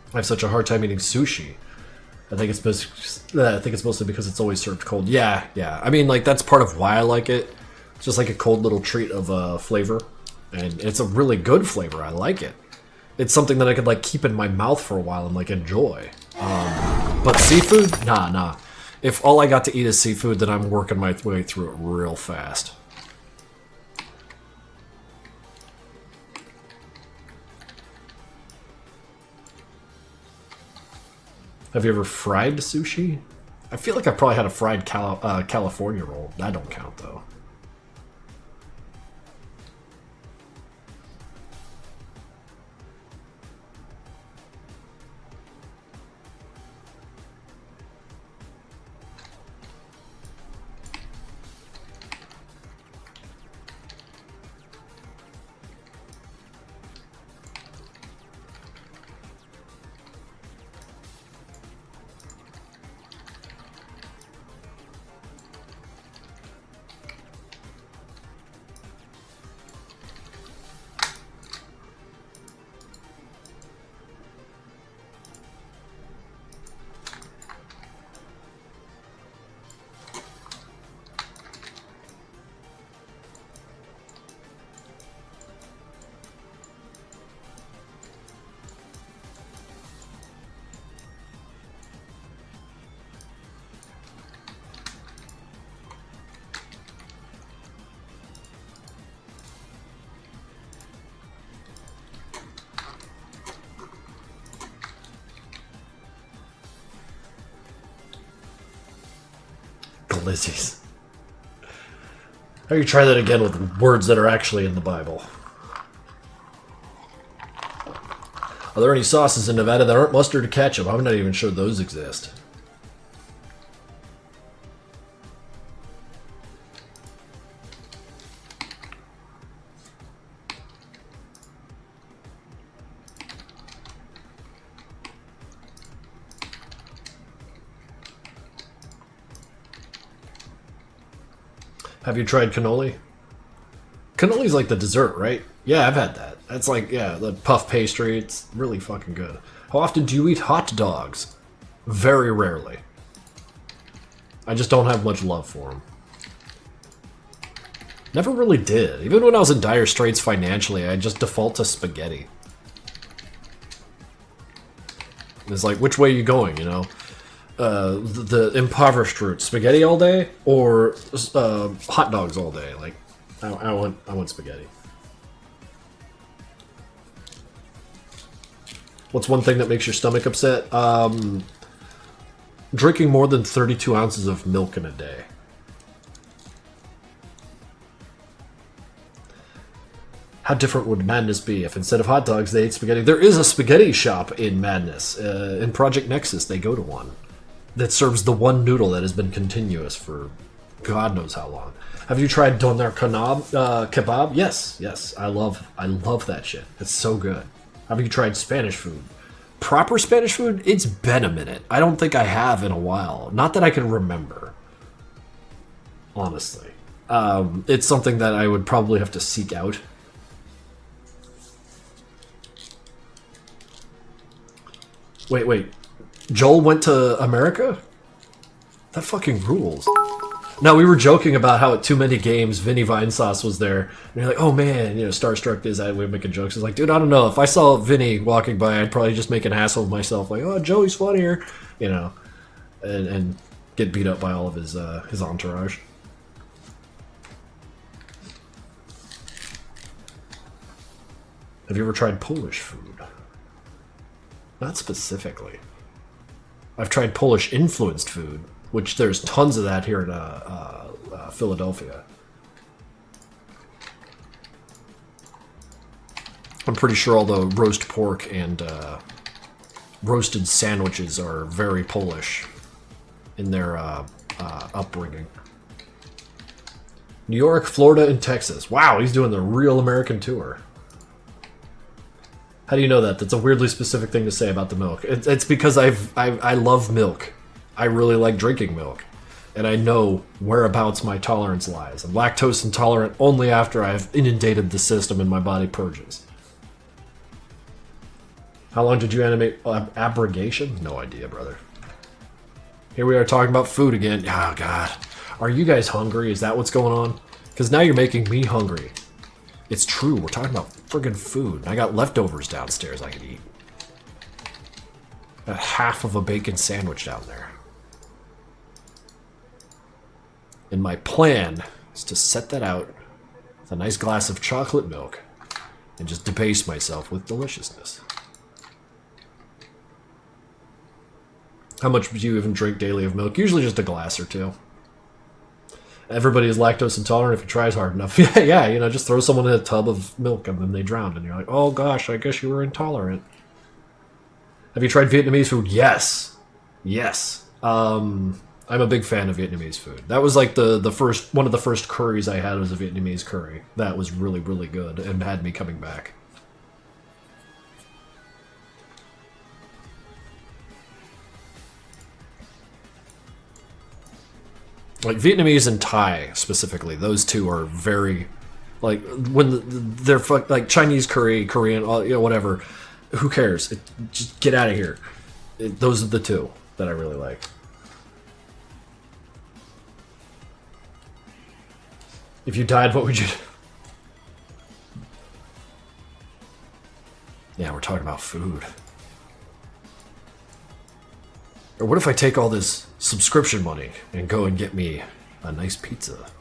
I have such a hard time eating sushi. I think it's mostly because it's always served cold. Yeah. I mean, like, that's part of why I like it. It's just like a cold little treat of flavor, and it's a really good flavor. I like it. It's something that I could like keep in my mouth for a while and like enjoy. But seafood, nah. If all I got to eat is seafood, then I'm working my way through it real fast. Have you ever fried sushi? I feel like I probably had a fried California roll. That don't count, though. Glizzies. How do you try that again with words that are actually in the Bible? Are there any sauces in Nevada that aren't mustard or ketchup? I'm not even sure those exist. Have you tried cannoli? Cannoli's like the dessert, right? Yeah, I've had that. That's like, yeah, the puff pastry. It's really fucking good. How often do you eat hot dogs? Very rarely. I just don't have much love for them. Never really did. Even when I was in dire straits financially, I just default to spaghetti. It's like, which way are you going, you know? The impoverished route, spaghetti all day or hot dogs all day. Like, I want spaghetti. What's one thing that makes your stomach upset? Drinking more than 32 ounces of milk in a day. How different would Madness be if instead of hot dogs they ate spaghetti? There is a spaghetti shop in Madness. In Project Nexus, they go to one that serves the one noodle that has been continuous for God knows how long. Have you tried doner kebab? Yes. I love that shit. It's so good. Have you tried Spanish food? Proper Spanish food? It's been a minute. I don't think I have in a while. Not that I can remember. Honestly. It's something that I would probably have to seek out. Wait. Joel went to America? That fucking rules. No, we were joking about how at Too Many Games, Vinny Vinesauce was there. And you're like, oh man, starstruck is that way, making jokes. It's like, dude, I don't know. If I saw Vinny walking by, I'd probably just make an asshole of myself. Like, oh, Joey's funnier. And get beat up by all of his entourage. Have you ever tried Polish food? Not specifically. I've tried Polish-influenced food, which there's tons of that here in Philadelphia. I'm pretty sure all the roast pork and roasted sandwiches are very Polish in their upbringing. New York, Florida, and Texas. Wow, he's doing the real American tour. How do you know that? That's a weirdly specific thing to say about the milk. It's because I love milk. I really like drinking milk. And I know whereabouts my tolerance lies. I'm lactose intolerant only after I've inundated the system and my body purges. How long did you animate abrogation? No idea, brother. Here we are talking about food again. Oh, God. Are you guys hungry? Is that what's going on? Because now you're making me hungry. It's true, we're talking about friggin' food. I got leftovers downstairs I could eat. Got half of a bacon sandwich down there. And my plan is to set that out with a nice glass of chocolate milk and just debase myself with deliciousness. How much do you even drink daily of milk? Usually just a glass or two. Everybody is lactose intolerant if he tries hard enough. Yeah, just throw someone in a tub of milk and then they drown. And you're like, oh gosh, I guess you were intolerant. Have you tried Vietnamese food? Yes. I'm a big fan of Vietnamese food. That was like one of the first curries I had was a Vietnamese curry. That was really, really good and had me coming back. Like Vietnamese and Thai specifically, those two are very, like they're like Chinese curry, Korean, whatever. Who cares? Just get out of here. Those are the two that I really like. If you died, what would you do? Yeah, we're talking about food. Or what if I take all this subscription money and go and get me a nice pizza?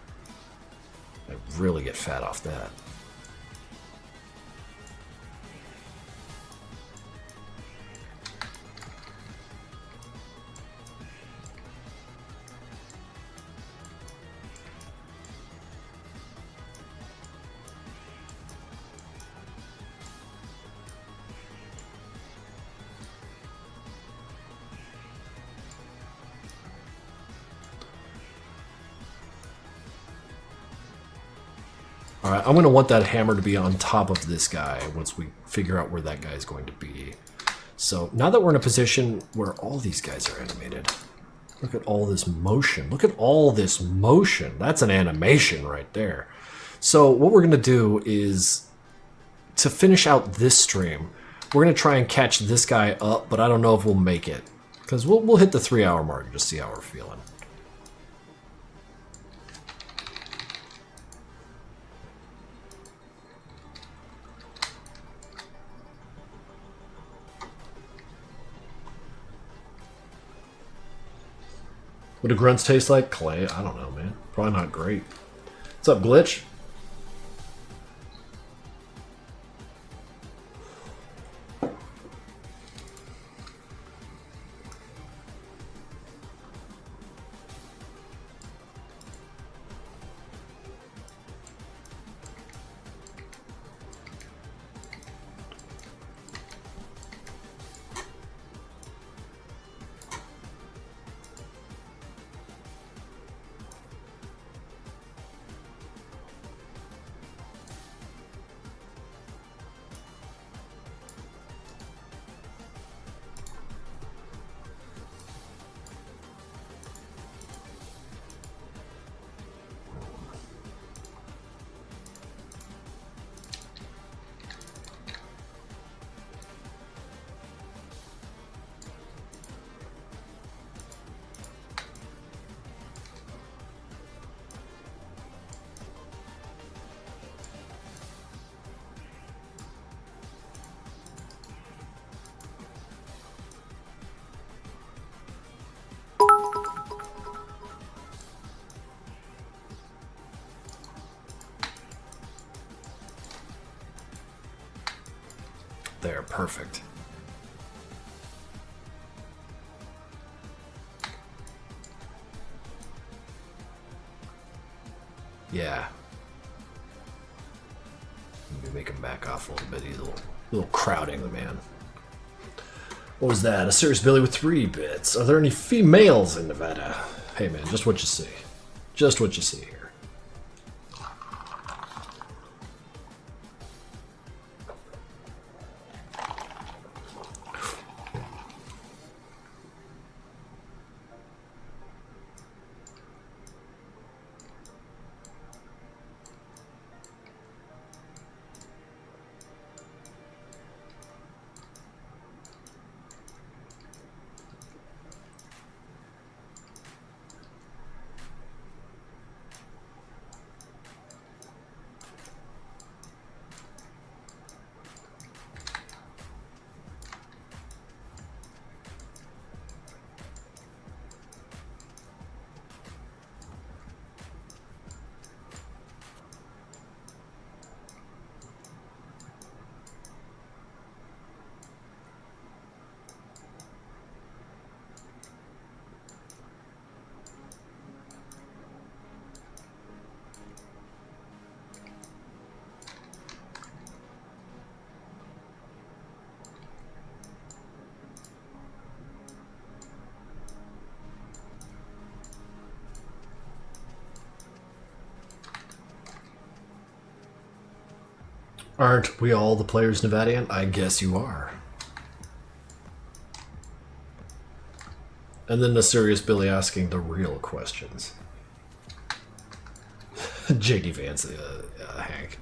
I really get fat off that. Alright, I'm going to want that hammer to be on top of this guy once we figure out where that guy is going to be. So, now that we're in a position where all these guys are animated, look at all this motion. Look at all this motion. That's an animation right there. So, what we're going to do is, to finish out this stream, we're going to try and catch this guy up, but I don't know if we'll make it. Because we'll hit the 3-hour mark and just see how we're feeling. What do grunts taste like? Clay? I don't know, man. Probably not great. What's up, Glitch? right, perfect. Yeah. Maybe make him back off a little bit. He's a little crowding the man. What was that? A serious Billy with 3 bits. Are there any females in Nevada? Hey man, just what you see. Just what you see here. Aren't we all the players Nevadian? I guess you are. And then the serious Billy asking the real questions. J.D. Vance, Hank.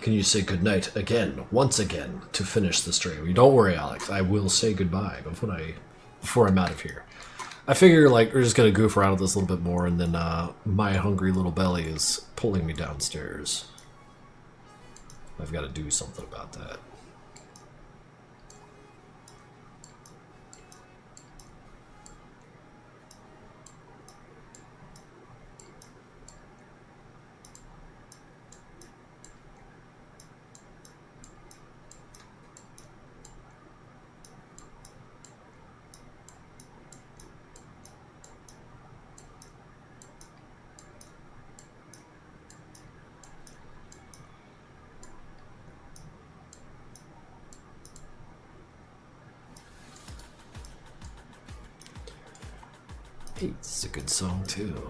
Can you say goodnight again, once again, to finish the stream? Don't worry, Alex. I will say goodbye before I'm out of here. I figure like we're just gonna goof around with this a little bit more, and then my hungry little belly is pulling me downstairs. I've got to do something about that. It's a good song too.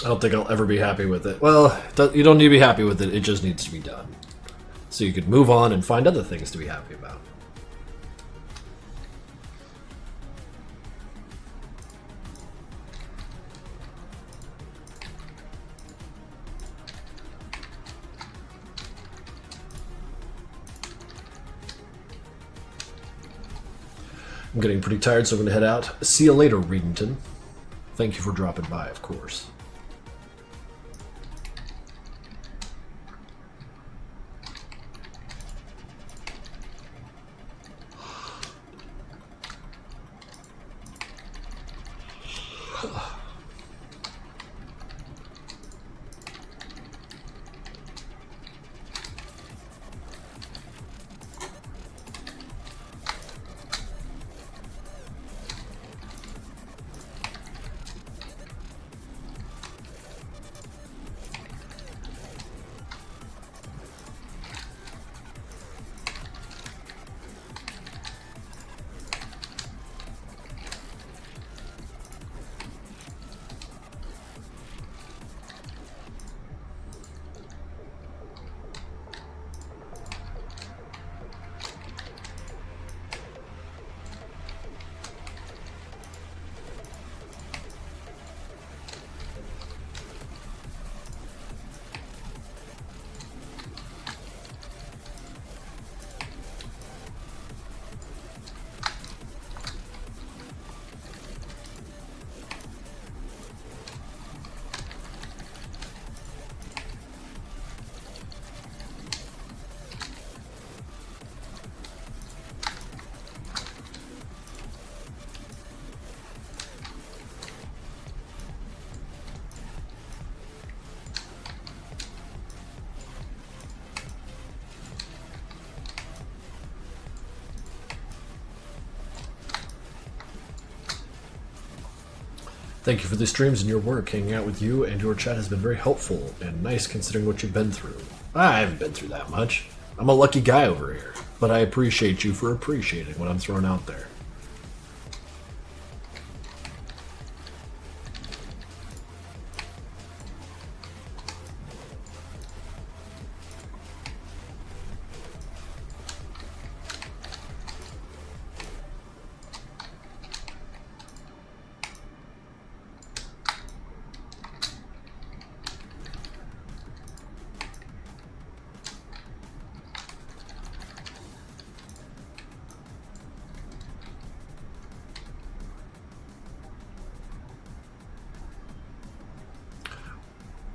I don't think I'll ever be happy with it. Well, you don't need to be happy with it. It just needs to be done. So you could move on and find other things to be happy about. I'm getting pretty tired, so I'm going to head out. See you later, Redenton. Thank you for dropping by, of course. Thank you for the streams and your work. Hanging out with you and your chat has been very helpful and nice considering what you've been through. I haven't been through that much. I'm a lucky guy over here, but I appreciate you for appreciating what I'm throwing out there.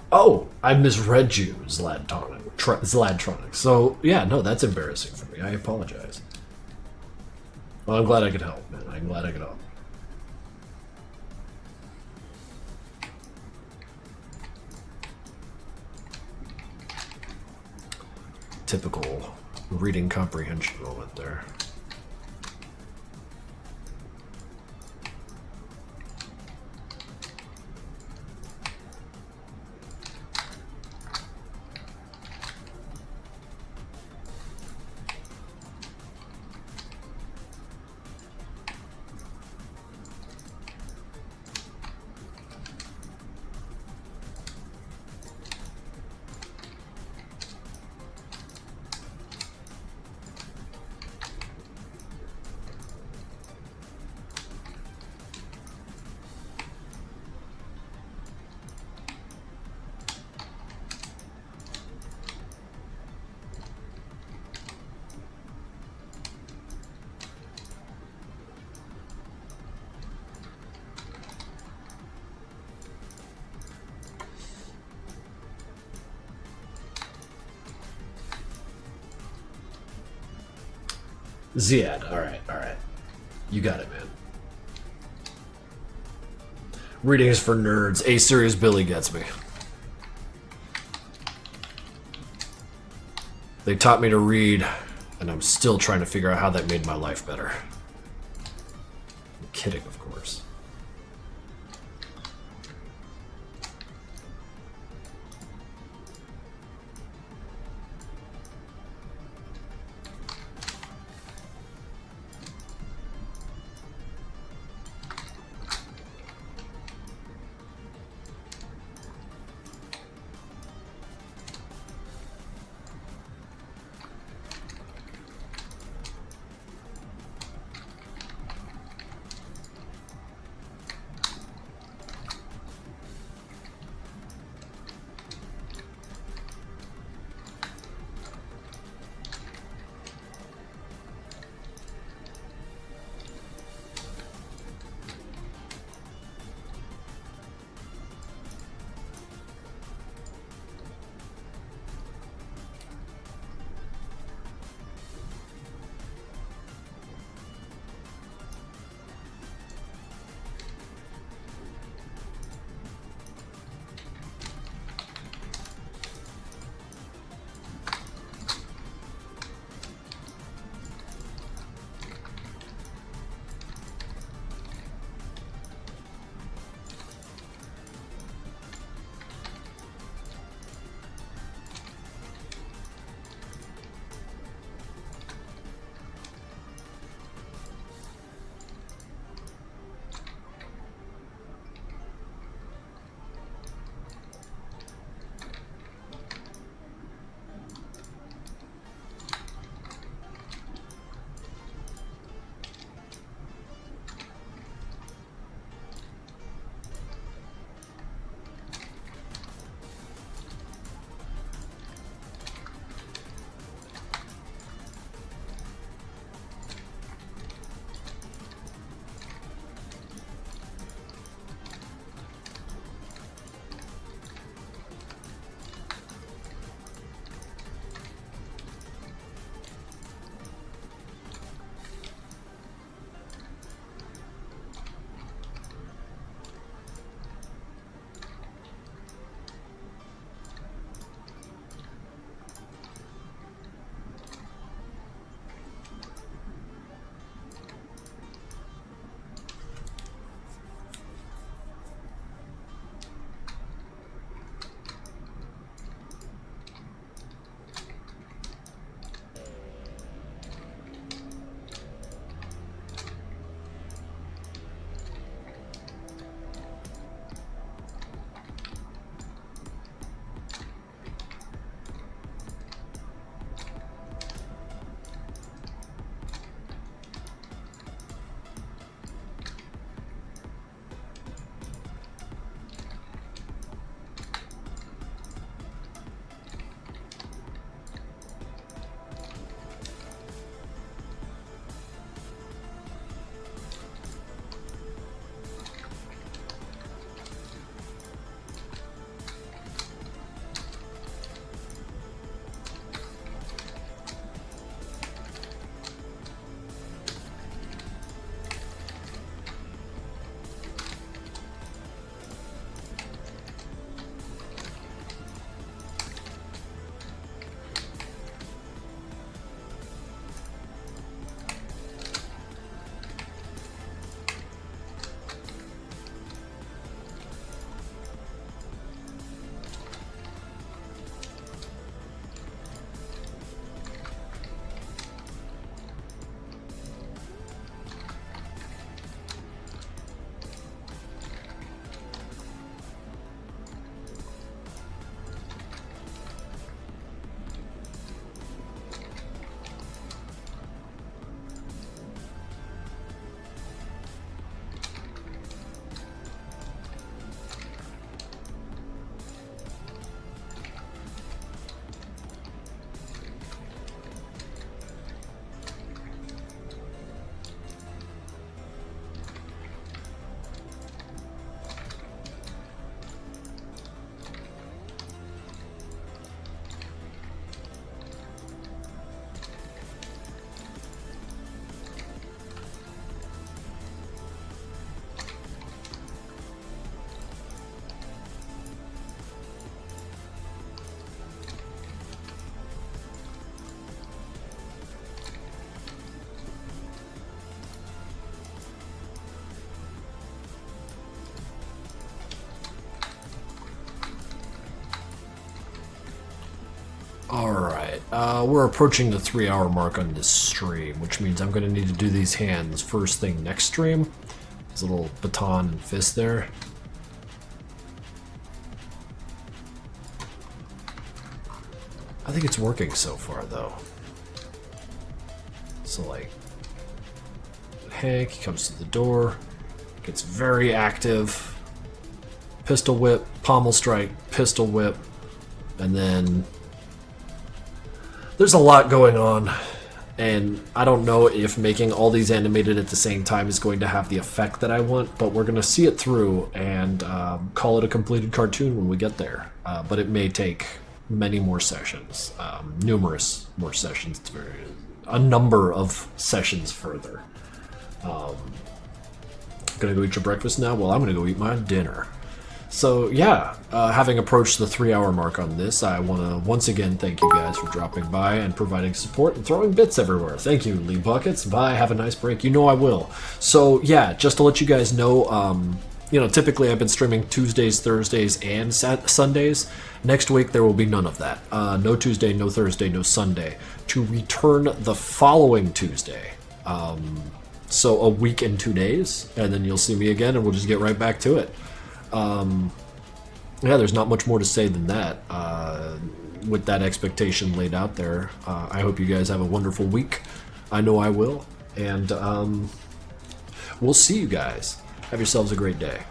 Oh, I misread you, Zladtronic. So, yeah, no, that's embarrassing for me. I apologize. Well, I'm glad I could help, man. I'm glad I could help. Typical reading comprehension moment there. Ziad, alright. You got it, man. Reading is for nerds. A Serious Billy gets me. They taught me to read, and I'm still trying to figure out how that made my life better. I'm kidding, of course. Alright, we're approaching the 3-hour mark on this stream, which means I'm going to need to do these hands first thing next stream. This little baton and fist there. I think it's working so far, though. So, like, Hank comes to the door, gets very active. Pistol whip, pommel strike, pistol whip, and then there's a lot going on, and I don't know if making all these animated at the same time is going to have the effect that I want, but we're going to see it through and call it a completed cartoon when we get there. But it may take many more sessions, numerous more sessions, a number of sessions further. Gonna go eat your breakfast now? Well, I'm gonna go eat my dinner. So yeah, having approached the 3-hour mark on this, I want to once again thank you guys for dropping by and providing support and throwing bits everywhere. Thank you, Lee Buckets. Bye, have a nice break. You know I will. So yeah, just to let you guys know, you know, typically I've been streaming Tuesdays, Thursdays, and Sundays. Next week there will be none of that. No Tuesday, no Thursday, no Sunday. To return the following Tuesday. So a week and 2 days, and then you'll see me again, and we'll just get right back to it. Yeah, there's not much more to say than that. With that expectation laid out there, I hope you guys have a wonderful week. I know I will, and we'll see you guys. Have yourselves a great day.